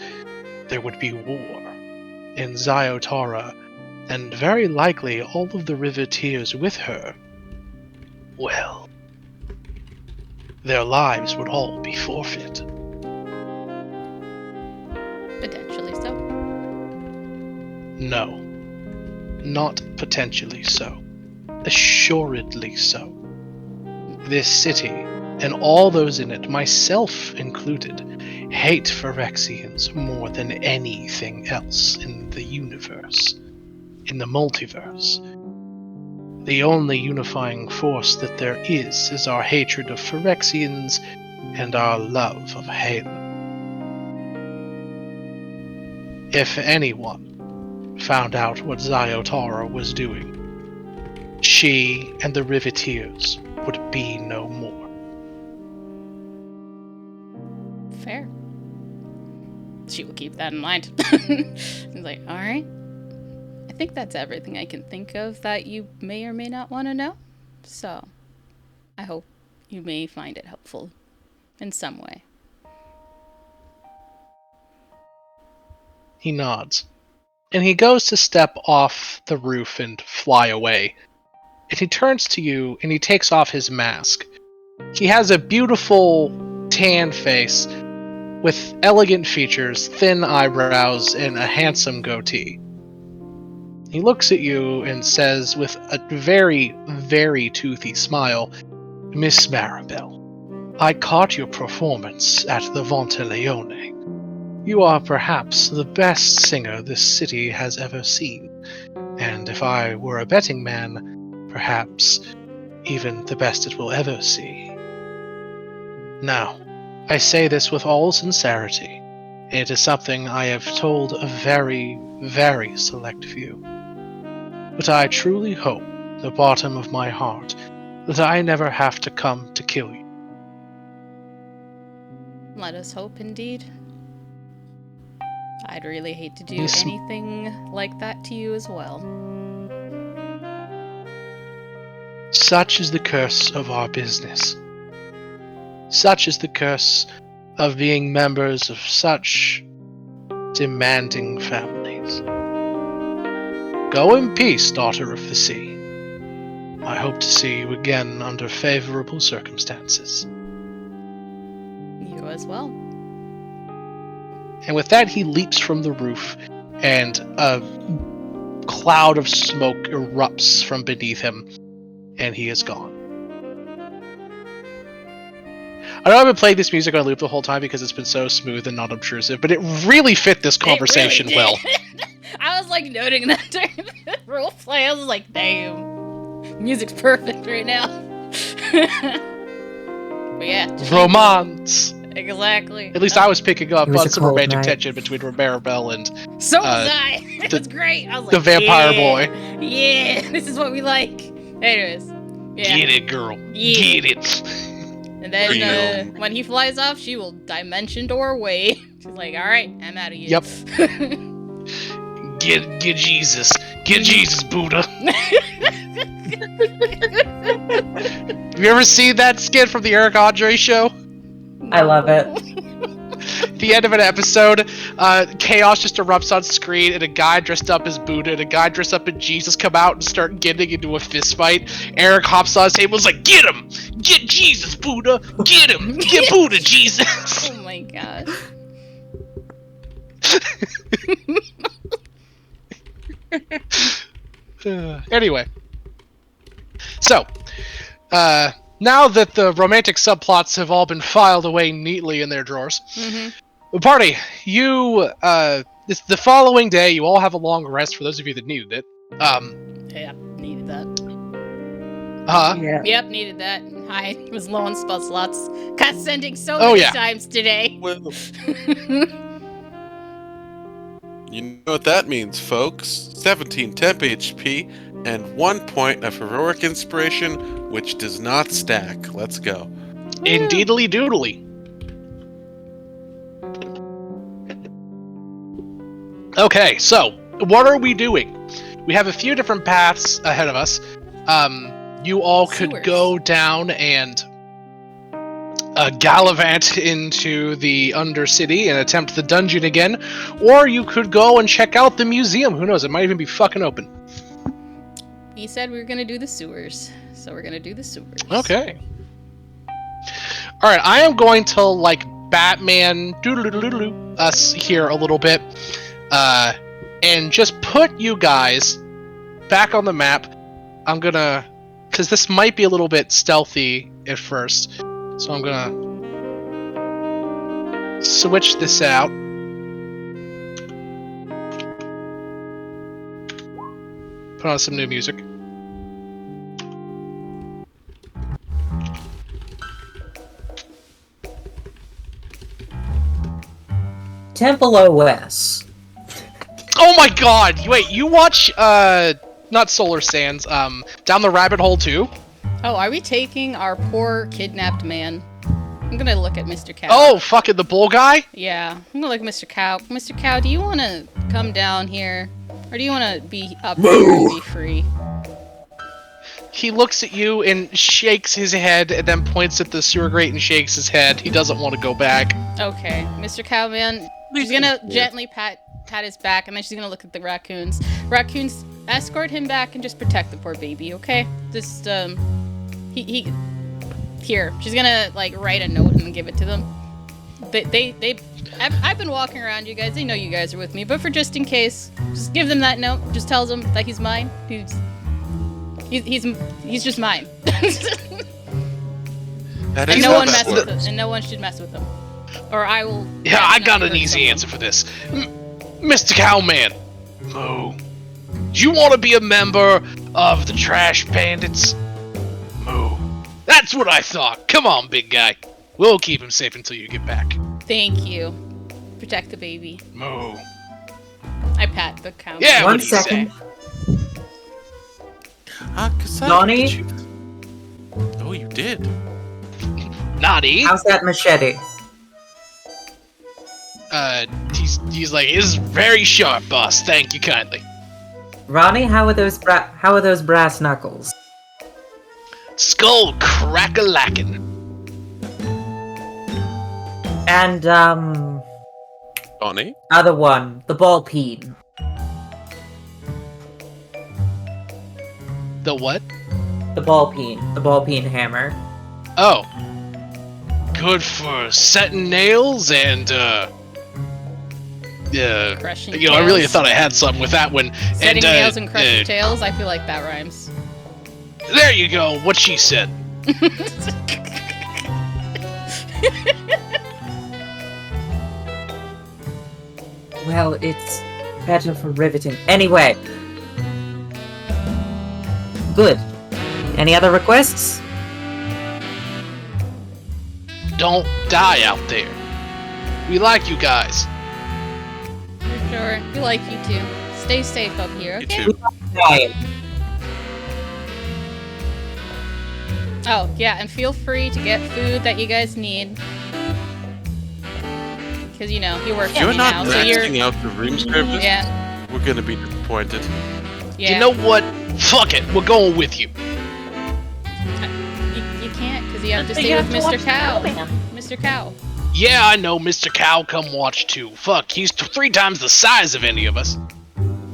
there would be war. In Zyotara, and very likely all of the Riveteers with her, well, their lives would all be forfeit. Potentially so. No, not potentially so. Assuredly so. This city, and all those in it, myself included, hate Phyrexians more than anything else in the universe, in the multiverse. The only unifying force that there is our hatred of Phyrexians and our love of Halo. If anyone found out what Zyotara was doing, she and the Riveteers would be no more. Fair. She will keep that in mind. He's like, alright. I think that's everything I can think of that you may or may not want to know. So, I hope you may find it helpful in some way. He nods, and he goes to step off the roof and fly away. And he turns to you and he takes off his mask. He has a beautiful tan face with elegant features, thin eyebrows, and a handsome goatee. He looks at you and says with a very, very toothy smile, Miss Maribel, I caught your performance at the Monteleone. You are perhaps the best singer this city has ever seen, and if I were a betting man, perhaps even the best it will ever see. Now, I say this with all sincerity. It is something I have told a very, very select few. But I truly hope, the bottom of my heart, that I never have to come to kill you. Let us hope, indeed. I'd really hate to do Yes. anything like that to you as well. Such is the curse of our business. Such is the curse of being members of such demanding families. Go in peace, daughter of the sea. I hope to see you again under favorable circumstances. You as well. And with that, he leaps from the roof, and a cloud of smoke erupts from beneath him, and he is gone. I know I've been playing this music on loop the whole time because it's been so smooth and not obtrusive, but it really fit this conversation It really well. did. I was like noting that during the roleplay. I was like, damn. Music's perfect right now. But yeah. just Romance! Exactly. At least I was picking up It was on a some cold romantic night. tension between Maribel and So was I. It the- was great. I was like, the vampire yeah, boy. Yeah, this is what we like. Anyways. Yeah. Get it, girl. Yeah. Get it. And then Freedom. when he flies off, she will dimension door away. She's like, alright, I'm out of here. Yep. Get Jesus. Get Jesus, Buddha. Have you ever seen that skit from the Eric Andre show? I love it. At the end of an episode, chaos just erupts on screen, and a guy dressed up as Buddha and a guy dressed up as Jesus come out and start getting into a fist fight. Eric hops on his table and is like, get him! Get Jesus, Buddha! Get him! Get Buddha, Jesus! Oh my god. Anyway. So, now that the romantic subplots have all been filed away neatly in their drawers, party, you, it's the following day, you all have a long rest for those of you that needed it. Yeah, needed that. Yeah. Yep, needed that. I was low on spell slots. Got sending so Oh, many yeah. times today. Well, you know what that means, folks. 17 temp HP and 1 point of heroic inspiration, which does not stack. Let's go. Indeedly doodly. Okay, so what are we doing? We have a few different paths ahead of us. You all could Sewers. go down and gallivant into the Undercity and attempt the dungeon again, or you could go and check out the museum. Who knows? It might even be fucking open. He said we were gonna do the sewers, so we're gonna do the sewers. Okay. All right, I am going to like Batman doodle us here a little bit, and just put you guys back on the map. I'm gonna, because this might be a little bit stealthy at first, so I'm gonna switch this out. Put on some new music. Temple OS. Oh my god! Wait, you watch not Solar Sands, Down the Rabbit Hole too? Oh, are we taking our poor kidnapped man? I'm gonna look at Mr. Cow. Oh, fucking the bull guy? Yeah, I'm gonna look at Mr. Cow. Mr. Cow, do you want to come down here, or do you want to be up here and be free? He looks at you and shakes his head, and then points at the sewer grate and shakes his head. He doesn't want to go back. Okay, Mr. Cowman. She's gonna gently pat his back, and then she's gonna look at the raccoons. Raccoons, escort him back and just protect the poor baby, okay? Just he here. She's gonna like write a note and give it to them. I've been walking around you guys. They know you guys are with me, but for just in case, just give them that note. Just tells them that he's mine. He's just mine. That And is no how one that mess with works. him. And no one should mess with him. Or I will. Yeah, I got definitely an hurt easy someone. answer for this. Mr. Cowman. Moo. Do you want to be a member of the Trash Bandits? Moo. That's what I thought. Come on, big guy. We'll keep him safe until you get back. Thank you. Protect the baby. Moo. I pat the cow. Yeah, One what do you say? second. Cassandra, Nani? did you- Oh, you did. Naughty. How's that machete? He's like, it's very sharp, boss. Thank you kindly. Ronnie, how are those brass knuckles? Skull crack-a-lackin'. And Bonnie? other one, the ball peen. The what? The ball peen hammer. Oh. Good for setting nails and, Crushing you know, I really tails. thought I had something with that one. Setting and, nails and crushing tails. I feel like that rhymes. There you go, what she said. Well, it's better for riveting. Anyway. Good. Any other requests? Don't die out there. We like you guys. For sure. We like you too. Stay safe up here, You okay? too. Right. Oh, yeah, and feel free to get food that you guys need. Because, you know, you work If for you're me not now, so you're... maxing out the room service, Yeah, we're gonna be disappointed. yeah. You know what? Fuck it, we're going with you. You can't, because you have to But stay you with have to Mr. watch the Cow. cowman. Mr. Cow. Yeah, I know, Mr. Cow, come watch too. Fuck, he's 3 times the size of any of us.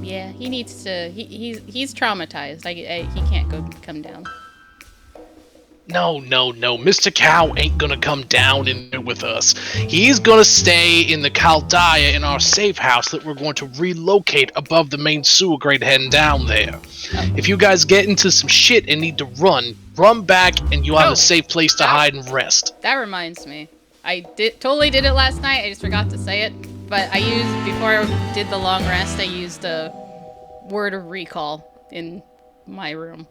Yeah, he needs to... He's traumatized. He can't come down. No, Mr. Cow ain't gonna come down in there with us. He's gonna stay in the Chaldea in our safe house that we're going to relocate above the main sewer grate heading down there. If you guys get into some shit and need to run back and you'll have Oh. a safe place to Oh. hide and rest. That reminds me. I totally did it last night. I just forgot to say it. But before I did the long rest, I used a word of recall in my room.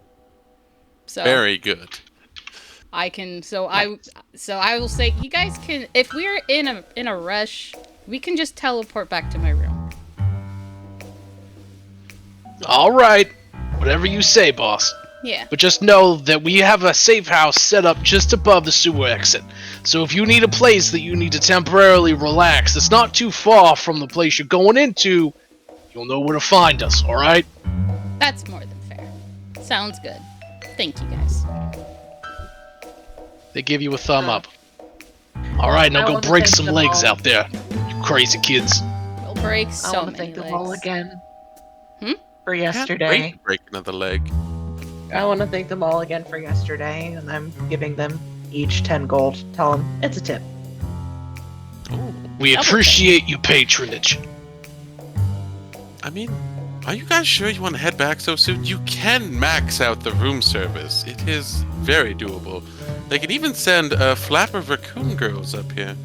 So Very good. I can. So I will say, you guys can. If we're in a rush, we can just teleport back to my room. All right, whatever you say, boss. Yeah. But just know that we have a safe house set up just above the sewer exit. So if you need a place that you need to temporarily relax that's not too far from the place you're going into, you'll know where to find us, alright? That's more than fair. Sounds good. Thank you, guys. They give you a thumb up. Alright, now I go wanna break thank some them legs all. out there, you crazy kids. We'll break I so want to many thank them all legs. again. Hmm? For Can't yesterday. break another leg. I want to thank them all again for yesterday, and I'm giving them each 10 gold. Tell them it's a tip. Oh, We Double appreciate your patronage. I mean, are you guys sure you want to head back so soon? You can max out the room service. It is very doable. They can even send flapper raccoon girls up here.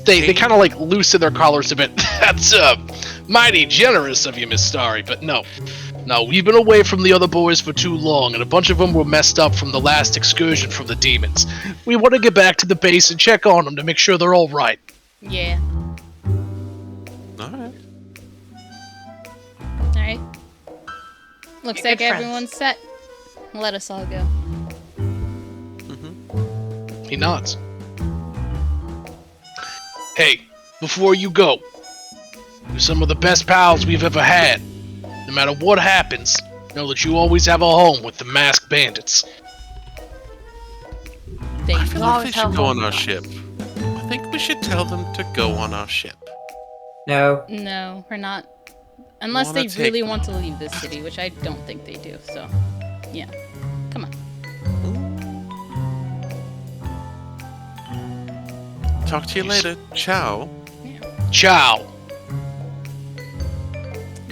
They kind of like loosen their collars a bit. That's mighty generous of you, Miss Starry, but no. No, we've been away from the other boys for too long, and a bunch of them were messed up from the last excursion from the demons. We want to get back to the base and check on them to make sure they're all right. Yeah. Alright. Alright. Looks Be like good friends. everyone's set. Let us all go. He nods. Hey, before you go, you're some of the best pals we've ever had. No matter what happens, know that you always have a home with the masked bandits. I Thank feel you. like always they should have go one on our of us. ship. I think we should tell them to go on our ship. No. No, we're not. Unless Wanna they take really them. want to leave this city, which I don't think they do. So, yeah. Come on. Talk to you later. Ciao. Ciao.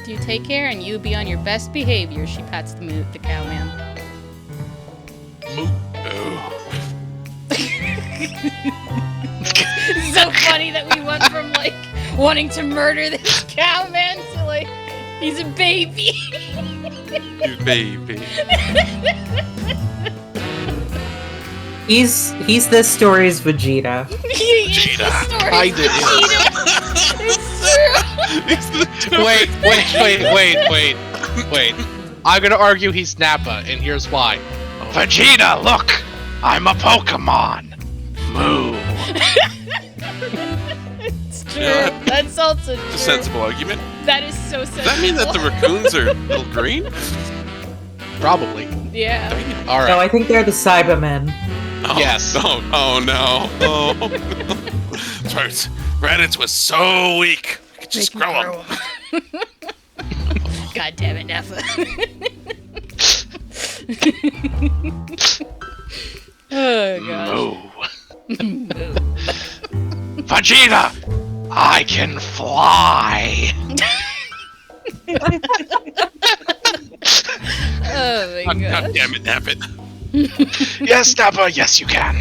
You take care, and you be on your best behavior. She pats the cowman. It's so funny that we went from like wanting to murder this cowman to like he's a baby. You baby. He's this story's Vegeta. Vegeta. I did. It's true. Wait. I'm gonna argue he's Nappa, and here's why. Vegeta, look! I'm a Pokemon! Moo! It's true. Yeah. That's also It's a true. sensible argument. That is so sensible. Does that mean that the raccoons are little green? Probably. Yeah. No, Alright. I think they're the Cybermen. Oh, Yes. Oh no. Oh no. That's right. Reddits was so weak. We could just grow them. God damn it, Neffa. Oh gosh. Moo. Vegeta! I can fly! Oh my God god. damn it, nap it. Yes, Nappa, yes you can.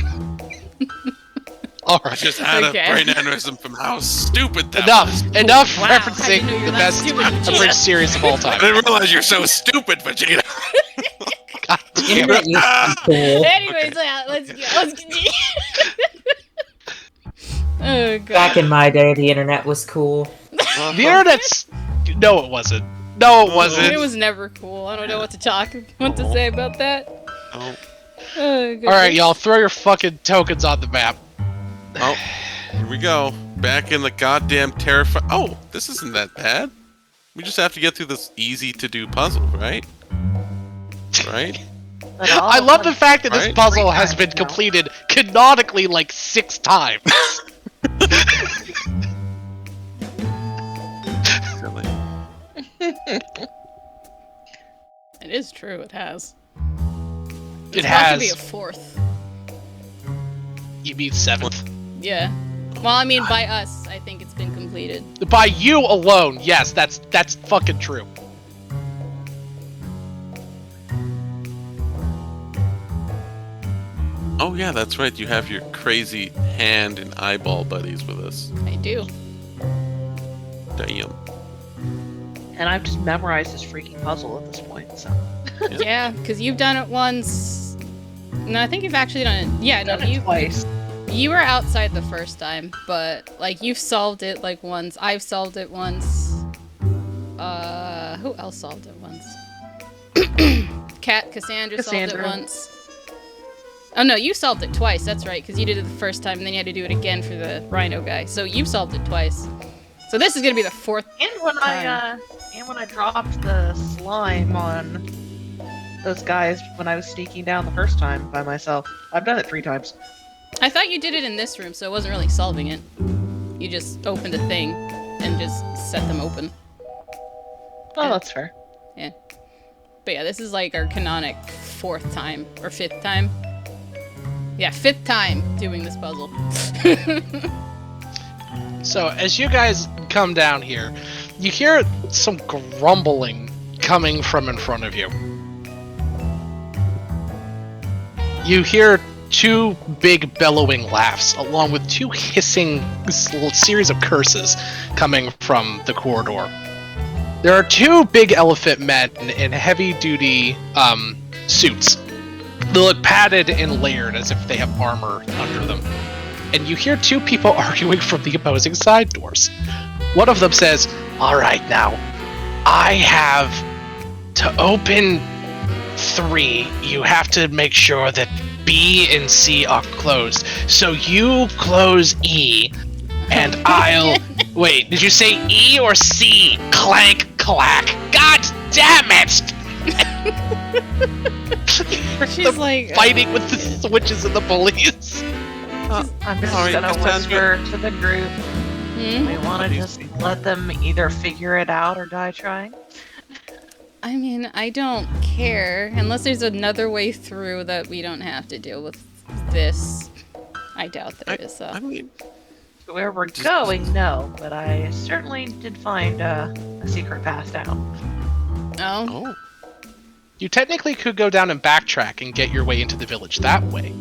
I Alright. just had Okay. a brain aneurysm from how stupid that was. Enough Wow, I referencing didn't know you were the that best stupid, Vegeta. abridged series of all I time. didn't realize you're so stupid, Vegeta. God damn Internet it. used to be cool. Anyways, yeah, let's continue. Oh god. Back in my day, the internet was cool. Uh-huh. The internet's... No, it wasn't. No, it wasn't. It was never cool. I don't know what to say about that. Oh, Oh, goodness. Alright, y'all, throw your fucking tokens on the map. oh, here we go. Back in the goddamn terrifying. Oh, this isn't that bad. We just have to get through this easy-to-do puzzle, right? Right? But all I love the one- fact that this Right? puzzle has 3 been times now. completed canonically like 6 times. Silly. It is true. It has. It About to be a has. 4th. You mean 7th. Yeah. Well, I mean, by us, I think it's been completed. By you alone, yes, that's fucking true. Oh yeah, that's right. You have your crazy hand and eyeball buddies with us. I do. Damn. And I've just memorized this freaking puzzle at this point, so. Yeah, because you've done it once. No, I think you've actually done it. Yeah, no, Done it twice. You were outside the first time, but like you've solved it like once. I've solved it once. Who else solved it once? Cassandra solved it once. Oh no, you solved it twice. That's right, because you did it the first time, and then you had to do it again for the rhino guy. So you've solved it twice. So this is gonna be the fourth. And when I dropped the slime on those guys when I was sneaking down the first time by myself, I've done it 3 times. I thought you did it in this room, so it wasn't really solving it. You just opened a thing and just set them open. Oh, that's fair. Yeah. But yeah, this is like our canonic 4th time or 5th time. Yeah, 5th time doing this puzzle. So as you guys come down here, you hear some grumbling coming from in front of you. You hear 2 big bellowing laughs, along with 2 hissing series of curses coming from the corridor. There are 2 big elephant men in heavy-duty suits. They look padded and layered as if they have armor under them. And you hear 2 people arguing from the opposing side doors. One of them says, "Alright now, I have to open 3. You have to make sure that B and C are closed. So you close E, and I'll..." Wait, did you say E or C? Clank, clack. God damn it! She's like fighting with the switches and the police. I'm just Sorry, gonna Cassandra. whisper to the group. We want to just let them either figure it out or die trying. I mean, I don't care. Unless there's another way through that we don't have to deal with this. I doubt there is, though. I mean, Where we're going, no, but I certainly did find a secret path down. Oh? oh, You technically could go down and backtrack and get your way into the village that way.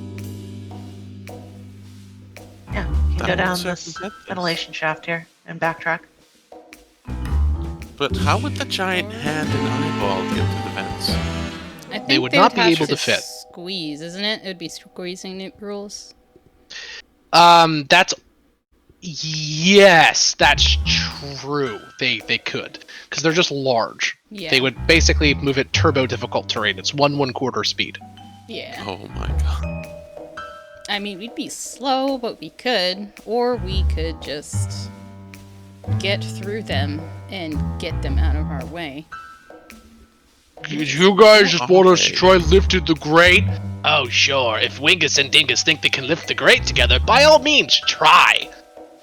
Yeah, you can That go would down circumvent this this. ventilation shaft here and backtrack. but how would the giant hand and eyeball get to the vents? I think They would not be have able to fit. Squeeze, isn't it? It would be squeezing it rules. That's... Yes, that's true. They could. Because they're just large. Yeah. They would basically move at turbo difficult terrain. It's 1/4 speed. Yeah. Oh my god. I mean, we'd be slow, but we could. Or we could just get through them and get them out of our way. You guys just want us to Okay. try lifting the grate? Oh, sure. If Wingus and Dingus think they can lift the grate together, by all means, try.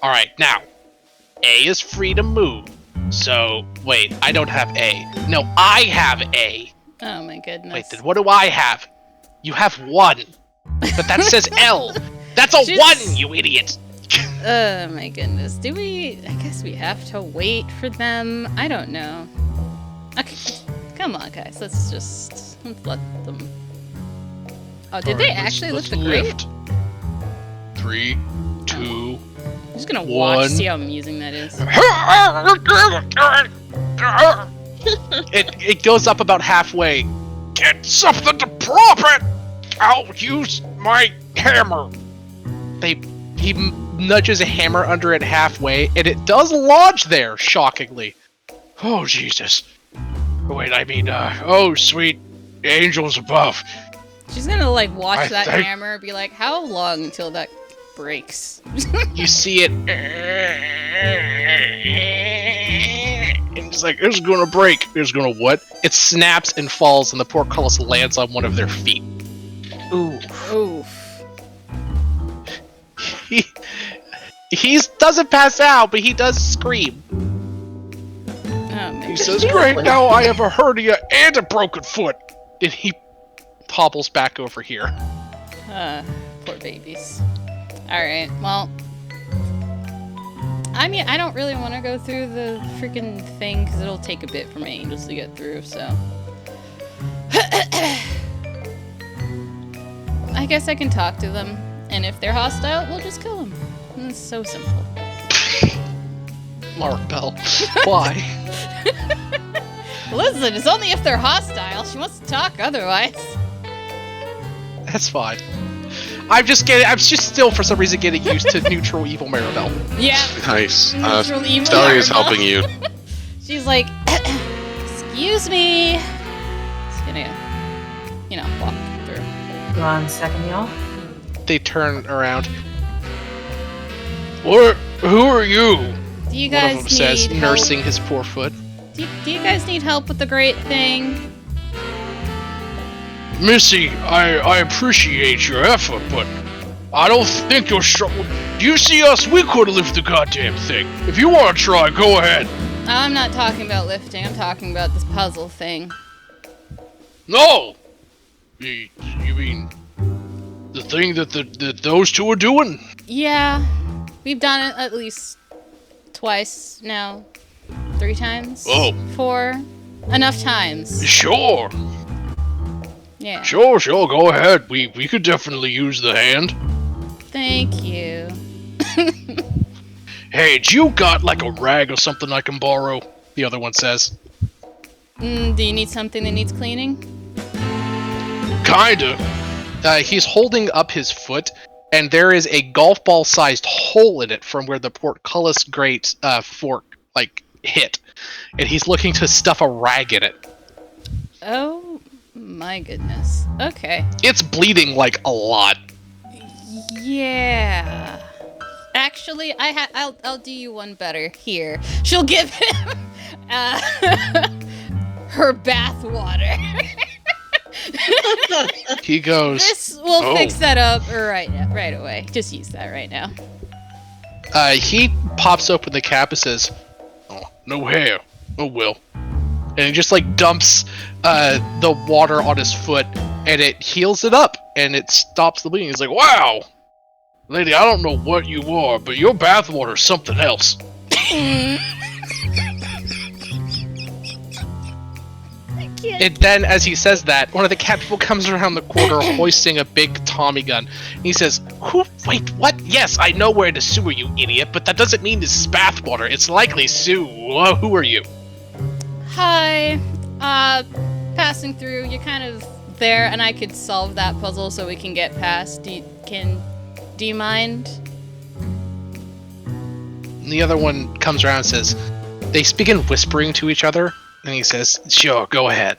Alright, now. A is free to move. So, wait, I don't have A. No, I have A. Oh my goodness. Wait, then what do I have? You have 1. But that says L. That's a Just- 1, you idiot. Oh my goodness. Do we... I guess we have to wait for them. I don't know. Okay. Come on, guys. Let's let them... Oh, did they actually lift the grate? lift? 3, 2... I'm just gonna watch, One. see how amusing that is. It goes up about halfway. Get something to prop it! I'll use my hammer. He nudges a hammer under it halfway, and it does lodge there, shockingly. Oh, Jesus. Wait, I mean, oh, sweet angels above. She's gonna, like, watch I that think- hammer and be like, how long until that breaks? You see it. And it's like, it's gonna break. It's gonna what? It snaps and falls, and the portcullis lands on one of their feet. Ooh. Oof. He doesn't pass out, but he does scream. Oh my He goodness. says, "Great, now I have a hernia and a broken foot." And he hobbles back over here. Poor babies. Alright, well... I mean, I don't really want to go through the freaking thing, because it'll take a bit for my angels to get through, so... I guess I can talk to them, and if they're hostile, we'll just kill them. It's so simple. Mark Bell. Why? Listen, it's only if they're hostile. She wants to talk otherwise. That's fine. I'm just still for some reason getting used to neutral evil Maribel. Yeah. Nice. Neutral evil Starry is Maribel. helping you. She's like, excuse me. Just gonna, walk through. 1 second, y'all. They turn around. Who are you? Do you One guys of them says, need nursing his poor foot. Do you guys need help with the great thing? Missy, I appreciate your effort, but I don't think you're strong. Do you see us? We could lift the goddamn thing. If you want to try, go ahead. I'm not talking about lifting. I'm talking about this puzzle thing. No! You mean the thing that those two are doing? Yeah, we've done it at least twice now. 3 times? Oh. 4. Enough times. Sure. Yeah. Sure, go ahead. We could definitely use the hand. Thank you. Hey, do you got like a rag or something I can borrow? The other one says. Do you need something that needs cleaning? Kinda. He's holding up his foot, and there is a golf ball-sized hole in it from where the portcullis grate fork hit, and he's looking to stuff a rag in it. Oh my goodness. Okay. It's bleeding like a lot. Yeah. Actually, I'll do you one better. Here, she'll give him her bath water. He goes. This will Oh. fix that up right away. Just use that right now. He pops open the cap and says, Oh, no hair. Oh well. and he just dumps the water on his foot, and it heals it up, and it stops the bleeding. He's like, Wow! Lady, I don't know what you are, but your bathwater's something else. and then as he says that, one of the cat people comes around the corner hoisting a big Tommy gun. And he says, wait, what? Yes, I know where to sewer, you idiot, but that doesn't mean this is bathwater. It's likely Sue. Who are you? Hi. Passing through. You're kind of there, and I could solve that puzzle so we can get past. Do you mind? And the other one comes around and says, they begin whispering to each other, and he says, sure, go ahead.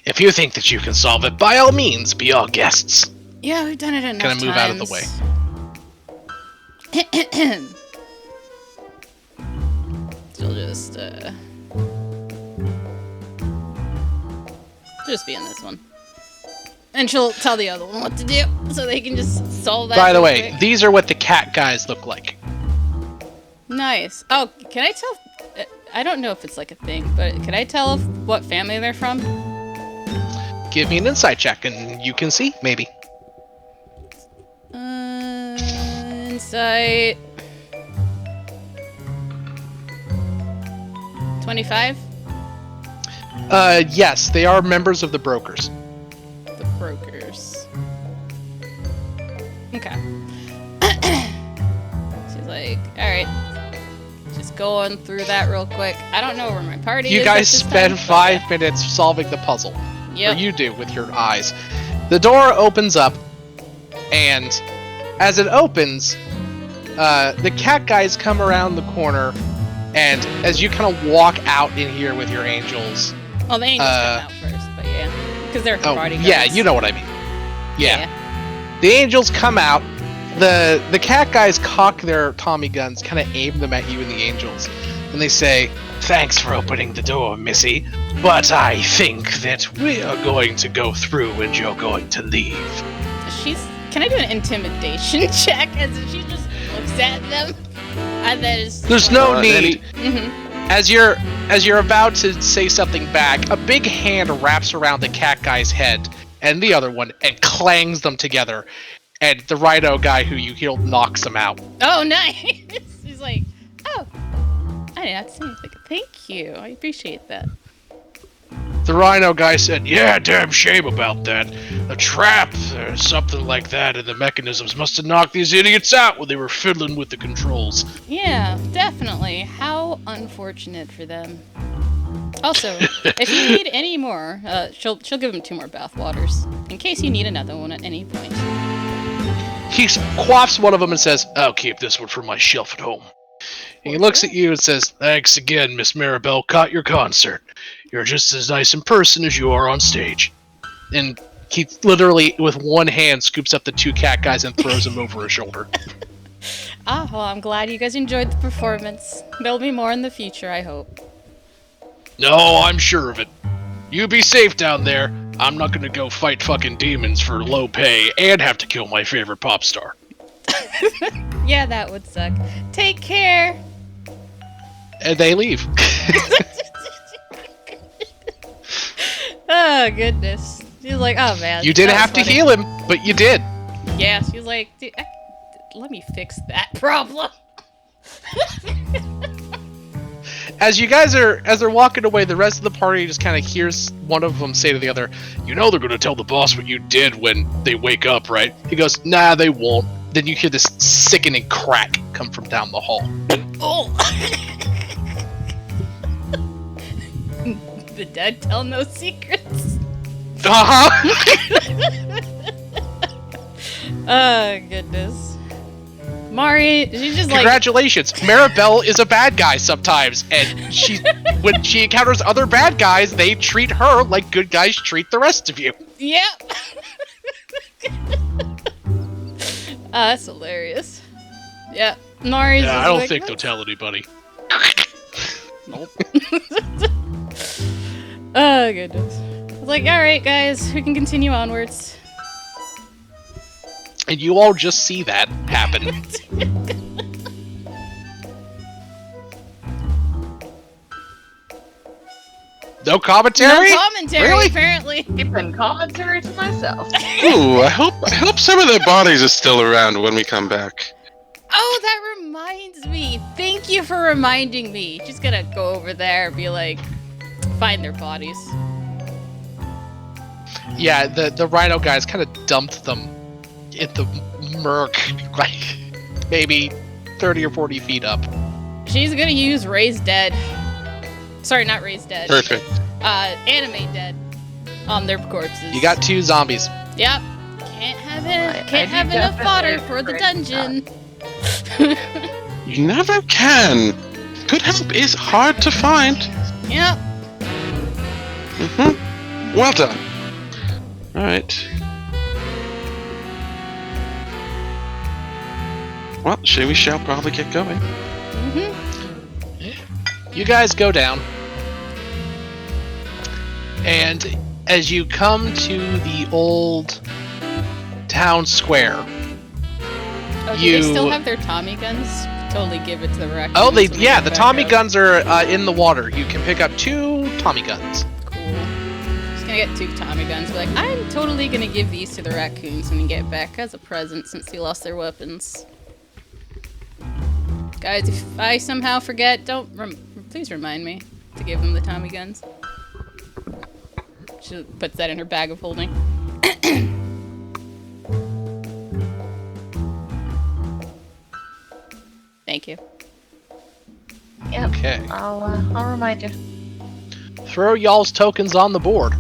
If you think that you can solve it, by all means, be our guests. Yeah, we've done it enough times. Gonna move out of the way. She'll just be in this one. And she'll tell the other one what to do, so they can just solve that. By the real way, quick. these are what the cat guys look like. Nice. Oh, can I tell? I don't know if it's like a thing, but can I tell what family they're from? Give me an insight check, and you can see, maybe. Insight. 25? Yes, they are members of the Brokers. The Brokers. Okay. She's like, alright. Just going through that real quick. I don't know where my party is. You at guys this spend time, 5 minutes solving the puzzle. Yep. Or you do with your eyes. The door opens up, and as it opens, the cat guys come around the corner, and as you kind of walk out in here with your angels. Oh, the angels come out first, but yeah. Because they're her party guys. Yeah, you know what I mean. Yeah. The angels come out. The cat guys cock their Tommy guns, kind of aim them at you and the angels, and they say, "Thanks for opening the door, Missy, but I think that we are going to go through and you're going to leave." Can I do an intimidation check as she just looks at them? And then it's There's no need. Mm-hmm. As you're about to say something back, a big hand wraps around the cat guy's head and the other one and clangs them together. And the rhino guy who you healed knocks him out. Oh, nice. He's like, oh, I didn't have to say anything. Thank you. I appreciate that. The rhino guy said, yeah, damn shame about that. A trap or something like that, and the mechanisms must have knocked these idiots out when they were fiddling with the controls. Yeah, definitely. How unfortunate for them. Also, if you need any more, she'll give him 2 more bath waters in case you need another one at any point. He quaffs one of them and says, "I'll keep this one for my shelf at home." And he looks at you and says, "Thanks again, Miss Maribel. Caught your concert. You're just as nice in person as you are on stage." And he literally, with one hand, scoops up the 2 cat guys and throws them over his shoulder. Well, I'm glad you guys enjoyed the performance. There'll be more in the future, I hope. No, I'm sure of it. You be safe down there. I'm not gonna go fight fucking demons for low pay and have to kill my favorite pop star. Yeah, that would suck. Take care! And they leave. Oh, goodness. She's like, oh, man. You didn't that was have to funny. heal him, but you did. Yeah, she's like, dude, let me fix that problem. As they're walking away, the rest of the party just kind of hears one of them say to the other, You know they're gonna tell the boss what you did when they wake up, right? he goes, "Nah, they won't." Then you hear this sickening crack come from down the hall. Oh! The dead tell no secrets. Oh, goodness. Mari, she's just like... Congratulations, Maribel is a bad guy sometimes, and when she encounters other bad guys, they treat her like good guys treat the rest of you. Yep. That's hilarious. Yeah, Mari's Yeah, just I don't like, think they'll tell anybody. Nope. Oh, goodness. I was like, alright, guys, we can continue onwards. And you all just see that happen. No commentary? No commentary, Really? apparently. Keeping commentary to myself. Ooh, I hope some of their bodies are still around when we come back. Oh, that reminds me. Thank you for reminding me. Just gonna go over there and be like, find their bodies. Yeah, the rhino guys kind of dumped them in the murk, like maybe 30 or 40 feet up. She's gonna use Raise Dead. Sorry, not Raise Dead. Perfect. Animate Dead on their corpses. You got 2 zombies. Yep. Can't have I can't have do enough fodder definitely for the agree dungeon. You never can. Good help is hard to find. Yep. Mm-hmm. Well done. Alright. Well, we shall probably get going. You guys go down. And as you come to the old town square, Oh, do they still have their Tommy guns? Totally give it to the raccoons. oh, when we the get back Tommy up. guns are in the water. You can pick up 2 Tommy guns. Cool. Just gonna get 2 Tommy guns. Be like, I'm totally gonna give these to the raccoons when we get back as a present since they lost their weapons. Guys, if I somehow forget, please remind me to give them the Tommy guns. She puts that in her bag of holding. Thank you. Yep. Okay. I'll remind you. Throw y'all's tokens on the board.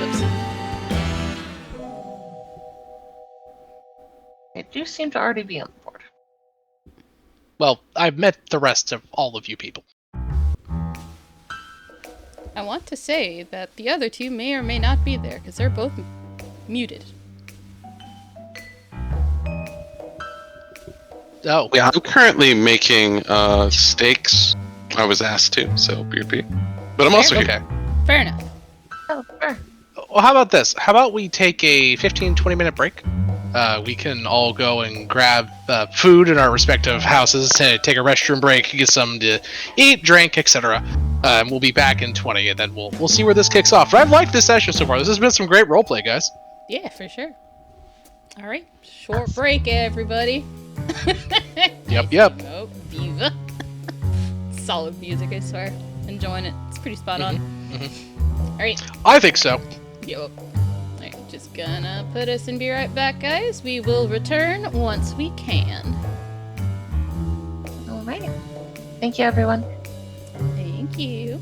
Oops. They do seem to already be on the board. Well, I've met the rest of all of you people. I want to say that the other 2 may or may not be there because they're both muted. Oh, Yeah, I'm currently making steaks. I was asked to, so BRB. But I'm also here. okay. Fair enough. Oh, sure. Well, how about this? How about we take a 15-20 minute break? We can all go and grab food in our respective houses, take a restroom break, get something to eat, drink, etc. We'll be back in 20, and then we'll see where this kicks off. But I've liked this session so far. This has been some great roleplay, guys. Yeah, for sure. All right, short break, everybody. Yep. Oh, Viva. Solid music, I swear. Enjoying it. It's pretty spot on. All right. I think so. Yo. All right. Just gonna put us and be right back, guys. We will return once we can. All right. Thank you, everyone. Thank you.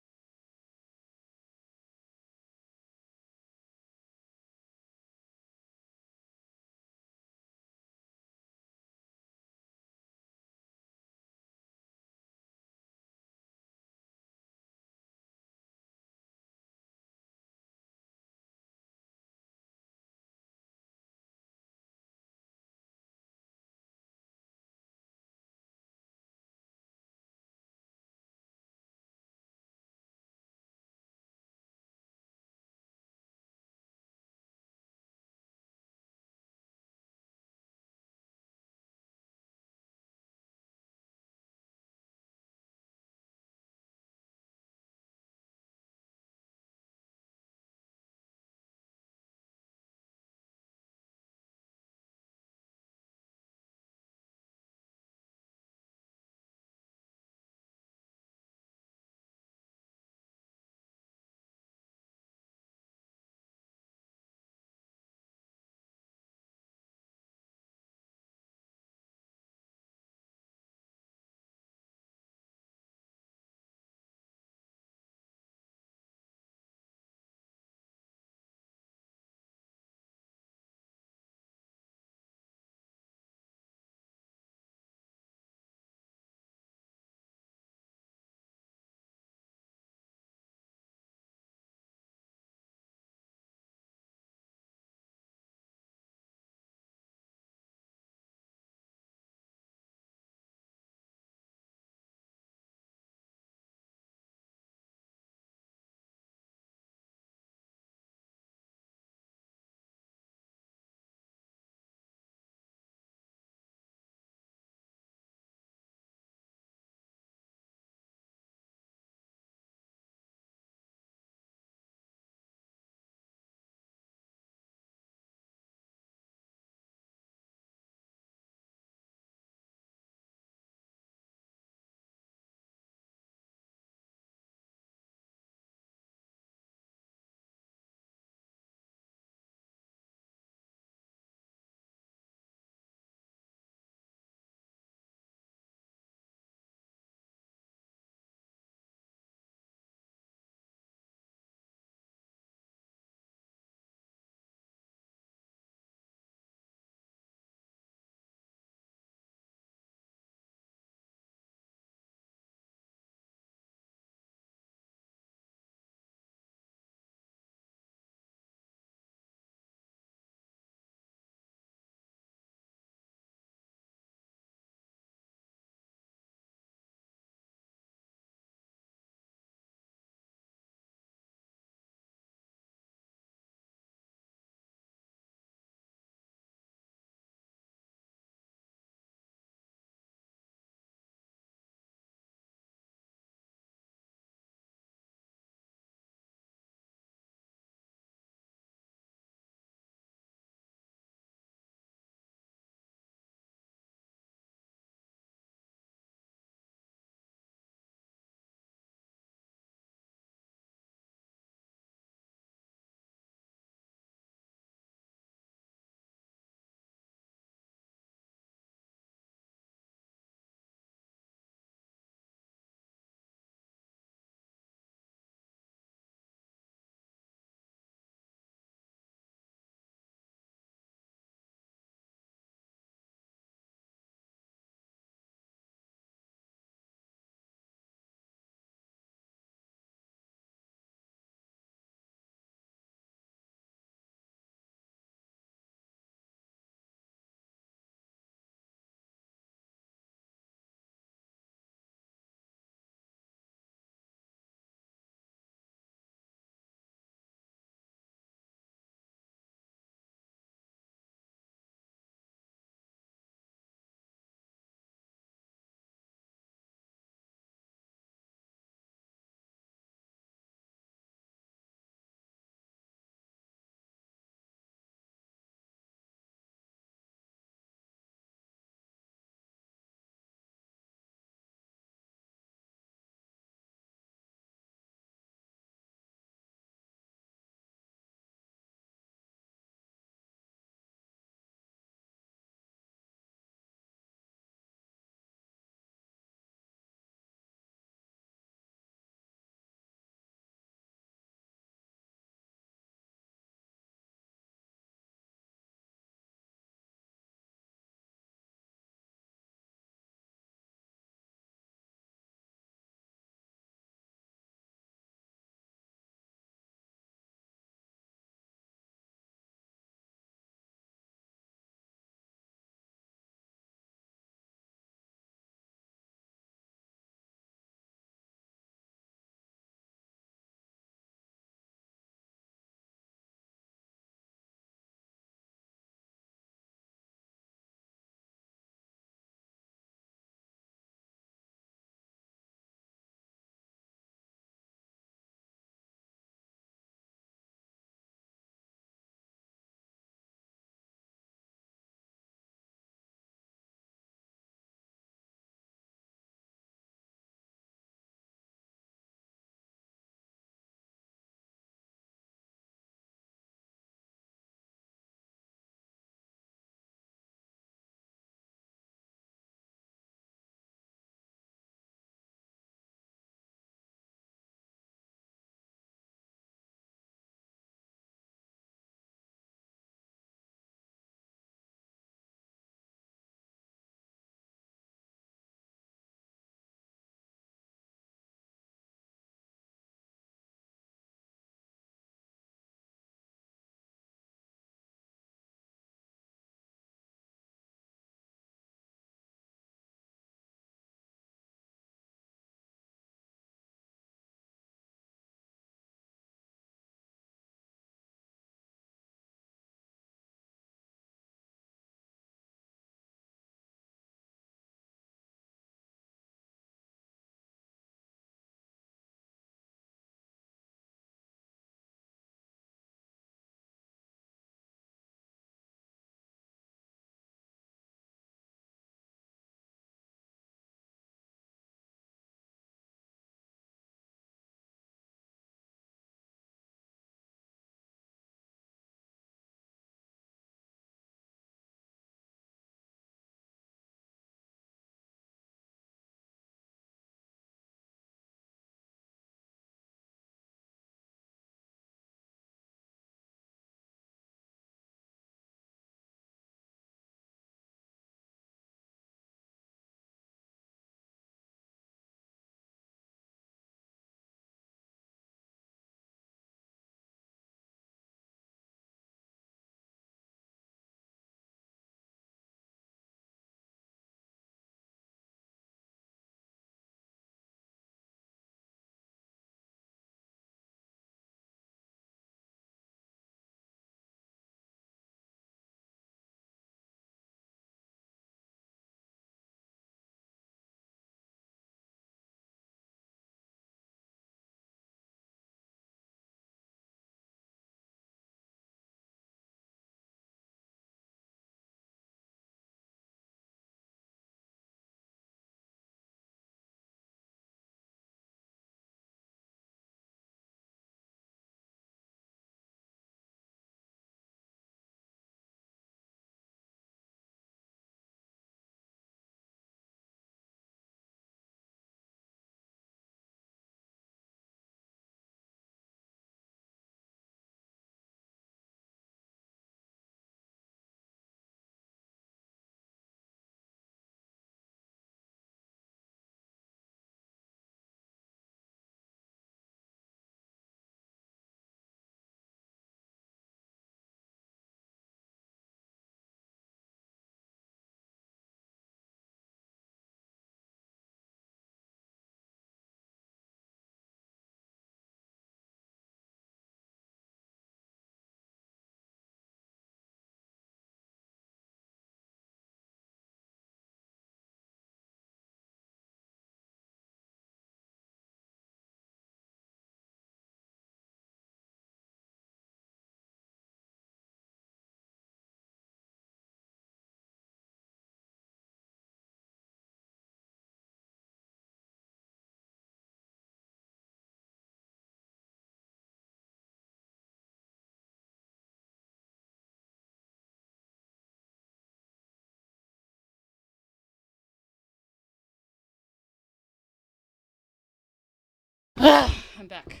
I'm back.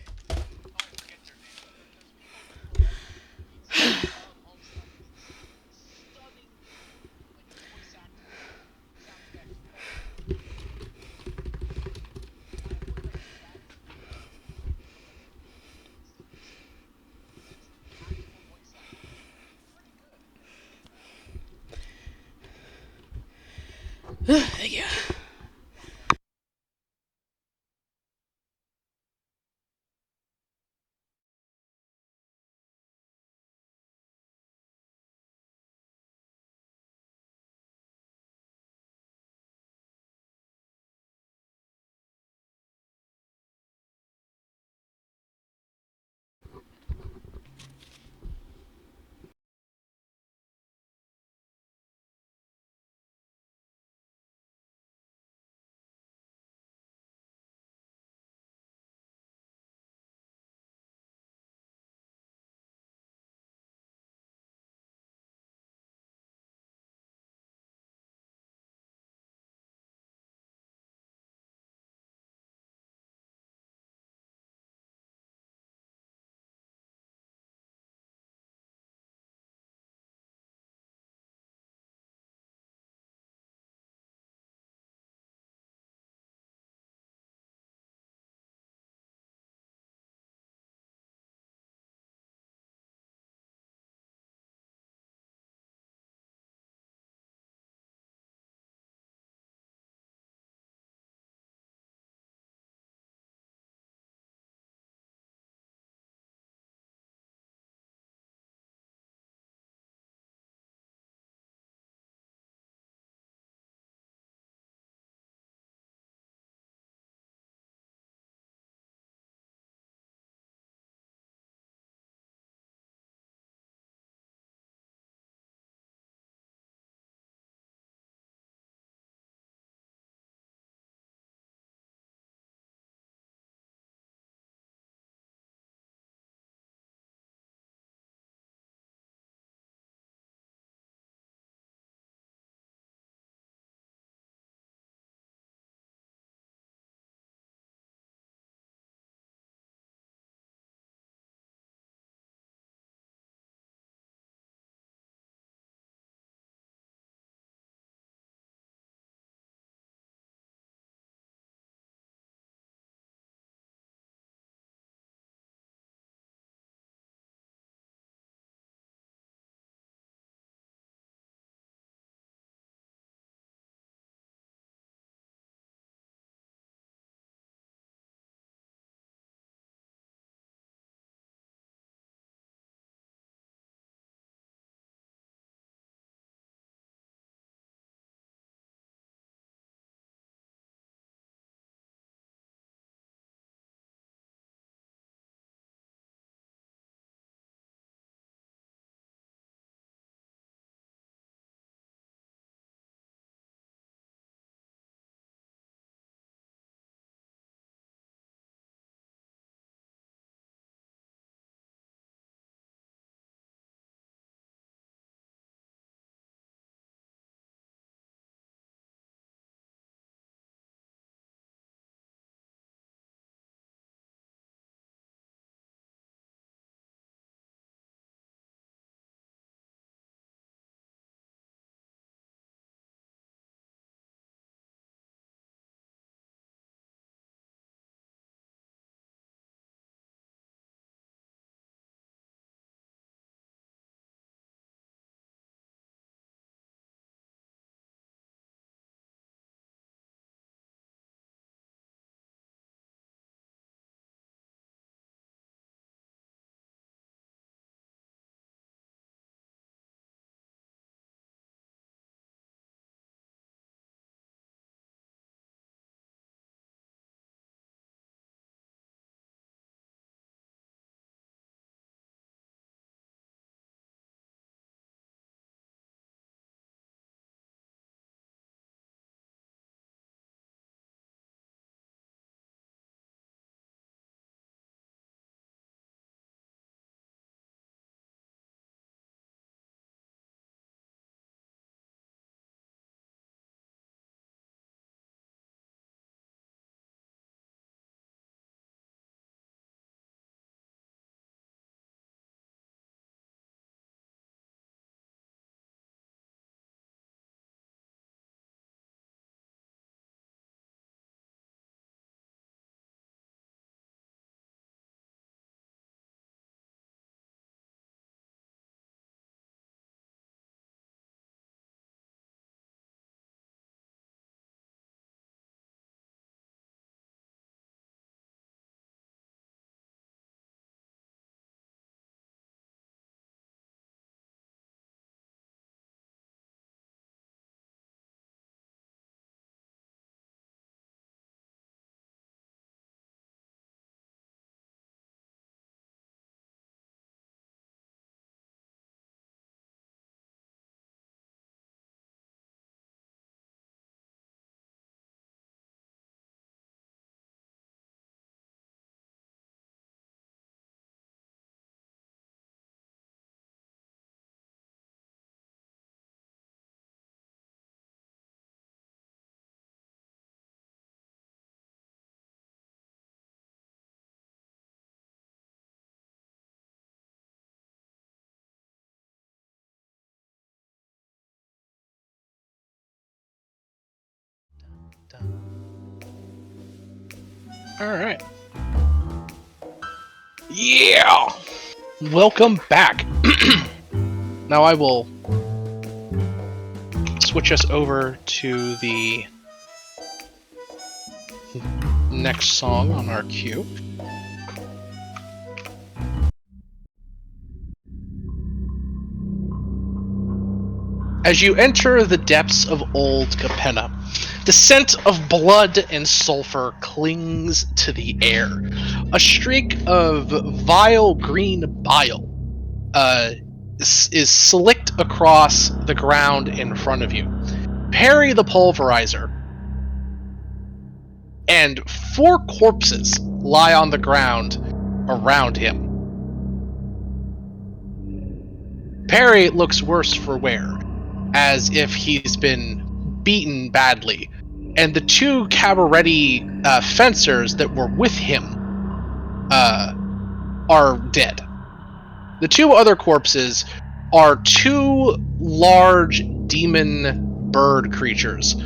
Thank you. All right. Yeah. Welcome back. Now I will switch us over to the next song on our queue. As you enter the depths of old Capena, the scent of blood and sulfur clings to the air. A streak of vile green bile is slicked across the ground in front of you. Parry the pulverizer, and 4 corpses lie on the ground around him. Parry looks worse for wear, as if he's been beaten badly, and the 2 cabaret fencers that were with him are dead. The 2 other corpses are 2 large demon bird creatures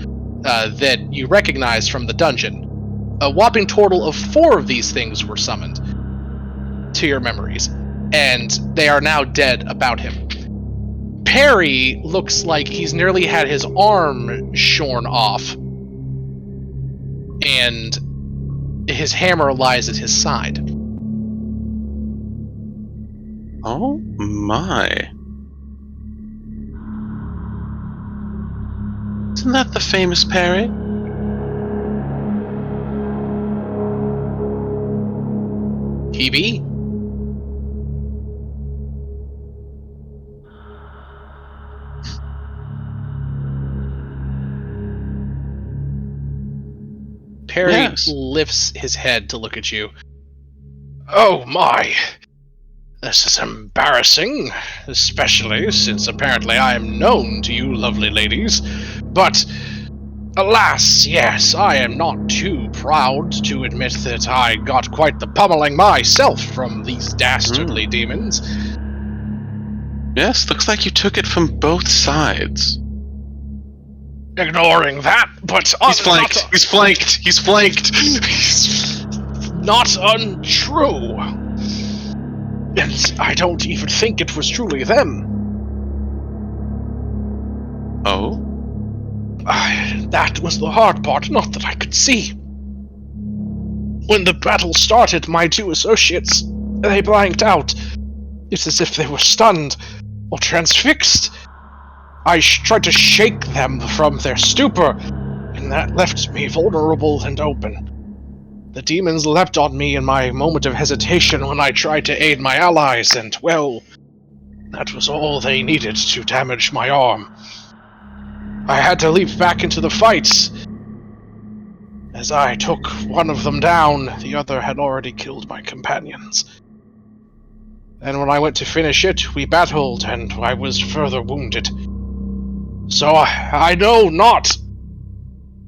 that you recognize from the dungeon. A whopping total of 4 of these things were summoned to your memories, and they are now dead about him. Parry looks like he's nearly had his arm shorn off, and his hammer lies at his side. Oh my. Isn't that the famous Perry? He be? Perry Yes. lifts his head to look at you. Oh my! This is embarrassing, especially since apparently I am known to you lovely ladies. But, alas, yes, I am not too proud to admit that I got quite the pummeling myself from these dastardly demons. Yes, looks like you took it from both sides. Ignoring that, but He's flanked. He's flanked. He's flanked. not untrue. And I don't even think it was truly them. Oh? That was the hard part, not that I could see. When the battle started, my 2 associates, they blanked out. It's as if they were stunned or transfixed. I tried to shake them from their stupor, and that left me vulnerable and open. The demons leapt on me in my moment of hesitation when I tried to aid my allies, and, well, that was all they needed to damage my arm. I had to leap back into the fight. As I took one of them down, the other had already killed my companions. And when I went to finish it, we battled, and I was further wounded. So I know not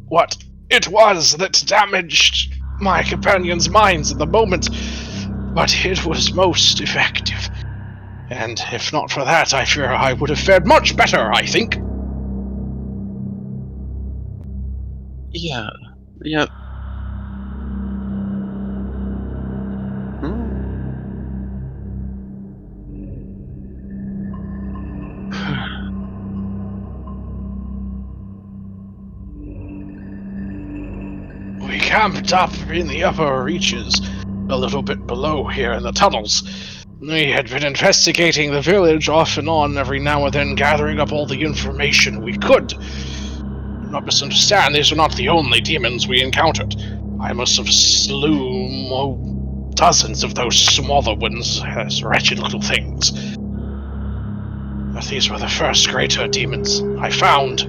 what it was that damaged my companions' minds in the moment, but it was most effective. And if not for that, I fear I would have fared much better, I think. Yeah. Yeah. We camped up in the upper reaches, a little bit below here in the tunnels. We had been investigating the village off and on every now and then, gathering up all the information we could. Do not misunderstand, these were not the only demons we encountered. I must have slew dozens of those smaller ones as wretched little things. But these were the first greater demons I found.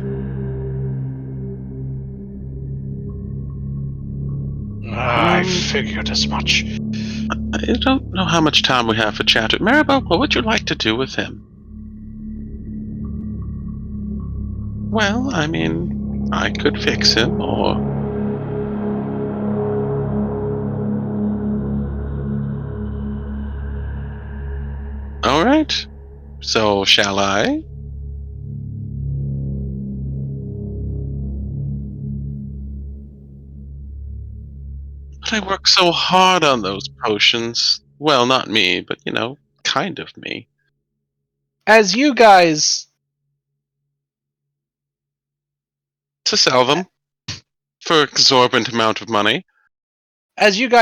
I figured as much. I don't know how much time we have for chatter. Maribel, what would you like to do with him? Well, I mean, I could fix him, or... Alright. So, shall I? I I work so hard on those potions. Well, not me, but kind of me. As you guys To sell them for an exorbitant amount of money.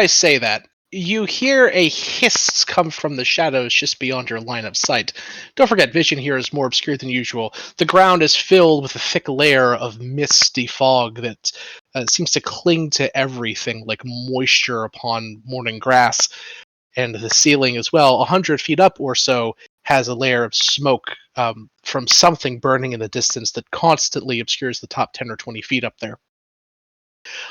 say that, you hear a hiss come from the shadows just beyond your line of sight. Don't forget, vision here is more obscure than usual. The ground is filled with a thick layer of misty fog that seems to cling to everything like moisture upon morning grass, and the ceiling as well, 100 feet up or so, has a layer of smoke from something burning in the distance that constantly obscures the top 10 or 20 feet up there.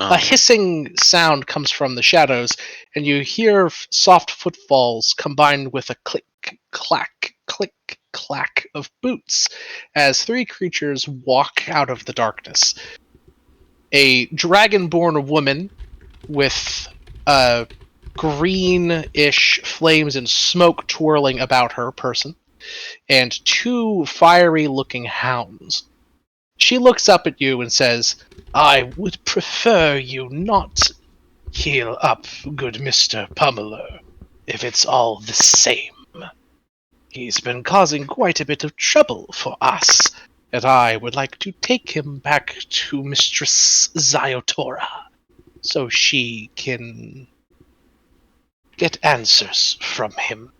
A hissing sound comes from the shadows, and you hear soft footfalls combined with a click, clack, click, clack of boots as three creatures walk out of the darkness. A dragonborn woman with greenish flames and smoke twirling about her person, and two fiery looking hounds. She looks up at you and says, "I would prefer you not heal up, good Mr. Pummeler, if it's all the same. He's been causing quite a bit of trouble for us, and I would like to take him back to Mistress Ziotora so she can get answers from him."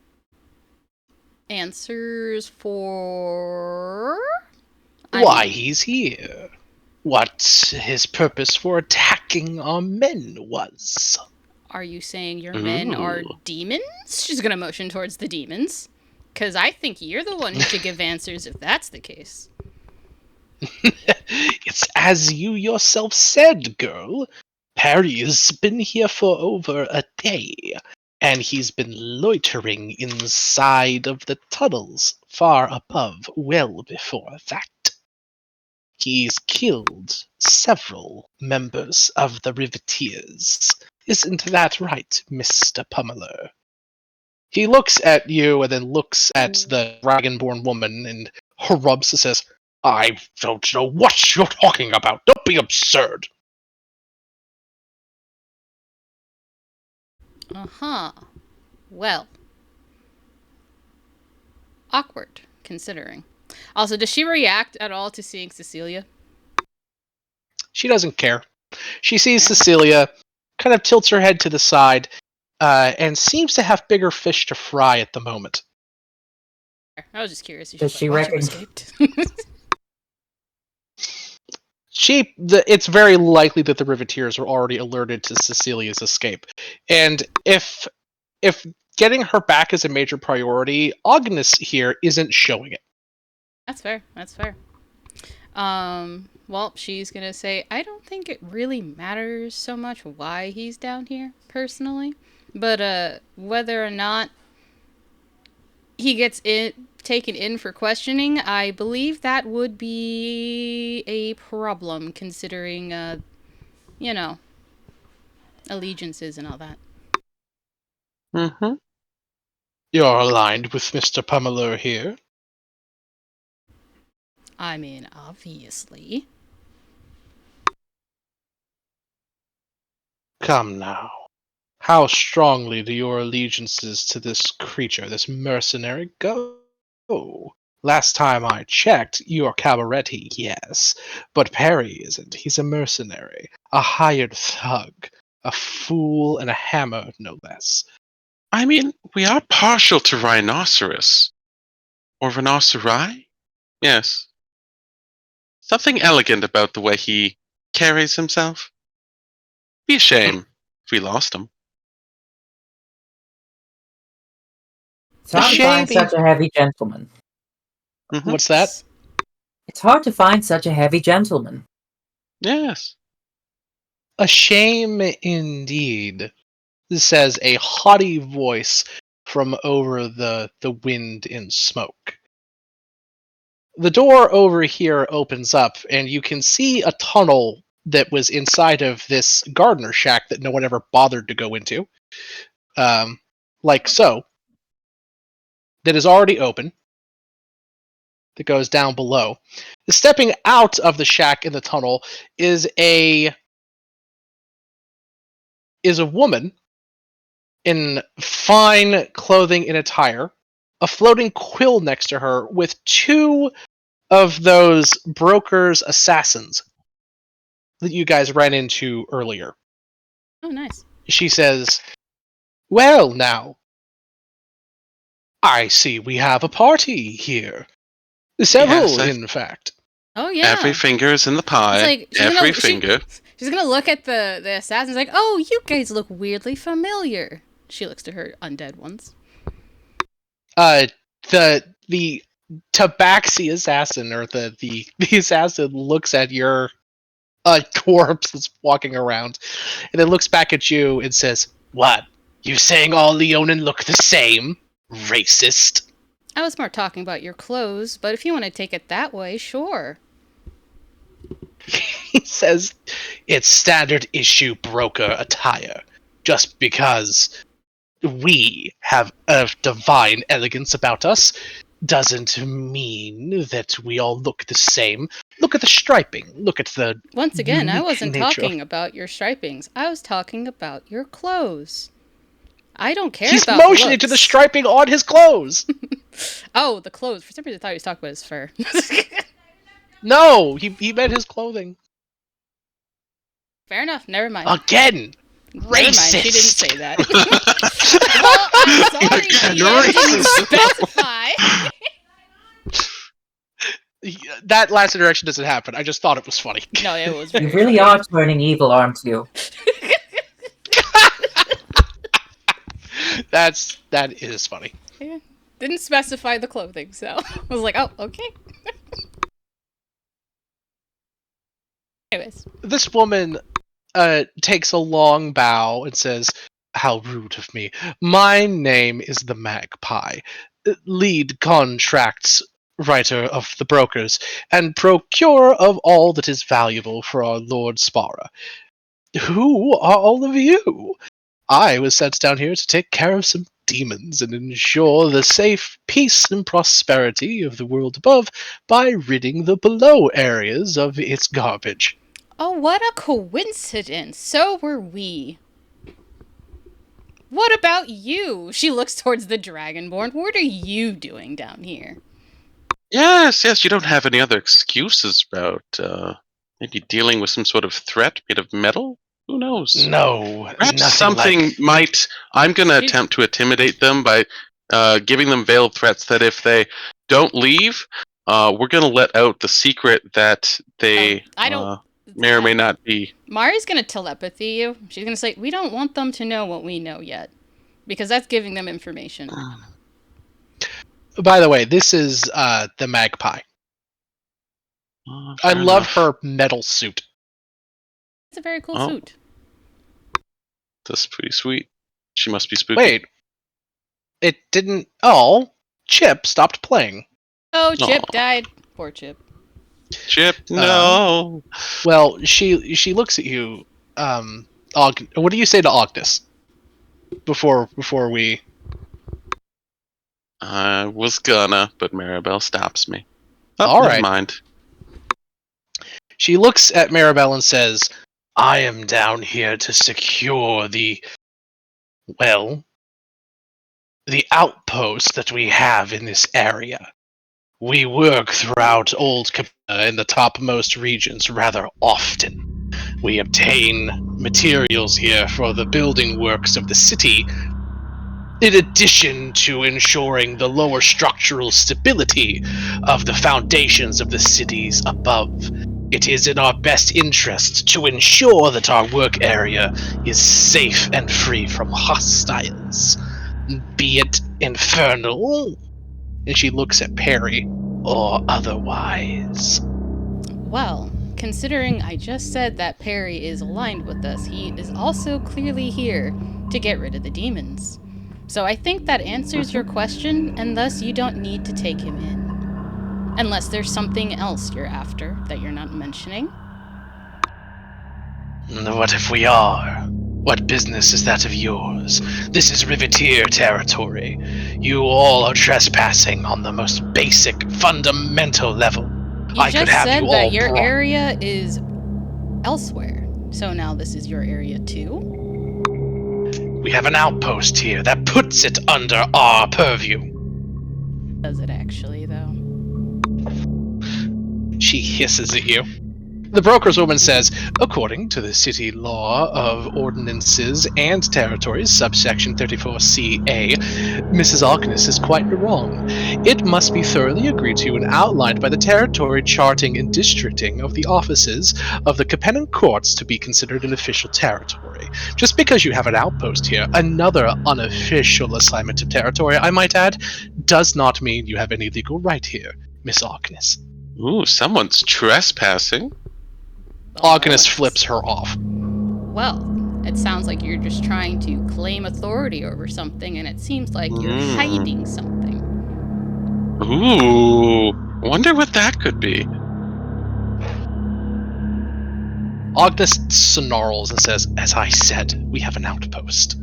Answers for... Why he's here. What his purpose for attacking our men was. Are you saying your men are demons? She's gonna motion towards the demons. Because I think you're the one who should give answers if that's the case. It's as you yourself said, girl. Perry's been here for over a day, and he's been loitering inside of the tunnels far above well before that. He's killed several members of the Riveteers. Isn't that right, Mr. Pummeler? He looks at you and then looks at the dragonborn woman and rubs and says, "I don't know what you're talking about. Don't be absurd." Uh-huh. Well. Awkward, considering. Also, does she react at all to seeing Cecilia? She doesn't care. She sees Cecilia, kind of tilts her head to the side, and seems to have bigger fish to fry at the moment. I was just curious if Does she watch who reckon- escaped. It's very likely that the Riveteers were already alerted to Cecilia's escape. And if getting her back is a major priority, Agnes here isn't showing it. That's fair. That's fair. Well, she's gonna say, I don't think it really matters so much why he's down here, personally. But, whether or not he gets taken in for questioning, I believe that would be a problem, considering, allegiances and all that. Mm-hmm. You're aligned with Mr. Pummeler here. I mean, obviously. Come now. How strongly do your allegiances to this creature, this mercenary, go? Last time I checked, you're Cabaretti, yes. But Perry isn't. He's a mercenary, a hired thug, a fool and a hammer, no less. I mean, we are partial to rhinoceros. Or rhinoceri? Yes. Something elegant about the way he carries himself. Be a shame if we lost him. It's hard to find shame such a heavy gentleman. Mhm. What's that? It's hard to find such a heavy gentleman. Yes. A shame indeed, says a haughty voice from over the wind and smoke. The door over here opens up, and you can see a tunnel that was inside of this gardener shack that no one ever bothered to go into. Like so. That is already open. That goes down below. Stepping out of the shack in the tunnel is a is a woman in fine clothing and attire, a floating quill next to her with two of those brokers' assassins that you guys ran into earlier. Oh, nice. She says, "Well, now, I see we have a party here. Several, Yes, in fact." Oh yeah. every finger is in the pie. It's like Every finger. She's gonna look at the assassins like, oh, you guys look weirdly familiar. She looks to her undead ones. The tabaxi assassin, or the assassin, looks at your corpse that's walking around, and then looks back at you and says, "What? You saying all Leonin look the same? Racist." I was more talking about your clothes, but if you want to take it that way, sure. He says, "It's standard issue broker attire. Just because we have a divine elegance about us doesn't mean that we all look the same. Look at the striping. Look at the Once again, I unique wasn't nature talking about your stripings. I was talking about your clothes. I don't care He's about motioning looks. to the striping on his clothes." Oh, the clothes. For some reason, I thought he was talking about his fur. No, he meant his clothing. Fair enough. Never mind. Again, Never mind. racist. She didn't say that. Well, I'm sorry. She didn't specify. That last interaction doesn't happen. I just thought it was funny. No, it was. You really are turning evil, aren't you? That is funny. Yeah. Didn't specify the clothing, so I was like, oh, okay. Anyways. This woman takes a long bow and says, "How rude of me. My name is the Magpie, lead contracts writer of the brokers, and procurer of all that is valuable for our Lord Spara. Who are all of you? I was sent down here to take care of some demons and ensure the safe peace and prosperity of the world above by ridding the below areas of its garbage." Oh, what a coincidence. So were we. What about you? She looks towards the Dragonborn. What are you doing down here? Yes, you don't have any other excuses about maybe dealing with some sort of threat made of metal? Who knows? No, Perhaps nothing something like... might... I'm going to attempt to intimidate them by giving them veiled threats that if they don't leave, we're going to let out the secret that they may or may not be. Mari's going to telepathy you. She's going to say, we don't want them to know what we know yet. Because that's giving them information. By the way, this is the Magpie. I love her metal suit. It's a very cool suit. That's pretty sweet. She must be spooky. Wait. It didn't... Oh, Chip stopped playing. Oh, Chip died. Poor Chip. Chip, no. Well, she looks at you. What do you say to Ognis? Before we... I was gonna, but Maribel stops me. All never right. Mind. She looks at Maribel and says, "I am down here to secure the outpost that we have in this area. We work throughout Old Capena in the topmost regions rather often. We obtain materials here for the building works of the city, in addition to ensuring the lower structural stability of the foundations of the cities above. It is in our best interest to ensure that our work area is safe and free from hostiles, be it infernal," and she looks at Perry, "or otherwise." Well, considering I just said that Perry is aligned with us, he is also clearly here to get rid of the demons. So I think that answers your question, and thus you don't need to take him in. Unless there's something else you're after that you're not mentioning. What if we are? What business is that of yours? This is Riveteer territory. You all are trespassing on the most basic, fundamental level. You I could just have said you all that your brought- area is elsewhere. So now this is your area too? We have an outpost here that puts it under our purview. Does it actually, though? She hisses at you. The broker's woman says, according to the city law of ordinances and territories, subsection 34CA, Mrs. Arkness is quite wrong. It must be thoroughly agreed to and outlined by the territory charting and districting of the offices of the Capena courts to be considered an official territory. Just because you have an outpost here, another unofficial assignment of territory, I might add, does not mean you have any legal right here, Miss Arkness. Ooh, someone's trespassing. Arkness flips her off. Well, it sounds like you're just trying to claim authority over something, and it seems like you're hiding something. Ooh, wonder what that could be. Arkness snarls and says, as I said, we have an outpost.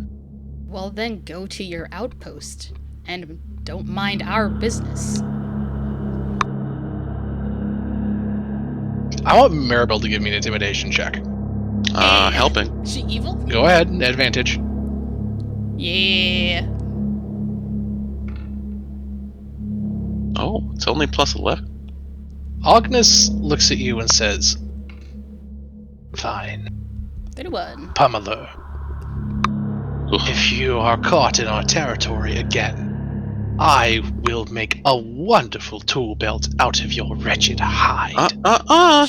Well, then go to your outpost, and don't mind our business. I want Maribel to give me an intimidation check. Helping. Is she evil? Go ahead, advantage. Yeah. Oh, it's only plus 11. Arkness looks at you and says, fine, 31. Pummeler. If you are caught in our territory again, I will make a wonderful tool belt out of your wretched hide.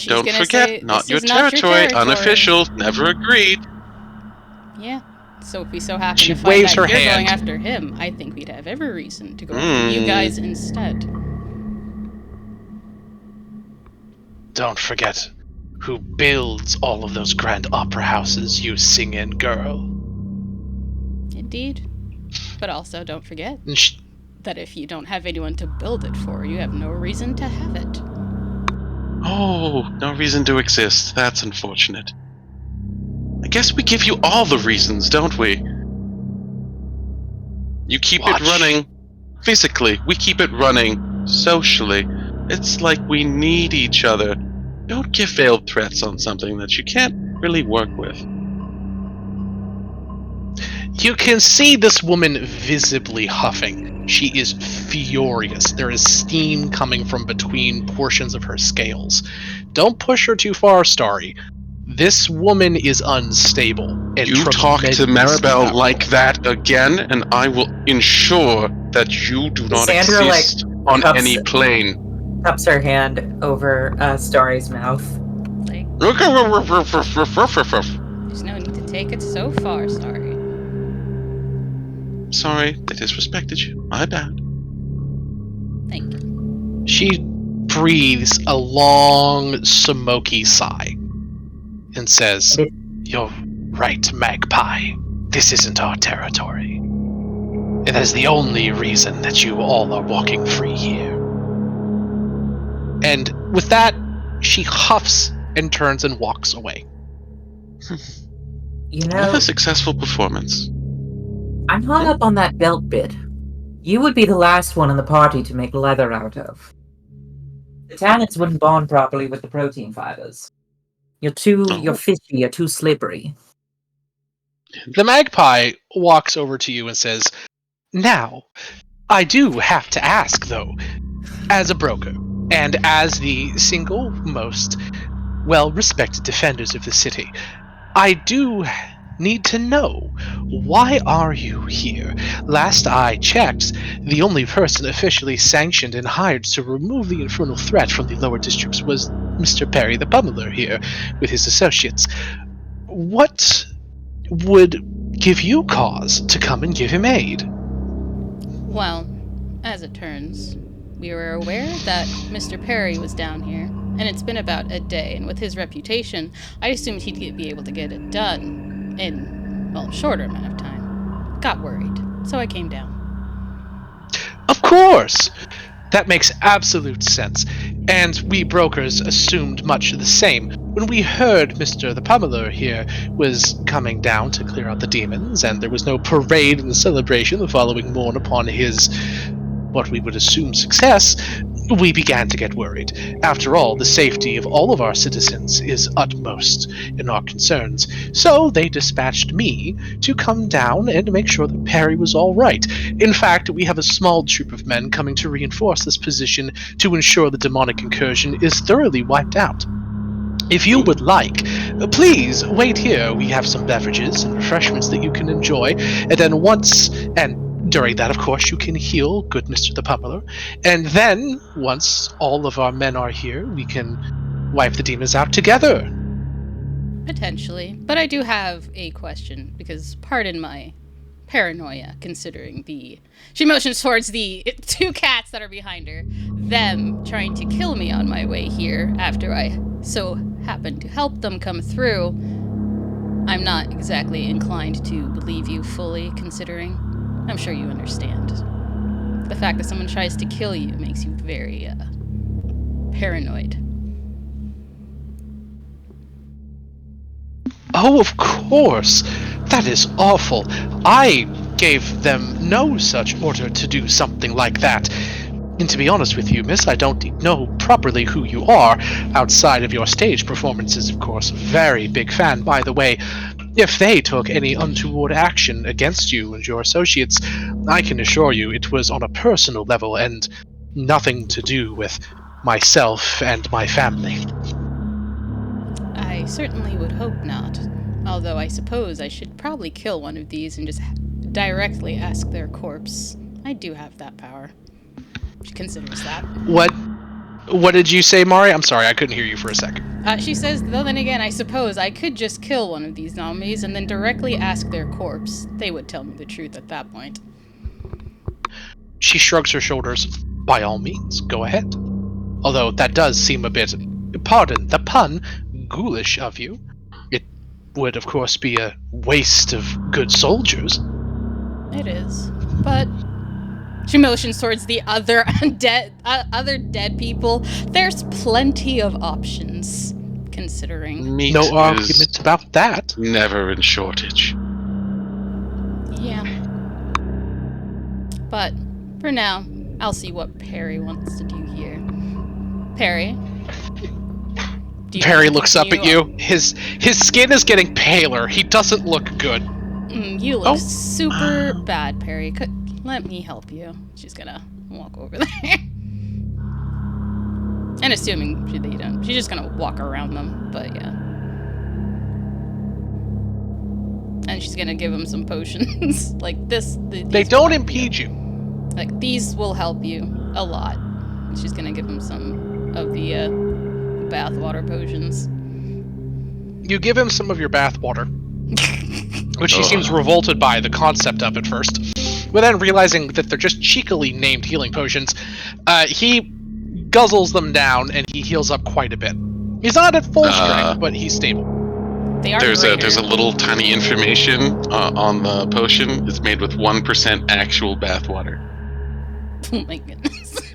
She's Don't gonna forget, say, not "This your is not your territory, territory." unofficial, never agreed. Yeah. So if we so happen She to find waves that her you're hand. going after him, I think we'd have every reason to go after you guys instead. Don't forget who builds all of those grand opera houses you sing in, girl. Indeed. But also don't forget And that if you don't have anyone to build it for, you have no reason to have it. Oh, no reason to exist. That's unfortunate. I guess we give you all the reasons, don't we? You keep Watch. it running physically. We keep it running socially. It's like we need each other. Don't give veiled threats on something that you can't really work with. You can see this woman visibly huffing. She is furious. There is steam coming from between portions of her scales. Don't push her too far, Starry. This woman is unstable. And You talk to Maribel like that again, and I will ensure that you do not Sandra, exist on cups- any plane. Cups her hand over Starry's mouth. Like, there's no need to take it so far, sorry. Sorry, I disrespected you. My bad. Thank you. She breathes a long, smoky sigh and says, You're right, Magpie. This isn't our territory. And that is the only reason that you all are walking free here. And with that, she huffs and turns and walks away. You Another know, successful performance. I'm hung up on that belt bit. You would be the last one in the party to make leather out of. The tannins wouldn't bond properly with the protein fibers. You're fishy, you're too slippery. The magpie walks over to you and says, Now, I do have to ask, though, as a broker, and as the single most well-respected defenders of the city, I do need to know, why are you here? Last I checked, the only person officially sanctioned and hired to remove the infernal threat from the lower districts was Mr. Perry the Pummeler here with his associates. What would give you cause to come and give him aid? Well, as it turns, we were aware that Mr. Perry was down here, and it's been about a day, and with his reputation, I assumed he'd be able to get it done in, well, a shorter amount of time. Got worried, so I came down. Of course! That makes absolute sense, and we brokers assumed much the same. When we heard Mr. the Pummeler here was coming down to clear out the demons, and there was no parade and celebration the following morn upon his, what we would assume, success, we began to get worried. After all, the safety of all of our citizens is utmost in our concerns. So they dispatched me to come down and make sure that Perry was all right. In fact, we have a small troop of men coming to reinforce this position to ensure the demonic incursion is thoroughly wiped out. If you would like, please wait here. We have some beverages and refreshments that you can enjoy, and then during that, of course, you can heal good Mr. the Pummeler. And then, once all of our men are here, we can wipe the demons out together. Potentially. But I do have a question, because pardon my paranoia, considering she motions towards the 2 cats that are behind her, them trying to kill me on my way here after I so happened to help them come through. I'm not exactly inclined to believe you fully, considering I'm sure you understand. The fact that someone tries to kill you makes you very paranoid. Oh, of course. That is awful. I gave them no such order to do something like that. And to be honest with you, miss, I don't know properly who you are outside of your stage performances, of course. Very big fan, by the way. If they took any untoward action against you and your associates, I can assure you it was on a personal level and nothing to do with myself and my family. I certainly would hope not. Although I suppose I should probably kill one of these and just directly ask their corpse. I do have that power. She considers that. What did you say, Mari? I'm sorry, I couldn't hear you for a second. She says, though then again, I suppose I could just kill one of these zombies and then directly ask their corpse. They would tell me the truth at that point. She shrugs her shoulders. By all means, go ahead. Although that does seem a bit, pardon the pun, ghoulish of you. It would, of course, be a waste of good soldiers. It is. But she motions towards the other dead people. There's plenty of options, considering. Meat No is argument about that. never in shortage. Yeah. But for now, I'll see what Perry wants to do here. Perry? Perry looks up at you. His skin is getting paler. He doesn't look good. You look super bad, Perry. Let me help you. She's gonna walk over there. And assuming they don't, she's just gonna walk around them, but yeah. And she's gonna give him some potions. Like this. They don't impede you. Like, these will help you a lot. And she's gonna give him some of the bathwater potions. You give him some of your bathwater, which he seems revolted by the concept of at first. But then realizing that they're just cheekily named healing potions, he guzzles them down and he heals up quite a bit. He's not at full strength, but he's stable. They are There's greater. a little tiny information on the potion. It's made with 1% actual bathwater. Oh my goodness.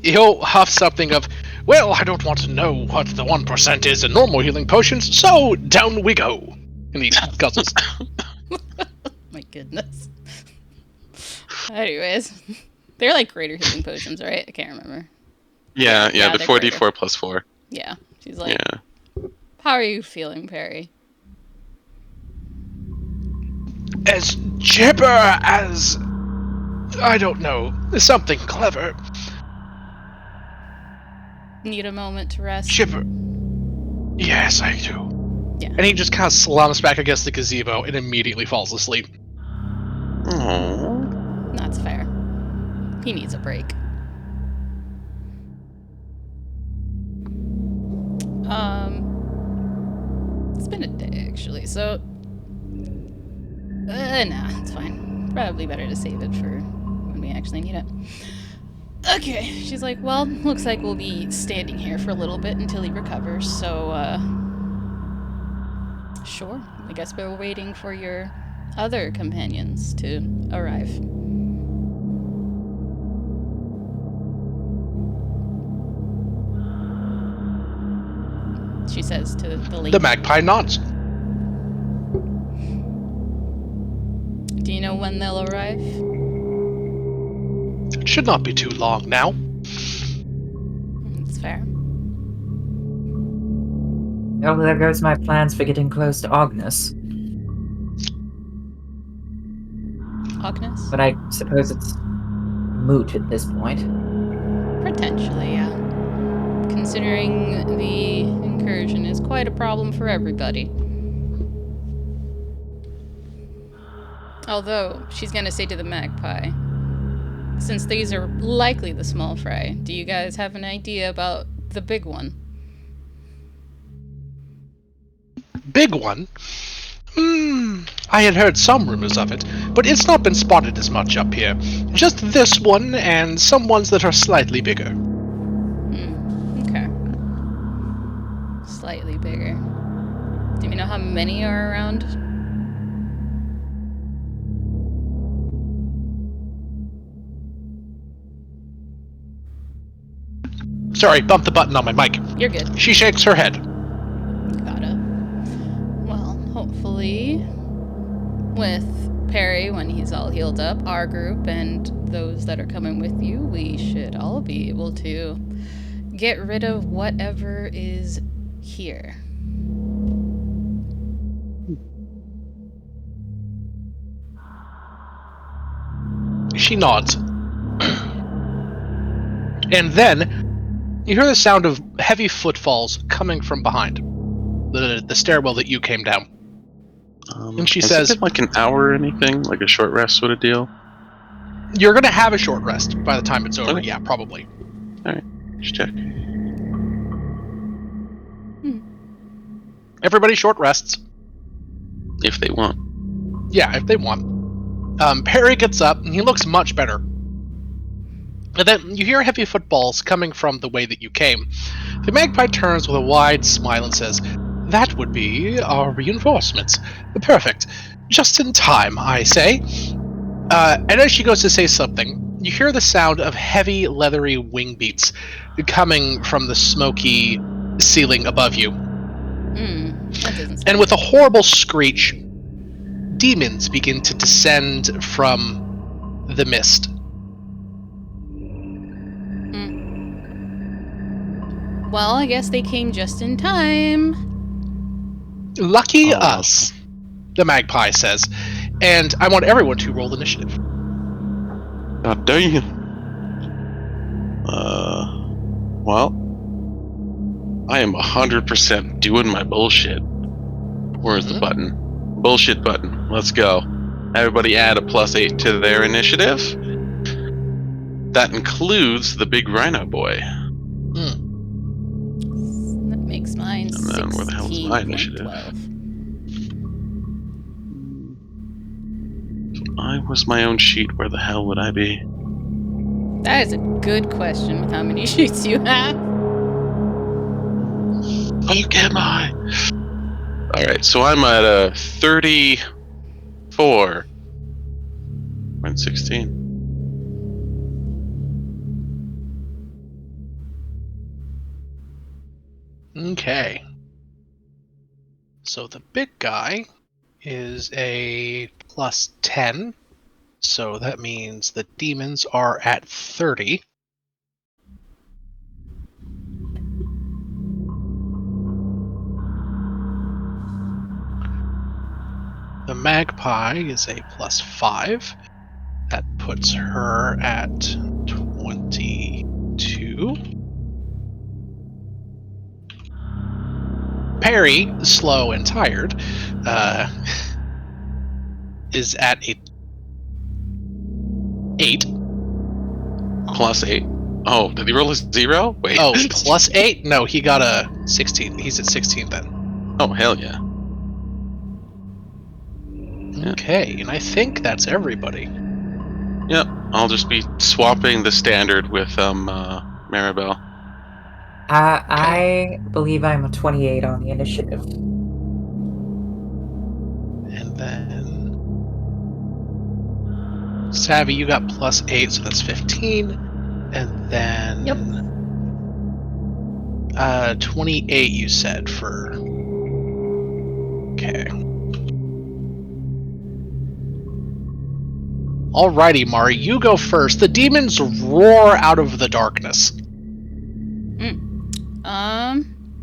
He'll huff something of, well, I don't want to know what the 1% is in normal healing potions, so down we go. And he guzzles. My goodness. Anyways, they're like greater healing potions, right? I can't remember. Yeah, Yeah, the they're 4d4 plus 4. Yeah. She's like, Yeah. how are you feeling, Perry? As chipper as... I don't know. Something clever. Need a moment to rest? Chipper. Yes, I do. Yeah. And he just kind of slumps back against the gazebo and immediately falls asleep. Aww. That's fair. He needs a break. It's been a day, actually, so... nah, it's fine. Probably better to save it for when we actually need it. Okay, she's like, well, looks like we'll be standing here for a little bit until he recovers, so, sure. I guess we're waiting for your other companions to arrive. She says to the lady. The magpie nods. Do you know when they'll arrive? It should not be too long now. That's fair. Oh, there goes my plans for getting close to Agnes. Agnes? But I suppose it's moot at this point. Potentially, yeah. Considering the incursion is quite a problem for everybody. Although, she's gonna say to the magpie, since these are likely the small fry, do you guys have an idea about the big one? Big one? I had heard some rumors of it, but it's not been spotted as much up here. Just this one and some ones that are slightly bigger. Okay. Slightly bigger. Do we know how many are around? Sorry, bumped the button on my mic. You're good. She shakes her head. Gotta. Well, hopefully, with Perry, when he's all healed up, our group, and those that are coming with you, we should all be able to get rid of whatever is here. She nods. And then, you hear the sound of heavy footfalls coming from behind. The stairwell that you came down. And she has says, it been like an hour or anything? Like a short rest sort of deal? you're going to have a short rest by the time it's over. Okay. Yeah, probably. Alright, just check. Everybody short rests. If they want. Yeah, if they want. Perry gets up, and he looks much better. And then you hear heavy footfalls coming from the way that you came. The magpie turns with a wide smile and says, "That would be our reinforcements. Perfect. Just in time, I say." And as she goes to say something, you hear the sound of heavy, leathery wing beats coming from the smoky ceiling above you. That doesn't sound And with a horrible screech, demons begin to descend from the mist. Well, I guess they came just in time. Lucky Oh. us, the magpie says. And I want everyone to roll initiative. God damn. Well, I am 100% doing my bullshit. Where's the button? Bullshit button. Let's go. Everybody add a +8 to their initiative. That includes the big rhino boy. That makes mine And then where the hell is 16 my point initiative? 12. If I was my own sheet, where the hell would I be? That is a good question with how many sheets you have. Fuck am I? Alright, so I'm at a 34. Went 16. Okay. So the big guy is a +10. So that means the demons are at 30. The magpie is a +5. That puts her at 22. Perry, slow and tired, is at a 8. +8. Oh, did he roll a 0? Wait. Oh, +8? No, he got a 16. He's at 16 then. Oh, hell yeah. Okay, and I think that's everybody. Yep, I'll just be swapping the standard with Maribel. I believe I'm a 28 on the initiative. And then Savvy, you got +8, so that's 15. And then 28 you said for. Okay. Alrighty, Mari, you go first. The demons roar out of the darkness.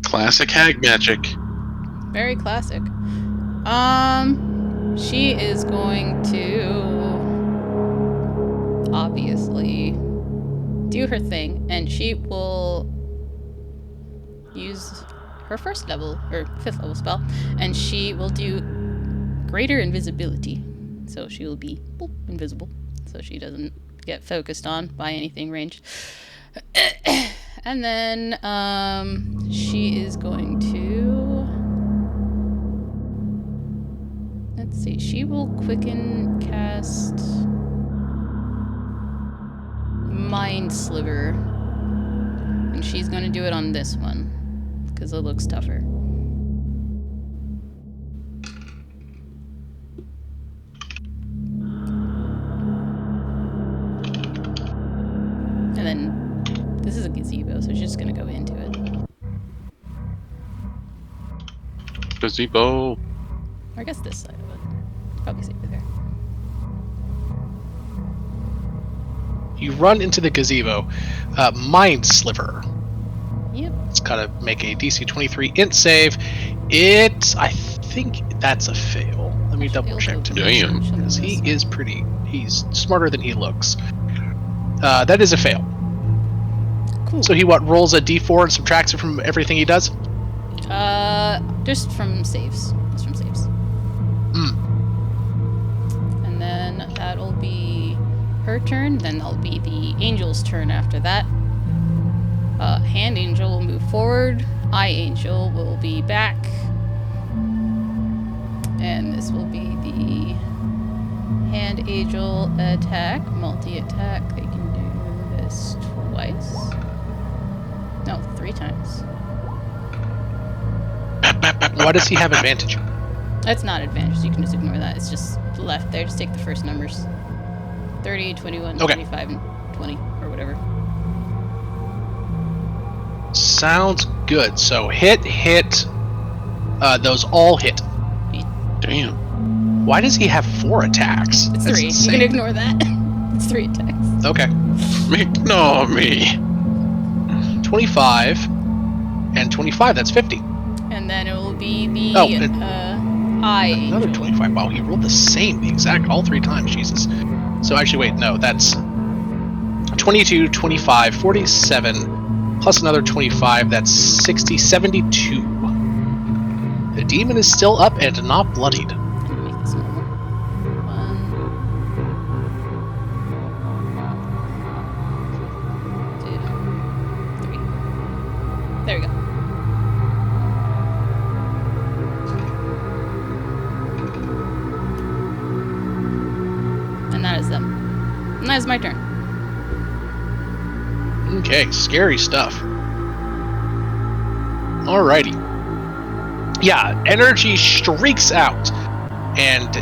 Classic hag magic. Very classic. She is going to obviously do her thing, and she will use her first level or 5th level spell, and she will do greater invisibility. So she will be boop, invisible, so she doesn't get focused on by anything ranged. And then she is going to, let's see, she will quicken cast Mind Sliver, and she's going to do it on this one because it looks tougher. And then this is a gazebo, so she's just going to go into it. Gazebo. Or I guess this side of it. Probably safer there. You run into the gazebo. Mind Sliver. Yep. It's got to make a DC 23 int save. I think that's a fail. Let me double check to make sure. Damn. Because he's he's smarter than he looks. That is a fail. Cool. So he rolls a d4 and subtracts it from everything he does? Just from saves. Just from saves. And then that'll be her turn. Then that'll be the angel's turn after that. Hand Angel will move forward. Eye Angel will be back. And this will be the Hand Angel attack. Multi-attack. They can do this twice. No, 3 times. Why does he have advantage? That's not advantage. You can just ignore that. It's just left there. Just take the first numbers. 30, 21, Okay. 25, and 20, or whatever. Sounds good. So hit. Those all hit. Damn. Why does he have 4 attacks? It's That's 3. insane. You can ignore that. It's 3 attacks. Okay. Ignore me. 25 and 25. That's 50. And then it will be the Oh, eye Another angel. 25. Wow, he rolled the same, the exact, all 3 times. Jesus. So actually, wait, no, that's 22, 25, 47, plus another 25. That's 60, 72. The demon is still up and not bloodied. I'm gonna make this smaller. 1, 2, 3. There we go. And that is them. And that is my turn. Okay, scary stuff. Alrighty. Yeah, energy streaks out, and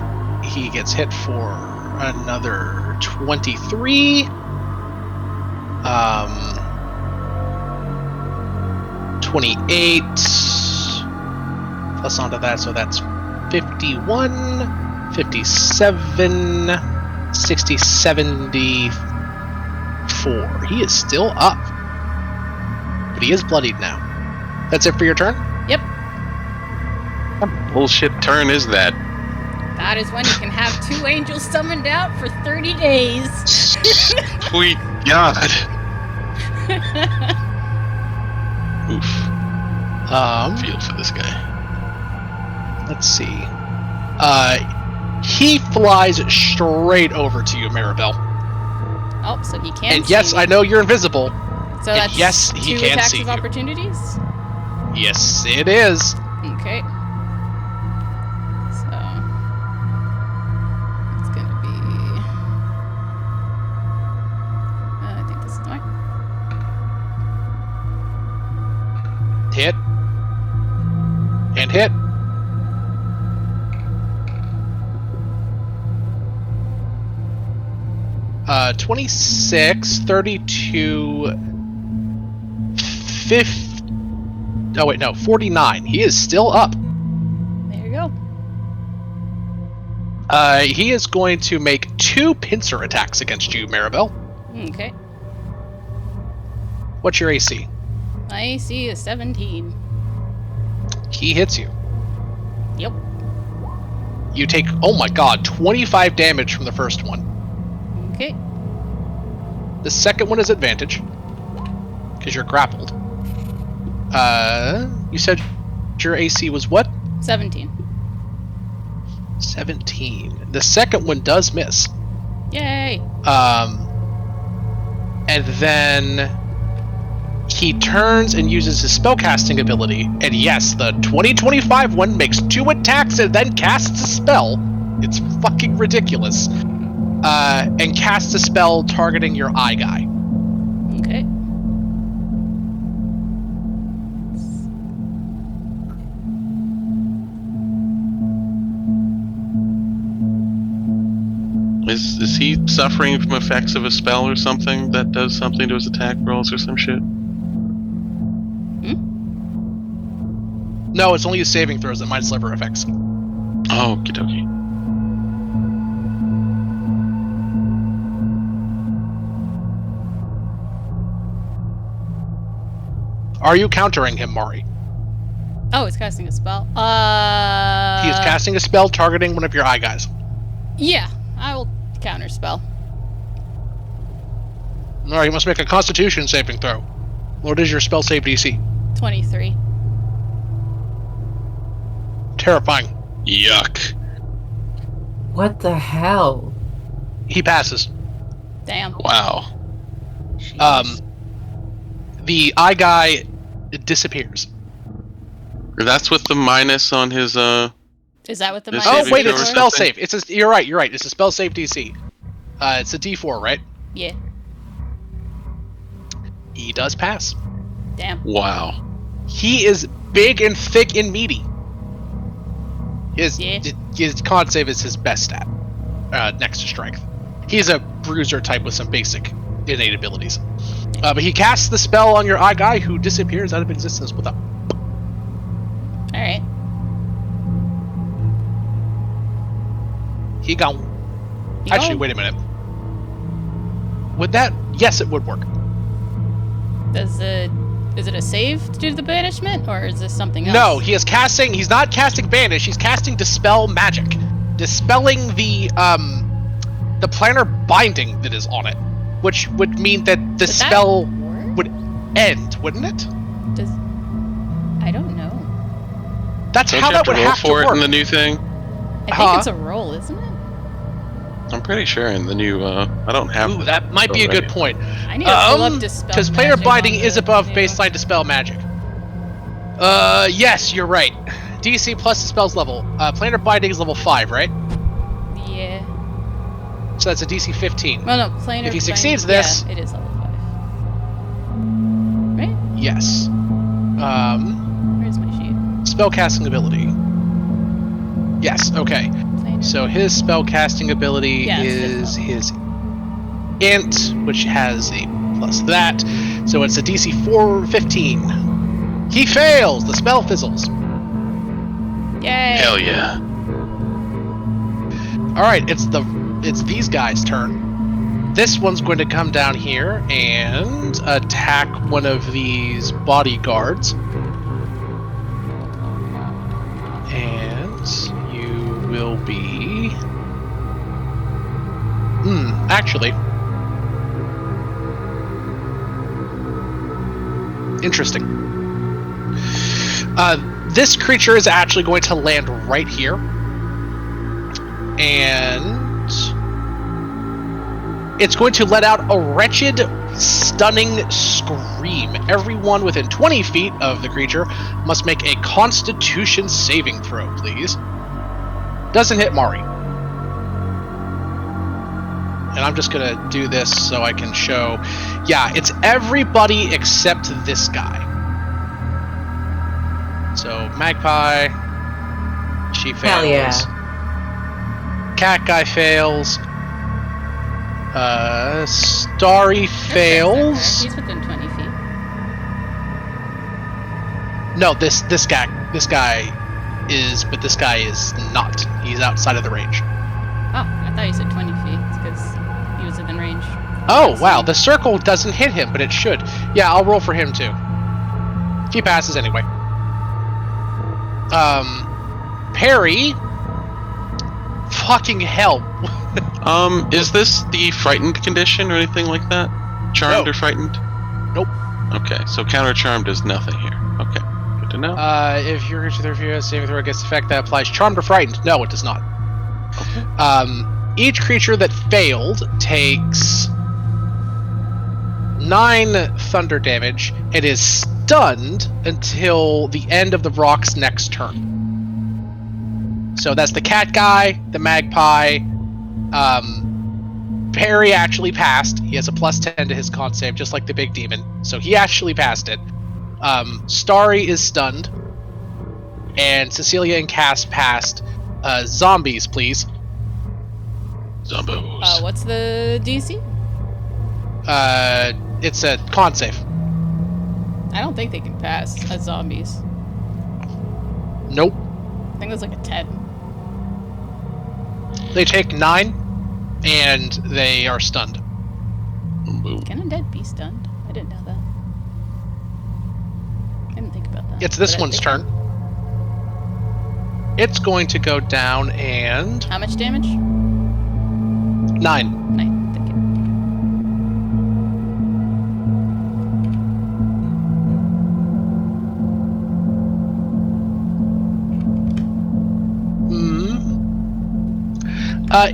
he gets hit for another 23. 28 plus onto that, so that's 51, 57, 60, 74. He is still up, but he is bloodied now. That's it for your turn? Yep. What bullshit turn is that? That is when you can have 2 angels summoned out for 30 days. Sweet God. Oof. Feel for this guy. Let's see. He flies straight over to you, Maribel. Oh, so he can And yes, see. I know you're invisible. So that's yes, he 2 can attacks see of you. opportunities? Yes, it is. Okay. So it's gonna be. I think this is mine. Hit. And hit. Uh, 26, 32, 50. Oh, wait, no, 49. He is still up. There you go. He is going to make 2 pincer attacks against you, Maribel. Okay. What's your AC? My AC is 17. He hits you. Yep. You take, oh my god, 25 damage from the first one. Okay. The second one is advantage, because you're grappled. You said your AC was what? 17. 17. The second one does miss. Yay! And then he turns and uses his spellcasting ability, and yes, the 2025 one makes 2 attacks and then casts a spell. It's fucking ridiculous. And casts a spell targeting your eye guy. Okay. Is he suffering from effects of a spell or something that does something to his attack rolls or some shit? No, it's only his saving throws that might sliver effects. Oh, okie dokie. Are you countering him, Mari? Oh, it's casting a spell. He is casting a spell targeting one of your eye guys. Yeah, I will counter spell. Alright, you must make a constitution saving throw. What is your spell save DC? 23. Terrifying. Yuck. What the hell? He passes. Damn. Wow. Jeez. The eye guy disappears. That's with the minus on his, Is that what the This minus Oh, wait, throw it's a or is? spell something? save. You're right. It's a spell save DC. It's a D4, right? Yeah. He does pass. Damn. wow. He is big and thick and meaty. His con save is his best stat, next to strength. He's a bruiser type with some basic innate abilities. But he casts the spell on your eye guy, who disappears out of existence with a... Alright. He gone. You Actually, go. wait a minute. Would that... Yes, it would work. Is it a save to do the banishment, or is this something else? No, he's not casting Banish, he's casting Dispel Magic. Dispelling the planar binding that is on it. Which would mean that the Does spell that work? would end, wouldn't it? Does... I don't know. That's Don't how you have that to would roll have to for it work. in the new thing? I Huh? think it's a roll, isn't it? I'm pretty sure in the new, I don't have... Ooh, that might be a good point. I need to pull up Dispel Because planar Magic binding on is the above new- baseline Dispel Magic. Yes, you're right. DC plus the spell's level. Planar binding is level 5, right? Yeah. So that's a DC 15. Well, no, planar If he succeeds binding- this- Yeah, it is level 5. Right? Yes. Where's my sheet? Spellcasting ability. Yes, okay. Planar. So his spellcasting ability Yeah, it's is difficult. his int, which has a plus that. So it's a DC 415. He fails! The spell fizzles. Yay! Hell yeah. Alright, it's these guys' turn. This one's going to come down here and attack one of these bodyguards. And you will be... actually... Interesting. This creature is actually going to land right here. And it's going to let out a wretched, stunning scream. Everyone within 20 feet of the creature must make a Constitution saving throw, please. Doesn't hit Mari. And I'm just gonna do this so I can show. Yeah, it's everybody except this guy. So Magpie, she fails. Hell yeah. Cat guy fails. Starry fails. He's within 20 feet. No, this guy is, but this guy is not. He's outside of the range. Oh, I thought you said 20 feet because he was within range. Oh wow, the circle doesn't hit him, but it should. Yeah, I'll roll for him too. He passes anyway. Perry. Fucking hell. Is this the frightened condition or anything like that? Charmed No. or frightened? Nope. Okay, so counter charm does nothing here. Okay, good to know. If you're saving throw against effect that applies charmed or frightened, no, it does not. Okay. Each creature that failed takes 9 thunder damage and is stunned until the end of the rock's next turn. So that's the cat guy, the magpie. Perry actually passed. He has a +10 to his con save, just like the big demon. So he actually passed it. Starry is stunned. And Cecilia and Cass passed. Zombies, please. Zombos. What's the DC? It's a con save. I don't think they can pass as zombies. Nope. I think that's like a 10. They take 9, and they are stunned. Boom. Can undead be stunned? I didn't know that. I didn't think about that. It's this But I one's think- turn. It's going to go down and... How much damage? 9. 9. Thank you.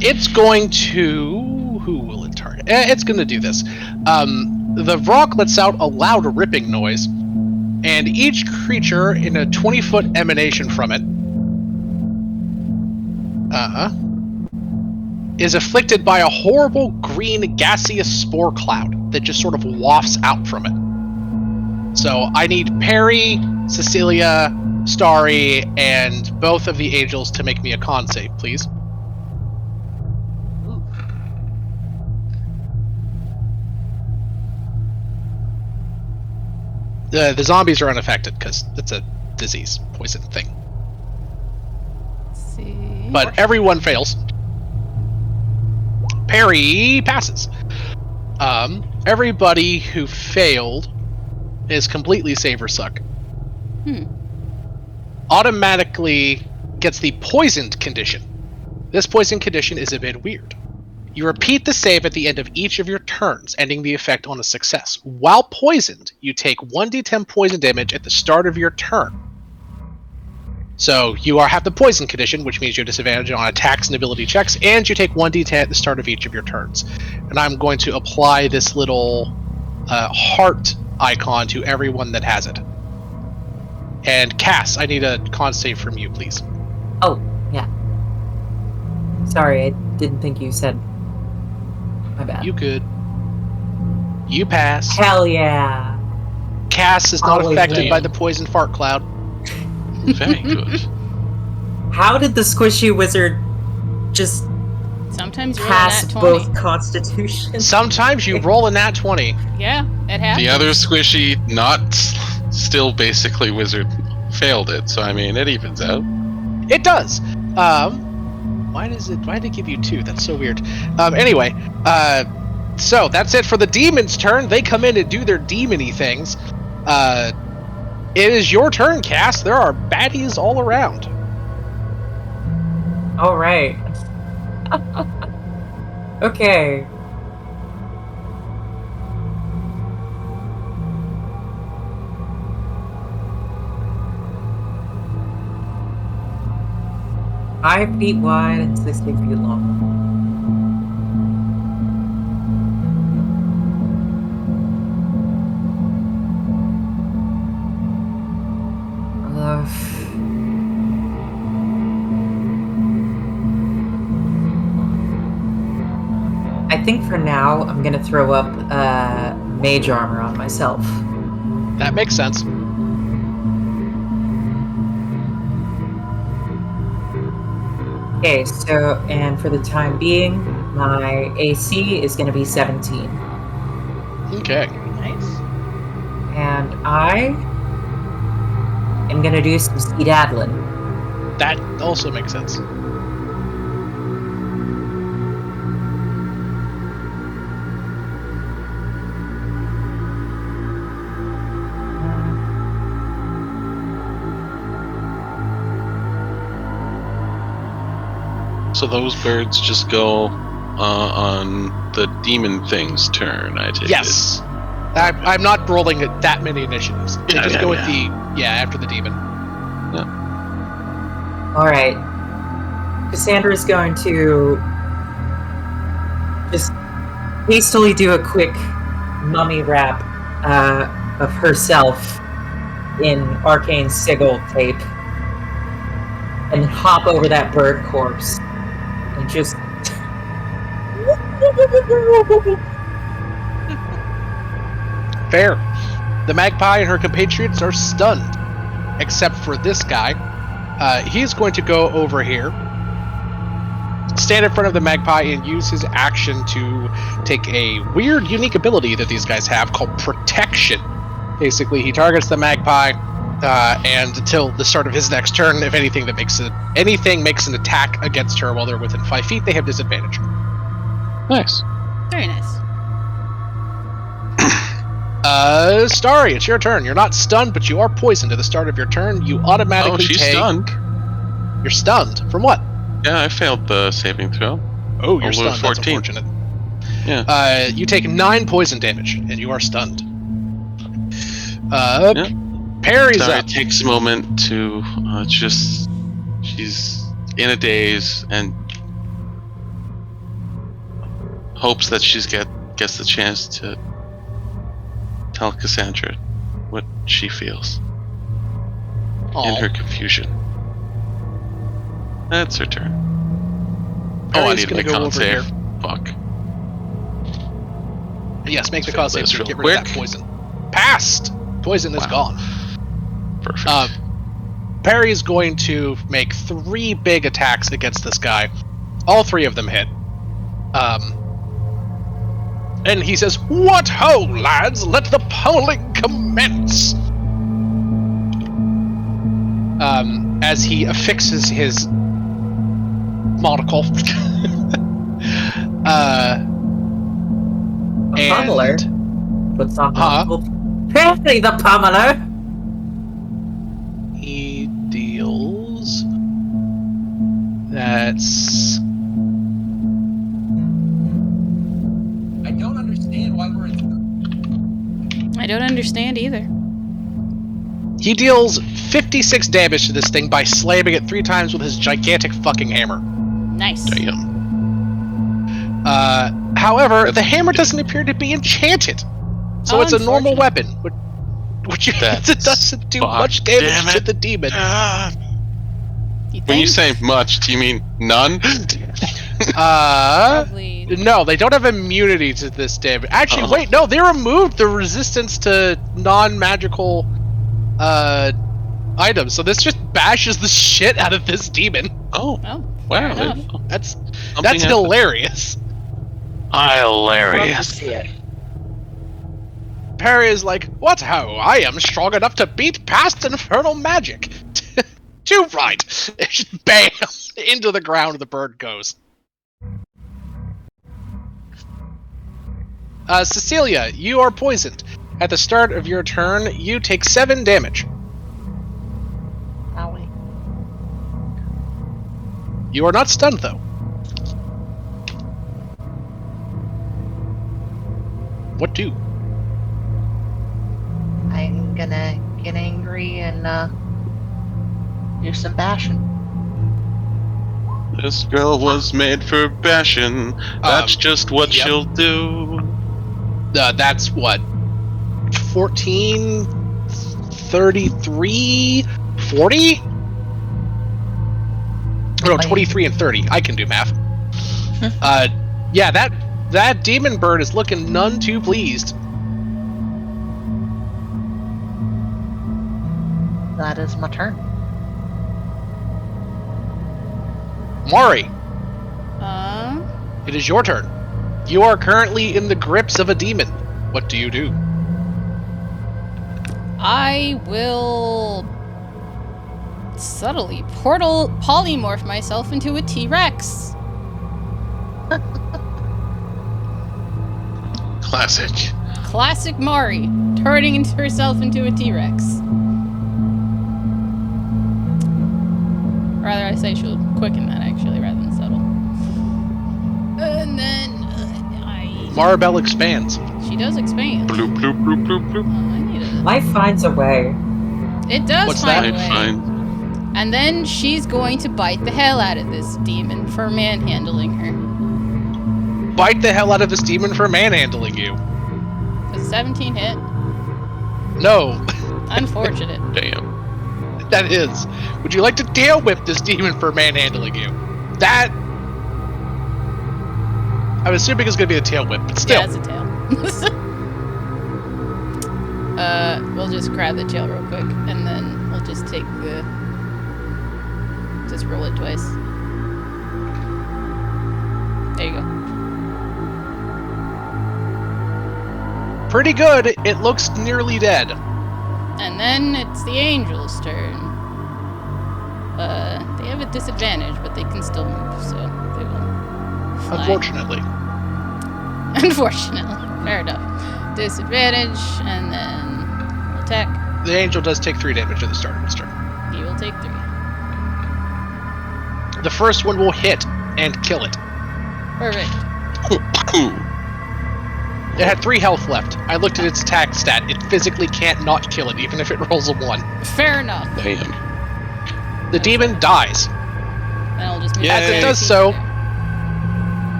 It's going to... Who will it target? It's going to do this. The rock lets out a loud ripping noise, and each creature in a 20-foot emanation from it is afflicted by a horrible green gaseous spore cloud that just sort of wafts out from it. So I need Perry, Cecilia, Starry, and both of the angels to make me a con save, please. The zombies are unaffected because it's a disease, poison thing. Let's see. But everyone fails. Perry passes. Everybody who failed is completely save or suck. Automatically gets the poisoned condition. This poison condition is a bit weird. You repeat the save at the end of each of your turns, ending the effect on a success. While poisoned, you take 1d10 poison damage at the start of your turn. So you have the poison condition, which means you have disadvantage on attacks and ability checks, and you take 1d10 at the start of each of your turns. And I'm going to apply this little heart icon to everyone that has it. And Cass, I need a con save from you, please. Oh, yeah. Sorry, I didn't think you said. My bad. You good. You pass. Hell yeah. Cass is not Always affected win. by the poison fart cloud. Very good. How did the squishy wizard just Sometimes you pass roll a nat 20. both constitutions? Sometimes you roll a nat 20. Yeah, it happens. The other squishy, still basically wizard, failed it. So I mean, it evens out. It does. Why did it give you 2? That's so weird. Anyway, so that's it for the demon's turn. They come in and do their demon-y things. It is your turn, Cass. There are baddies all around. All right. Okay. Five feet wide and 60 feet long. I think for now I'm gonna throw up mage armor on myself. That makes sense. Okay, so and for the time being, my AC is gonna be 17, Okay. Nice. and I am gonna do some skedaddling. That also makes sense. So those birds just go on the demon thing's turn, I take Yes. I'm not rolling that many initiatives. They just go with after the demon. All right. Cassandra's going to just hastily do a quick mummy wrap of herself in arcane sigil tape and hop over that bird corpse and just Fair. The magpie and her compatriots are stunned, except for this guy. He's going to go over here, stand in front of the magpie, and use his action to take a weird, unique ability that these guys have called Protection. Basically, he targets the magpie, and until the start of his next turn, if anything makes an attack against her while they're within 5 feet, they have disadvantage. Nice. Very nice. Starry, it's your turn. You're not stunned, but you are poisoned at the start of your turn. You automatically she's take... stunned. You're stunned? From what? Yeah, I failed the saving throw. Oh, you're Over stunned. 14. That's unfortunate. Yeah. You take 9 poison damage, and you are stunned. Parry's Sorry, up. it takes a moment to she's in a daze and hopes that gets the chance to tell Cassandra what she feels in her confusion. That's her turn. I need to make con save. Fuck. Yes, make the con save to get rid quick. of that poison. Passed! Poison is gone. Perfect. Perry is going to make 3 big attacks against this guy. All 3 of them hit. And he says, "What ho, lads! Let the pummeling commence!" As he affixes his monocle. pummeler. Puts on Huh? Perry the pummeler. He deals. That's. I don't understand why we're I don't understand either. He deals 56 damage to this thing by slamming it 3 times with his gigantic fucking hammer. Nice. Damn. However, the hammer doesn't appear to be enchanted, so it's a normal weapon, which means it doesn't do much damage to the demon. When you say much, do you mean none? Probably. No, they don't have immunity to this damage. Actually, wait, no, they removed the resistance to non-magical items, so this just bashes the shit out of this demon. Oh, wow. That's hilarious. Hilarious. Perry is like, "What ho? I am strong enough to beat past infernal magic." Too right. Just bam! Into the ground the bird goes. Cecilia, you are poisoned. At the start of your turn, you take 7 damage. Owie. You are not stunned, though. What do? I'm gonna get angry and do some bashing. This girl was made for bashing. That's just what she'll do. That's what? 14, 33, 40? No, 23 and 30. I can do math. Yeah, that demon bird is looking none too pleased. That is my turn. Mari, it is your turn. You are currently in the grips of a demon. What do you do? I will subtly polymorph myself into a T-Rex. Classic Mari, turning herself into a T-Rex. Rather, I say she'll quicken that, actually, rather than subtle. Maribel expands. She does expand. Bloop, bloop, bloop, bloop, bloop. I need a... Life finds a way. It does What's find that? a way. Fine. And then she's going to bite the hell out of this demon for manhandling her. Bite the hell out of this demon for manhandling you. Does 17 hit? No, Unfortunate. Damn. that is. Would you like to tail whip this demon for manhandling you? That... I'm assuming it's going to be a tail whip, but still. Yeah, it's a tail. We'll just grab the tail real quick, and then we'll just take the... Just roll it twice. There you go. Pretty good. It looks nearly dead. And then it's the angel's turn. They have a disadvantage, but they can still move, so they will fly. Unfortunately. Unfortunately. Fair enough. Disadvantage, and then attack. The angel does take 3 damage at the start of its turn. He will take 3. The first one will hit and kill it. Perfect. It had 3 health left. I looked at its attack stat. It physically can't not kill it, even if it rolls a 1. Fair enough. Damn. The demon dies. Then I'll just move Yay. As it does so,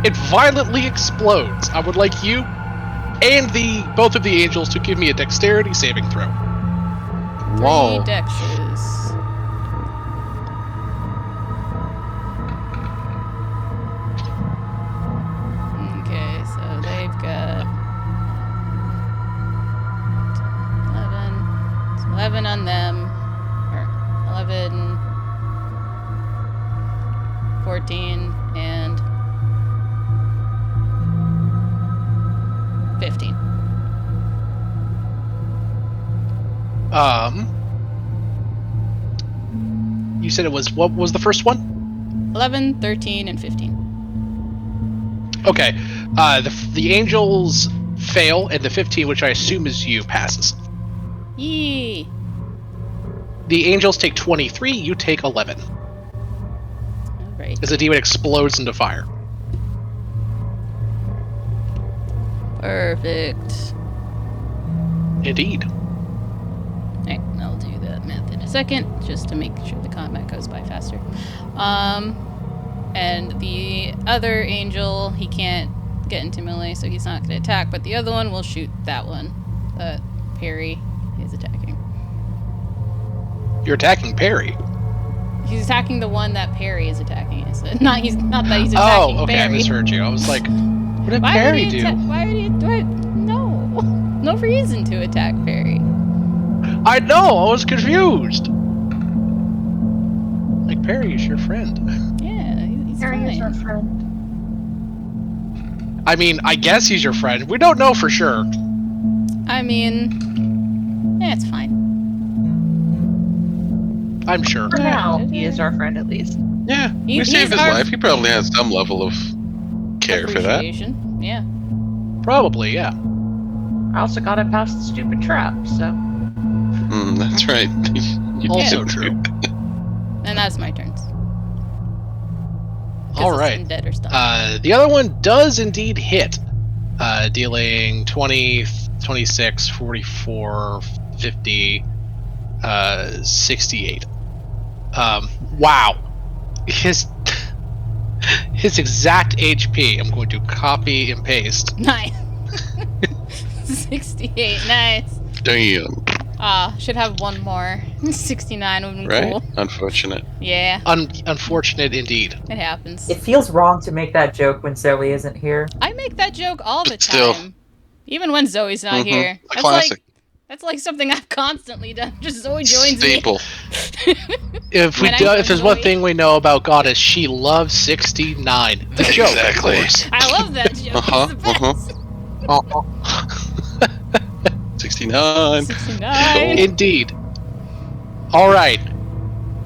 it violently explodes. I would like you and both of the angels to give me a dexterity saving throw. 3 Whoa. dexes. Okay, so they've got 11. It's 11 on them. Or 11, 14, and 15. You said it was, what was the first one? 11, 13, and 15. Okay. The angels fail, and the 15, which I assume is you, passes. Yee! The angels take 23, you take 11. Alright. As the demon explodes into fire. Perfect. Indeed. Alright, I'll do that math in a second, just to make sure the combat goes by faster. And the other angel, he can't get into melee, so he's not going to attack, but the other one will shoot that one. Parry is attacking. You're attacking Perry. He's attacking the one that Parry is attacking. Not that he's attacking Oh, okay, Parry. I misheard you. I was like, what did Why Perry would he do? Why would he No. No reason to attack Parry. I know, I was confused. Like, Perry is your friend. Yeah, he's Harry is our fine. friend. I mean, I guess he's your friend. We don't know for sure. I mean, yeah, it's fine. I'm sure. For now, he is our friend at least. Yeah, we He's saved his our- life. He probably has some level of care for that. Appreciation. Yeah. Probably, yeah. I also got it past the stupid trap, so. That's right. You Also did. true. And that's my turns. 'Cause All it's right. undead or stuff. The other one does indeed hit, dealing 20, 26, 44, 50, 68. Wow. His exact HP, I'm going to copy and paste. Nice. 68. Nice. Damn. Should have one more. 69 would be Right? cool. Unfortunate. Yeah, Unfortunate indeed. it happens. It feels wrong to make that joke when Zoe isn't here. I make that joke all the Still. time. Even when Zoe's not here. A classic. That's like something I've constantly done. Just Zoe joins Staple. me. If When I if there's one Zoe- thing we know about Goddess, she loves 69. The joke, Exactly. of course. I love that joke. Uh-huh, It's the best. 69. 69. Indeed. All right.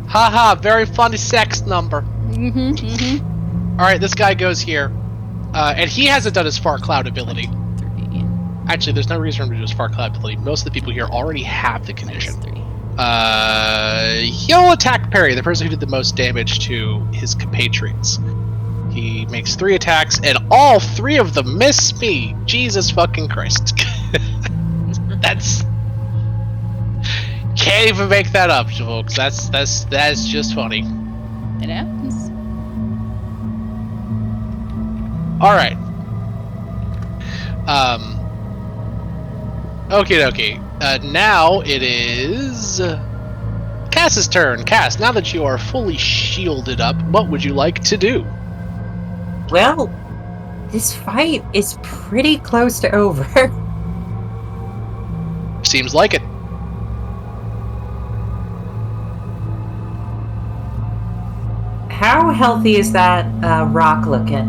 Haha, very funny sex number. Mm-hmm. All right, this guy goes here, and he hasn't done his far cloud ability. 3. Actually, there's no reason for him to do his far cloud ability. Most of the people here already have the condition. Minus 3. He'll attack Perry, the person who did the most damage to his compatriots. He makes 3 attacks, and all 3 of them miss me. Jesus fucking Christ. That's... Can't even make that up, folks. That's just funny. It happens. Alright. Okie dokie. Now it is... Cass's turn. Cass, now that you are fully shielded up, what would you like to do? Well, this fight is pretty close to over. Seems like it. How healthy is that rock looking?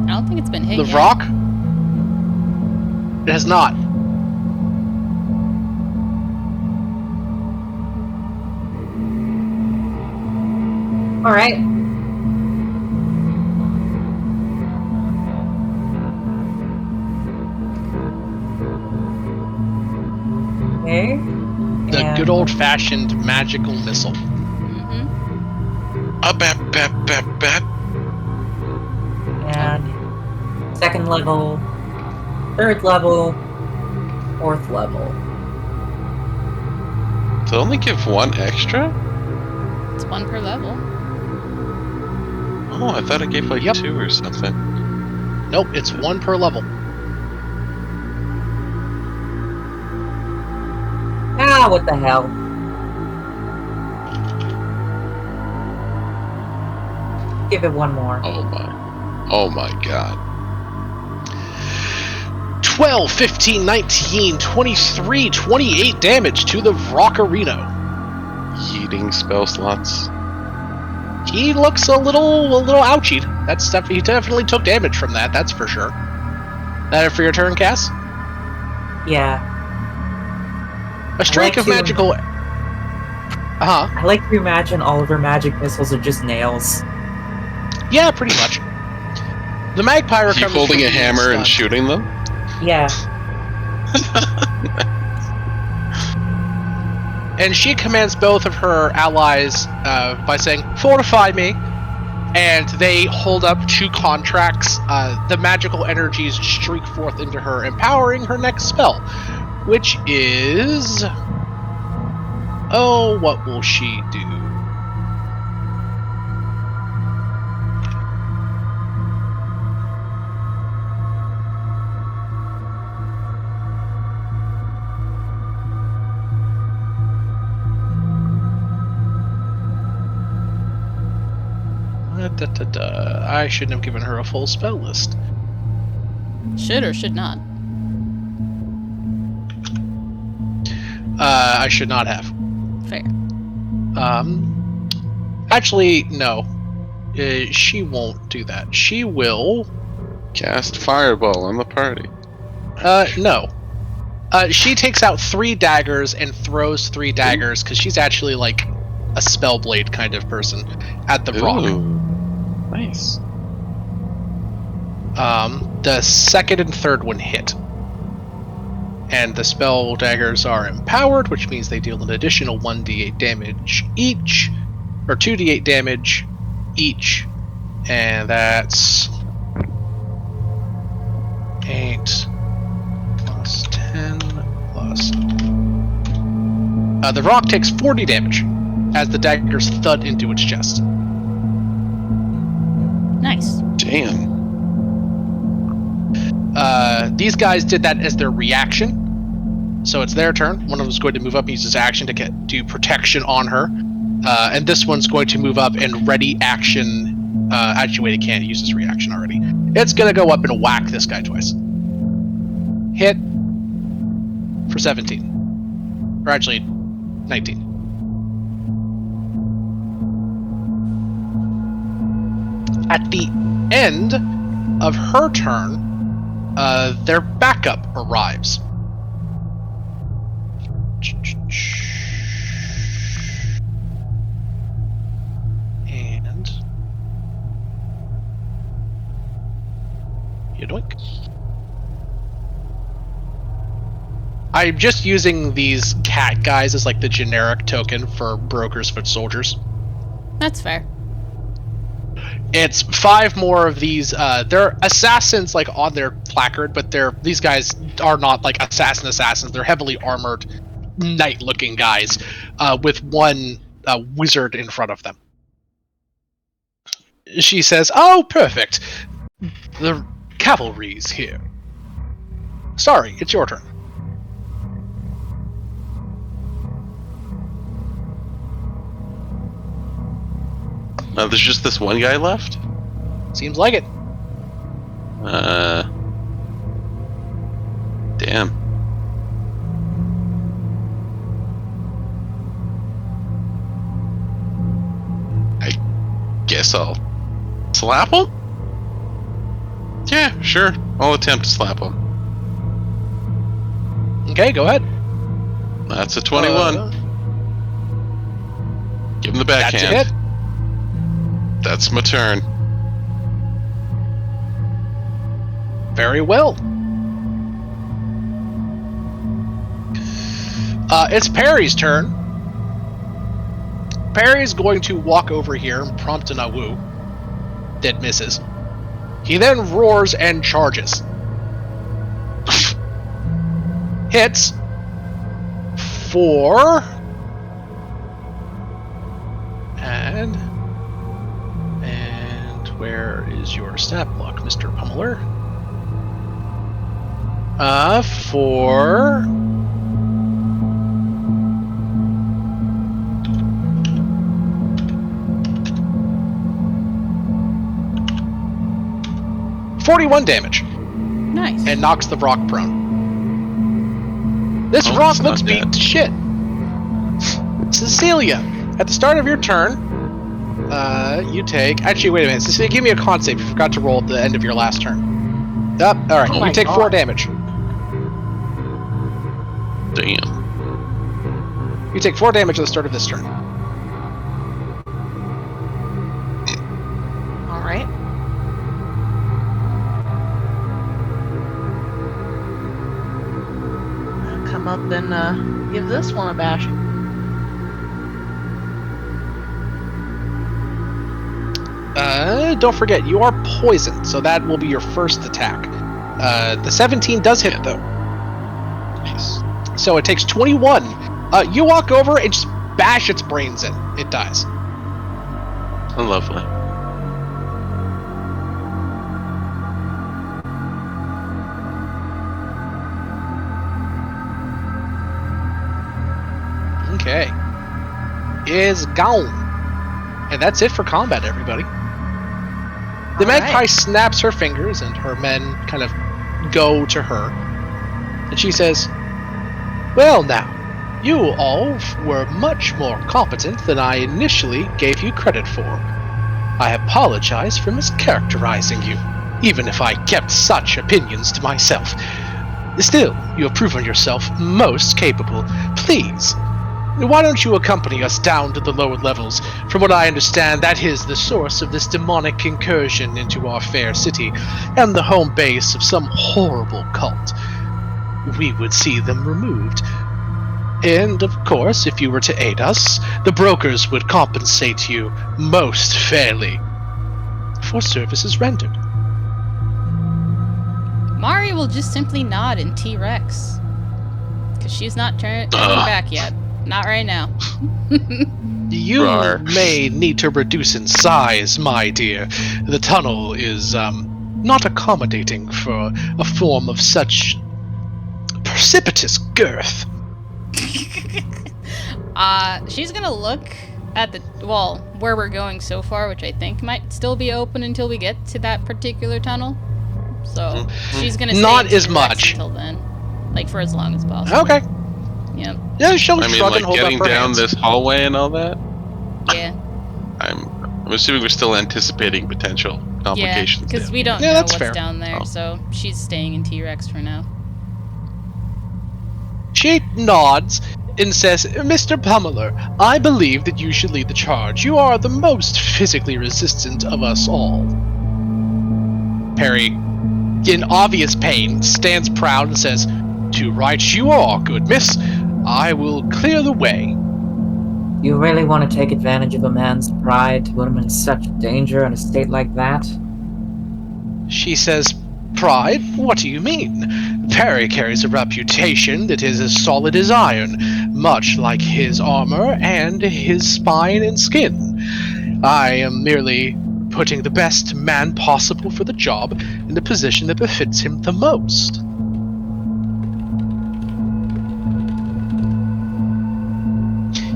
I don't think it's been hit The yet. rock? It has not. Alright. Okay. The And- good old-fashioned magical missile. Mm-hmm. Bap. And second level, third level, fourth level. To only give 1 extra? It's 1 per level. Oh, I thought it gave like Yep. 2 or something. Nope, it's 1 per level. Ah, what the hell? Give it 1 more. Oh my god. 12, 15, 19, 23, 28 damage to the Rockarino. Yeeting spell slots. He looks a little ouchy. That's stuff. He definitely took damage from that. That's for sure. That it for your turn, Cass? Yeah. A streak like of to- magical. I like to imagine all of her magic missiles are just nails. Yeah, pretty much. The magpie Keep recovers holding from a being hammer and stunned. shooting them? Yeah. And she commands both of her allies by saying, "Fortify me." And they hold up 2 contracts. The magical energies streak forth into her, empowering her next spell, which is... Oh, what will she do? I shouldn't have given her a full spell list. Should or should not. I should not have. Fair. Actually, no. She won't do that. She will... Cast fireball on the party. No. She takes out 3 daggers and throws 3 daggers, because she's actually like a spellblade kind of person, at the rock. Ooh. Nice. The second and third one hit. And the spell daggers are empowered, which means they deal an additional 1d8 damage each, or 2d8 damage each. And that's 8 plus 10 plus... the rock takes 40 damage as the daggers thud into its chest. Nice. Damn. These guys did that as their reaction, so it's their turn. One of them is going to move up and use his action to do protection on her, and this one's going to move up and ready action. Actually, wait, it can't use his reaction already. It's going to go up and whack this guy twice. Hit for 17, or actually 19. At the end of her turn, their backup arrives. And... yoink. I'm just using these cat guys as like the generic token for brokers foot soldiers. That's fair. It's 5 more of these. They're assassins, like on their placard, but these guys are not like assassins. They're heavily armored, knight-looking guys, with one wizard in front of them. She says, "Oh, perfect. The cavalry's here. Sorry, it's your turn." There's just this one guy left? Seems like it. Damn. I guess I'll slap him? Yeah, sure. I'll attempt to slap him. Okay, go ahead. That's a 21. Give him the backhand. That's a hit. That's my turn. Very well. It's Perry's turn. Perry's going to walk over here and prompt an awoo. That misses. He then roars and charges. Hits. 4. And where is your stat block, Mr. Pummeler? 4. $41 damage. Nice. And knocks the rock prone. This rock looks beat to shit. Cecilia, at the start of your turn, you take... Actually, wait a minute. Cecilia, give me a con save. You forgot to roll at the end of your last turn. Alright, Oh my you take God. 4 damage. Damn. You take 4 damage at the start of this turn. Alright. Come up and give this one a bashing. Don't forget, you are poisoned, so that will be your first attack. The 17 does hit, though. Nice. So it takes 21. You walk over and just bash its brains in. It dies. Oh, lovely. Okay. Is gone. And that's it for combat, everybody. The magpie snaps her fingers, and her men kind of go to her. And she says, "Well now, you all were much more competent than I initially gave you credit for. I apologize for mischaracterizing you, even if I kept such opinions to myself. Still, you have proven yourself most capable. Please, why don't you accompany us down to the lower levels? From what I understand, that is the source of this demonic incursion into our fair city, and the home base of some horrible cult. We would see them removed. And, of course, if you were to aid us, the brokers would compensate you most fairly for services rendered." Mari will just simply nod in T-Rex. Because she's not turning back yet. Not right now. You Rar. may need to reduce in size, my dear. The tunnel is, not accommodating for a form of such precipitous girth. She's gonna look at where we're going so far, which I think might still be open until we get to that particular tunnel. So she's gonna stay Not in as T-Rex much. until then, like for as long as possible. Okay. Yep. Yeah, she'll I mean, shrug like and hold getting up her down hands. this hallway and all that? Yeah. I'm assuming we're still anticipating potential Yeah. complications. Because there. we don't Yeah, know that's what's fair. down there, Oh. so she's staying in T-Rex for now. She nods and says, "Mr. Pummeler, I believe that you should lead the charge. You are the most physically resistant of us all." Perry, in obvious pain, stands proud and says, "To right you are, good miss. I will clear the way." You really want to take advantage of a man's pride to put him in such danger in a state like that? She says, "Pride? What do you mean? Perry carries a reputation that is as solid as iron, much like his armor and his spine and skin. I am merely putting the best man possible for the job in the position that befits him the most."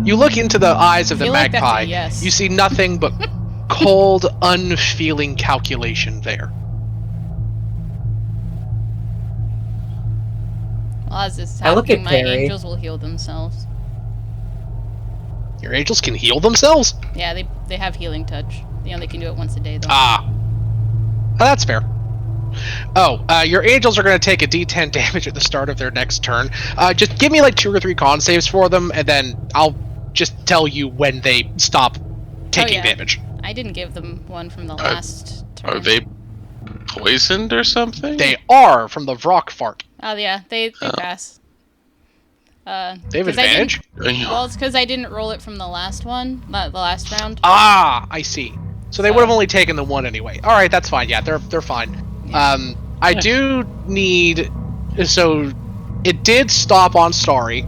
You look into the eyes of the Feel like that's a magpie. yes. You see nothing but cold, unfeeling calculation there. Well, as this is I look happening, at my Perry. angels will heal themselves. Your angels can heal themselves? Yeah, they have healing touch. They only can do it once a day, though. Ah. Oh, that's fair. Oh, your angels are going to take a d10 damage at the start of their next turn. Just give me like 2 or 3 con saves for them, and then I'll just tell you when they stop taking yeah. damage. I didn't give them one from the last turn. Are they poisoned or something? They are from the rock fart. Oh, yeah, they pass. They have 'cause advantage? Well, it's because I didn't roll it from the last one, not the last round. Ah, I see. So they So- would have only taken the 1 anyway. All right, that's fine. Yeah, they're fine. Yeah. I do need. So it did stop on Starry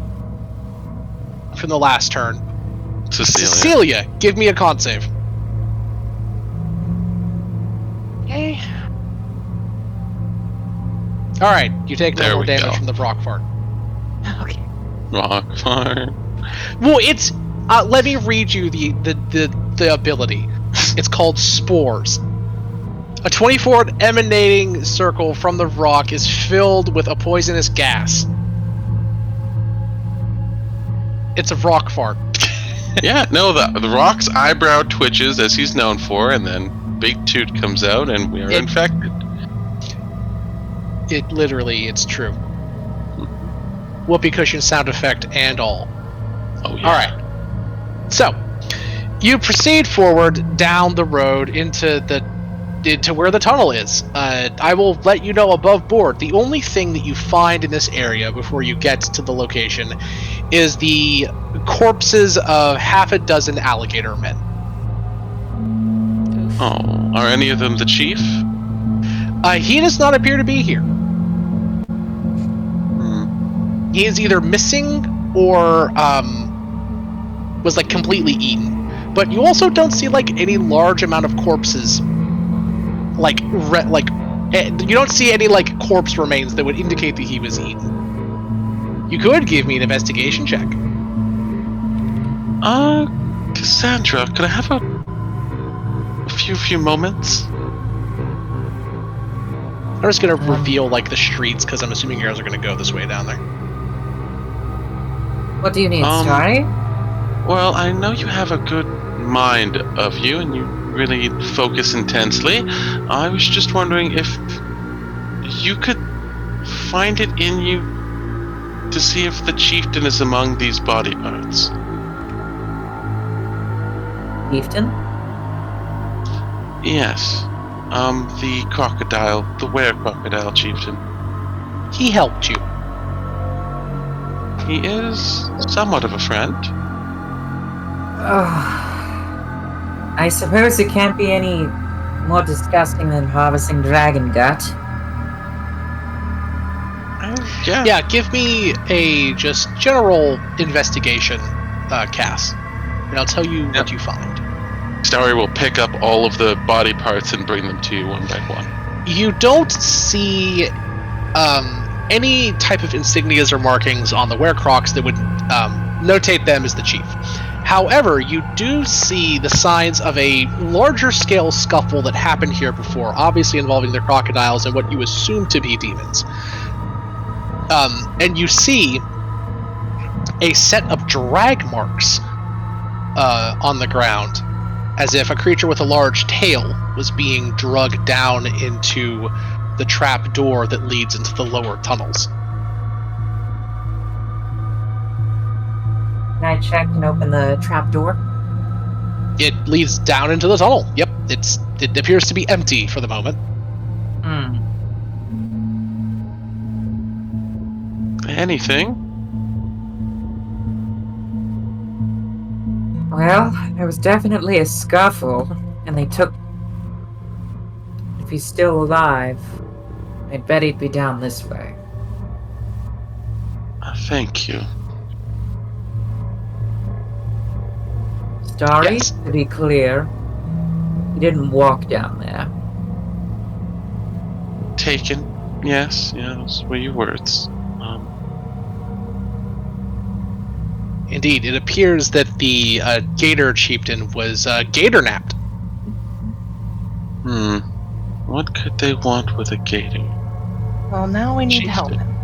from the last turn. Cecilia, give me a con save. Okay. All right, you take no There more we damage go. from the rock fart. Okay. Rock fire. Well, it's. Let me read you the ability. It's called Spores. A 20-foot emanating circle from the rock is filled with a poisonous gas. It's a rock fart. Yeah, no, the rock's eyebrow twitches as he's known for, and then big toot comes out, and we are infected. It literally, it's true. Whoopee cushion sound effect and all. Oh yeah. All right. So, you proceed forward down the road into where the tunnel is. I will let you know above board. The only thing that you find in this area before you get to the location is the corpses of half a dozen alligator men. Oof. Oh, are any of them the chief? He does not appear to be here. Hmm. He is either missing or was like completely eaten. But you also don't see like any large amount of corpses. You don't see any like corpse remains that would indicate that he was eaten. You could give me an investigation check. Cassandra, could I have a few moments? I'm just gonna reveal like the streets because I'm assuming you guys are gonna go this way down there. What do you need, Um, Starry? Well, I know you have a good mind of you, and you really focus intensely. I was just wondering if you could find it in you to see if the chieftain is among these body parts. Chieftain? Yes. The crocodile, the were-crocodile chieftain. He helped you. He is somewhat of a friend. I suppose it can't be any more disgusting than harvesting dragon gut. Yeah. Yeah, give me a just general investigation, Cass, and I'll tell you what you find. Starry will pick up all of the body parts and bring them to you one by one. You don't see any type of insignias or markings on the werecrocs that would notate them as the chief. However, you do see the signs of a larger scale scuffle that happened here before, obviously involving the crocodiles and what you assume to be demons. And you see a set of drag marks on the ground, as if a creature with a large tail was being dragged down into the trap door that leads into the lower tunnels. Can I check and open the trap door? It leads down into the tunnel. Yep, it appears to be empty for the moment. Anything? Well, there was definitely a scuffle, and they took... If he's still alive, I bet he'd be down this way. Thank you. Starry, Yes. to be clear, he didn't walk down there. Taken. Yes, those were your words. Indeed, it appears that the Gator chieftain was gator napped. What could they want with a gator? Well, now we need to help Chieftain. him.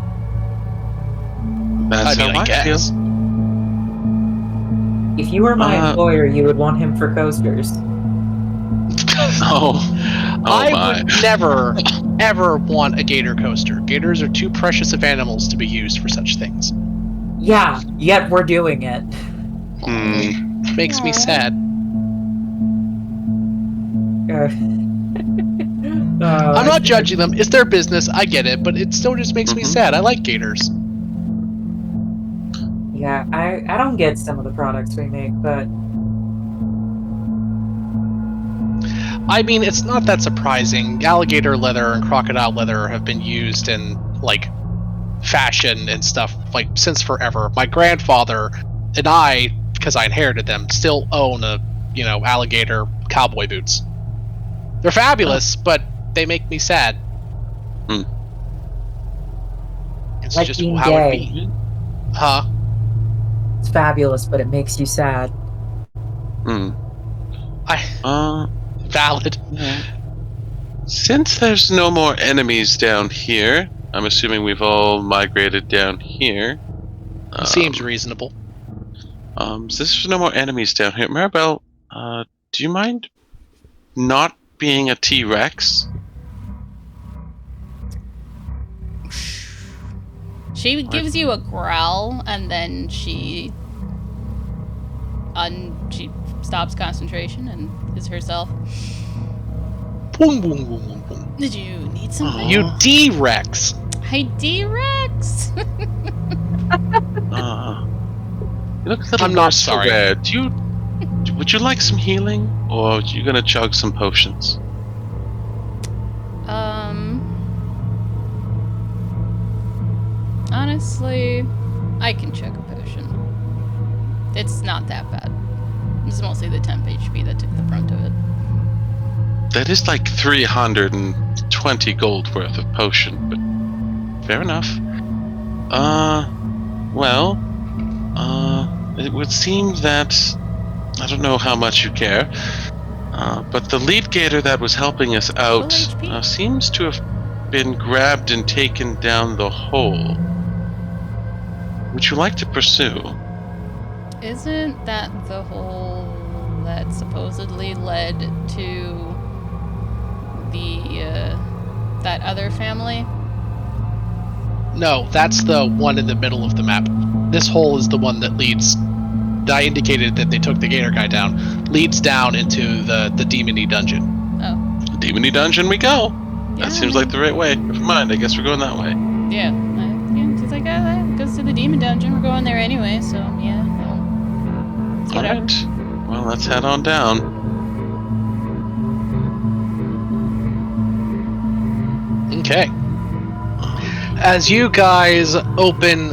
That's I mean, how I I guess. feel. If you were my employer, you would want him for coasters. Oh I my. would never, ever want a gator coaster. Gators are too precious of animals to be used for such things. Yeah, yet we're doing it. Makes me sad. I'm not judging them. It's their business. I get it, but it still just makes me sad. I like gators. Yeah, I don't get some of the products we make, but I mean, it's not that surprising. Alligator leather and crocodile leather have been used in, like, fashion and stuff, like, since forever. My grandfather and I, because I inherited them, still own alligator cowboy boots. They're fabulous, but they make me sad. It's like just being how gay. it be. Huh? It's fabulous, but it makes you sad. Valid. Since there's no more enemies down here, I'm assuming we've all migrated down here. Seems reasonable. Since there's no more enemies down here, Maribel, do you mind not being a T-Rex? She gives you a growl, and then she stops concentration and is herself. Boom, boom, boom, boom, boom. Did you need something? You D-Rex. Hi, D-Rex. You look a little I'm not sorry. red. Would you like some healing, or are you gonna chug some potions? Honestly, I can chug a potion. It's not that bad. It's mostly the temp HP that took the brunt of it. That is like 320 gold worth of potion, but fair enough. It would seem that, I don't know how much you care, but the lead gator that was helping us out seems to have been grabbed and taken down the hole. Would you like to pursue? Isn't that the hole that supposedly led to that other family? No, that's the one in the middle of the map. This hole is the one that leads... I indicated that they took the gator guy down. Leads down into the demony dungeon. Oh. Demony dungeon we go! Yeah, That seems like the right way. Never mind, I guess we're going that way. Yeah. She's like, that goes to the demon dungeon. We're going there anyway, so yeah. Whatever. Alright. Well, let's head on down. Okay. As you guys open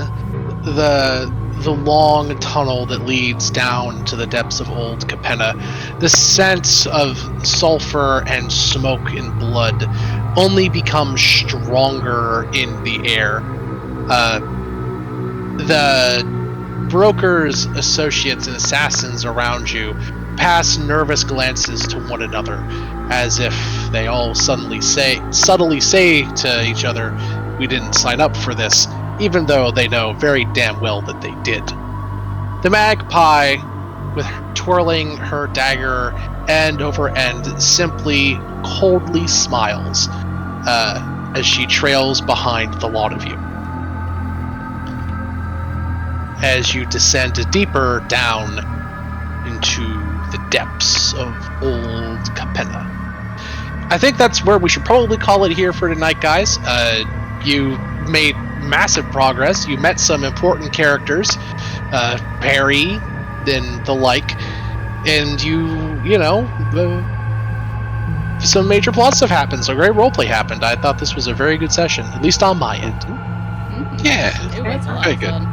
the long tunnel that leads down to the depths of old Capena, the sense of sulfur and smoke and blood only becomes stronger in the air. The brokers, associates, and assassins around you pass nervous glances to one another, as if they all subtly say to each other, "We didn't sign up for this," even though they know very damn well that they did. The magpie, with twirling her dagger end over end, simply coldly smiles as she trails behind the lot of you. As you descend deeper down into the depths of old Capena. I think that's where we should probably call it here for tonight, guys. You made massive progress. You met some important characters, Perry, and the like. and some major plot stuff happened. So great roleplay happened. I thought this was a very good session, at least on my end. Yeah. It was a lot Very of good. fun.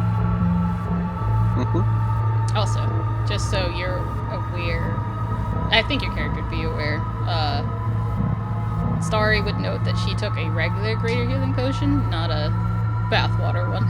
Mhm. Also, just so you're aware, I think your character would be aware, Starry would note that she took a regular greater healing potion, not a bathwater one.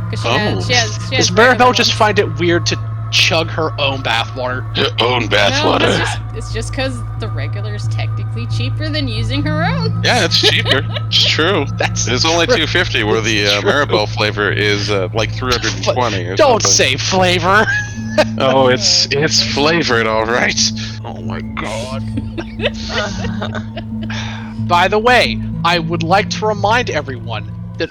Because she has Does regular Maribel just ones. find it weird to chug her own bathwater? Your own No, bathwater. it's just because the regular is technically cheaper than using her own. Yeah, it's cheaper. It's true. That's It's only true. $2.50, where the It's true. Maribel flavor is like $320 or Don't something. say flavor. Oh, it's flavored, all right. Oh my god. By the way, I would like to remind everyone that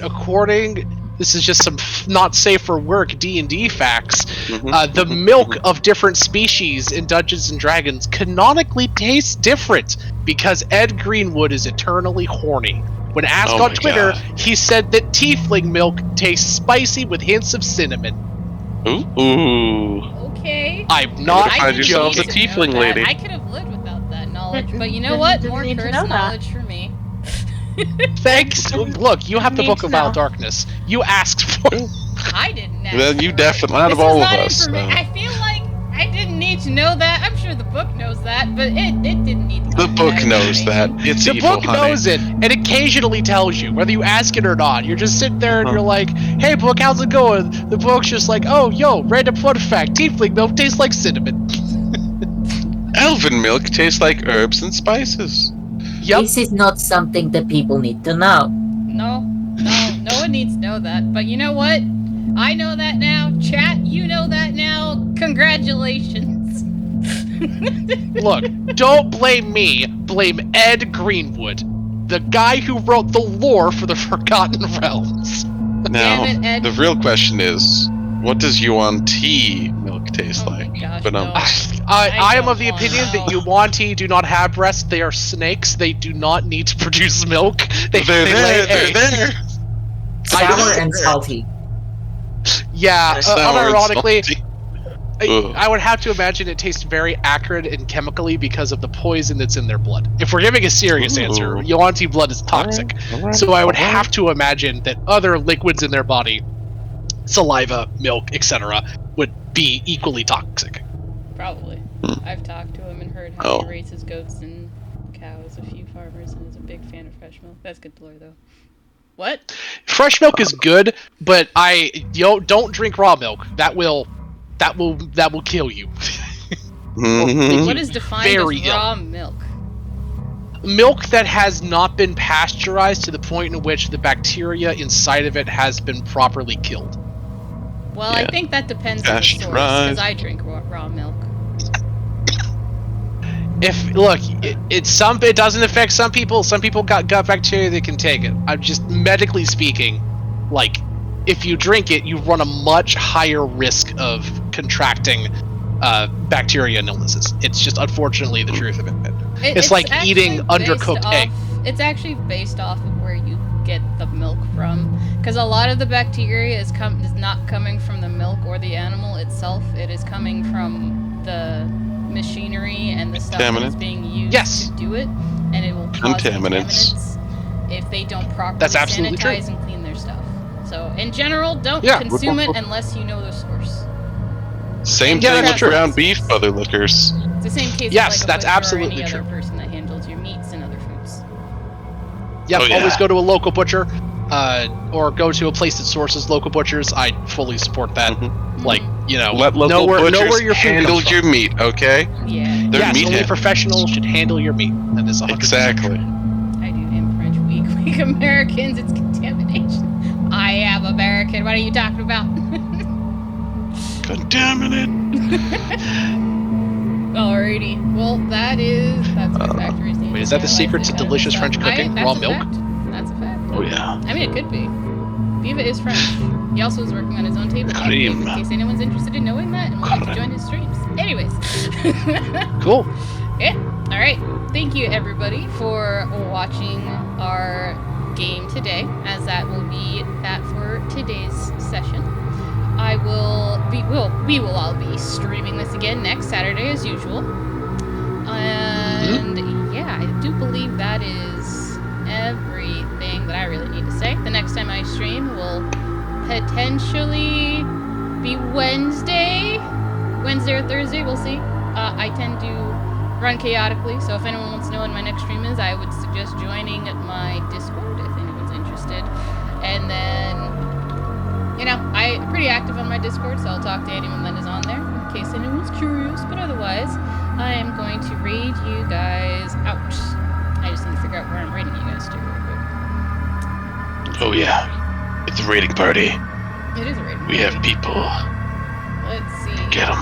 this is just some not safe for work D&D facts. The milk of different species in Dungeons and Dragons canonically tastes different because Ed Greenwood is eternally horny. When asked Oh on my Twitter, God. he said that tiefling milk tastes spicy with hints of cinnamon. Ooh. Okay. I'm not find yourselves a joking. tiefling know that. lady. I could have lived without that knowledge, but you know what? Didn't More need to curse know that. knowledge for me. Thanks. Look, you have the Need Book to of Vile know. Darkness. You asked for it. I didn't ask Then you for it. definitely, out This of all is of not us. I feel like I didn't need to know that. I'm sure the book knows that, but it didn't need to The give me book knows that. information. It's The evil, book honey. knows it and occasionally tells you, whether you ask it or not. You're just sitting there and Uh-huh. you're like, hey, book, how's it going? The book's just like, oh, yo, random fun fact. Tiefling milk tastes like cinnamon. Elven milk tastes like herbs and spices. Yep. This is not something that people need to know. No one needs to know that. But you know what? I know that now. Chat, you know that now. Congratulations. Look, don't blame me. Blame Ed Greenwood, the guy who wrote the lore for the Forgotten Realms. Now, Damn it, Ed. the real question is, what does Yuan tea milk taste Oh my like? gosh, But no. I am don't of the wanna opinion that know. Yuan-Ti do not have breasts. They are snakes. They do not need to produce milk. They they're lay there. They're eggs. there. Sour and salty. Yeah, Sour and unironically, salty. Ugh. I would have to imagine it tastes very acrid and chemically because of the poison that's in their blood. If we're giving a serious answer, Ooh. Yuan-Ti blood is toxic. Alright, So I would alright. have to imagine that other liquids in their body, saliva, milk, etc., would be equally toxic. Probably. I've talked to him and heard how Oh. he raises goats and cows, a few farmers, and is a big fan of fresh milk. That's good lore, though. What? Fresh milk is good, but don't drink raw milk. That will kill you. Mhm. What is defined Very as ill. raw milk? Milk that has not been pasteurized to the point in which the bacteria inside of it has been properly killed. Well, I Yeah. think that depends on the source, because Pasteurized. I drink raw milk. It doesn't affect some people. Some people got gut bacteria that can take it. I'm just medically speaking, like if you drink it, you run a much higher risk of contracting bacteria and illnesses. It's just unfortunately the truth of it. It's like eating actually undercooked based egg. It's actually based off of where you get the milk from, because a lot of the bacteria is not coming from the milk or the animal itself. It is coming from the machinery and the stuff that's Contaminant. being used Yes. to do it, and it will cause Contaminants. contaminants if they don't properly That's absolutely true. sanitize and clean their stuff. So, in general, don't Yeah. consume it unless you know the source. Same Yeah, thing that's with true. ground beef, other liquors. It's the same case Yes, as like a that's butcher absolutely or any true. other person that handles your meats and other foods. Yep, Oh, yeah. always go to a local butcher, or go to a place that sources local butchers. I fully support that. Mhm. Like, Let local know where butchers your food handle comes your from. meat, okay? Yeah, They're Yes, meat only handlers. professionals should handle your meat. That is 100%. Exactly. I do am French weak Americans. It's contamination. I am American. What are you talking about? Contaminant. Alrighty. Well, that's what factories need. Wait, is that the secret to delicious French cooking? Raw milk? That's a fact. Oh yeah. I mean, it could be. Viva is French. He also is working on his own table Cream. in case anyone's interested in knowing that and wants to join his streams. Anyways. Cool. Yeah. All right. Thank you, everybody, for watching our game today, as that will be that for today's session. we will all be streaming this again next Saturday as usual. And yeah, I do believe that is everything that I really need to say. The next time I stream will potentially be Wednesday or Thursday, we'll see. I tend to run chaotically, so if anyone wants to know when my next stream is, I would suggest joining my Discord if anyone's interested. And then, I'm pretty active on my Discord, so I'll talk to anyone that is on there in case anyone's curious. But otherwise, I am going to raid you guys out. I just need to figure out where I'm raiding you guys to real quick. Oh yeah, it's a raiding party. It is a raiding We party. have people. Let's see. Get them.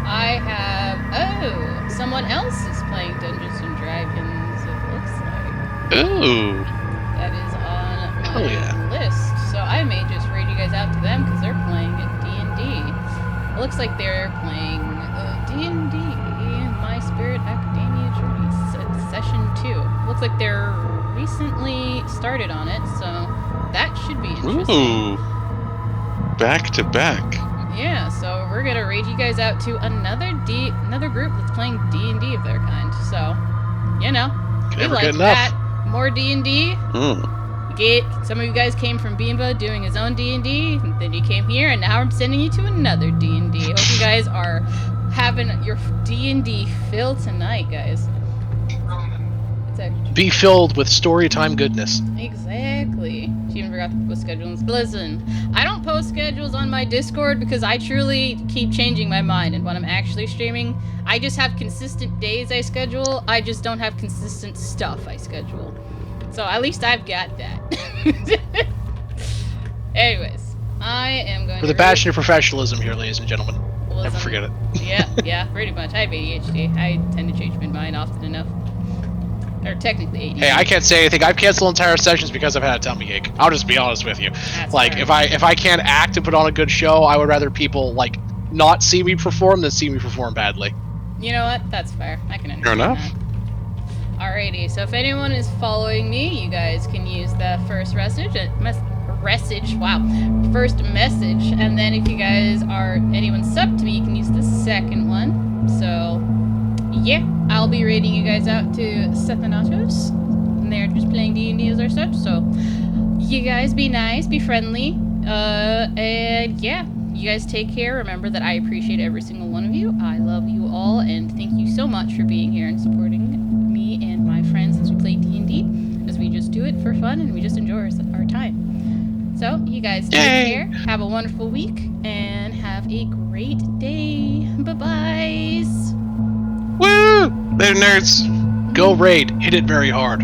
I have... Oh, someone else is playing Dungeons & Dragons, it looks like. Ooh. That is on Hell my yeah. list. So I may just raid you guys out to them because they're playing D&D. It looks like they're playing D&D, My Spirit Academia Journey, Session 2. Looks like they're recently started on it, so that should be interesting. Ooh. Back to back. Yeah, so we're gonna raid you guys out to another group that's playing D&D of their kind. So, Can we never like get enough. that. More D&D. Mm. Some of you guys came from Beanba doing his own D&D, and then you came here, and now I'm sending you to another D&D. Hope you guys are having your D&D fill tonight, guys. Be filled with storytime goodness. Exactly. She even forgot to post schedules. But listen, I don't post schedules on my Discord because I truly keep changing my mind. And when I'm actually streaming, I just have consistent days I schedule. I just don't have consistent stuff I schedule. So at least I've got that. Anyways, I am going For to... the passion of professionalism here, ladies and gentlemen. Never Listen, forget it. Yeah, pretty much. I have ADHD. I tend to change my mind often enough. Or technically ADHD. Hey, I can't say anything. I've canceled entire sessions because I've had a tummy ache. I'll just be honest with you. That's Like, fair. if I can't act and put on a good show, I would rather people not see me perform than see me perform badly. You know what? That's fair. I can understand Fair enough. that. Alrighty, so if anyone is following me, you guys can use the first message, first message, and then if you guys anyone sub to me, you can use the second one. So, yeah, I'll be raiding you guys out to Sethanatos, and they're just playing D&D as or such, so you guys be nice, be friendly, and yeah, you guys take care. Remember that I appreciate every single one of you. I love you all, and thank you so much for being here and supporting me and my friends as we play D&D, as we just do it for fun and we just enjoy our time. So, you guys take care, have a wonderful week, and have a great day. Bye-byes! Woo! Later, nerds. Go raid. Hit it very hard.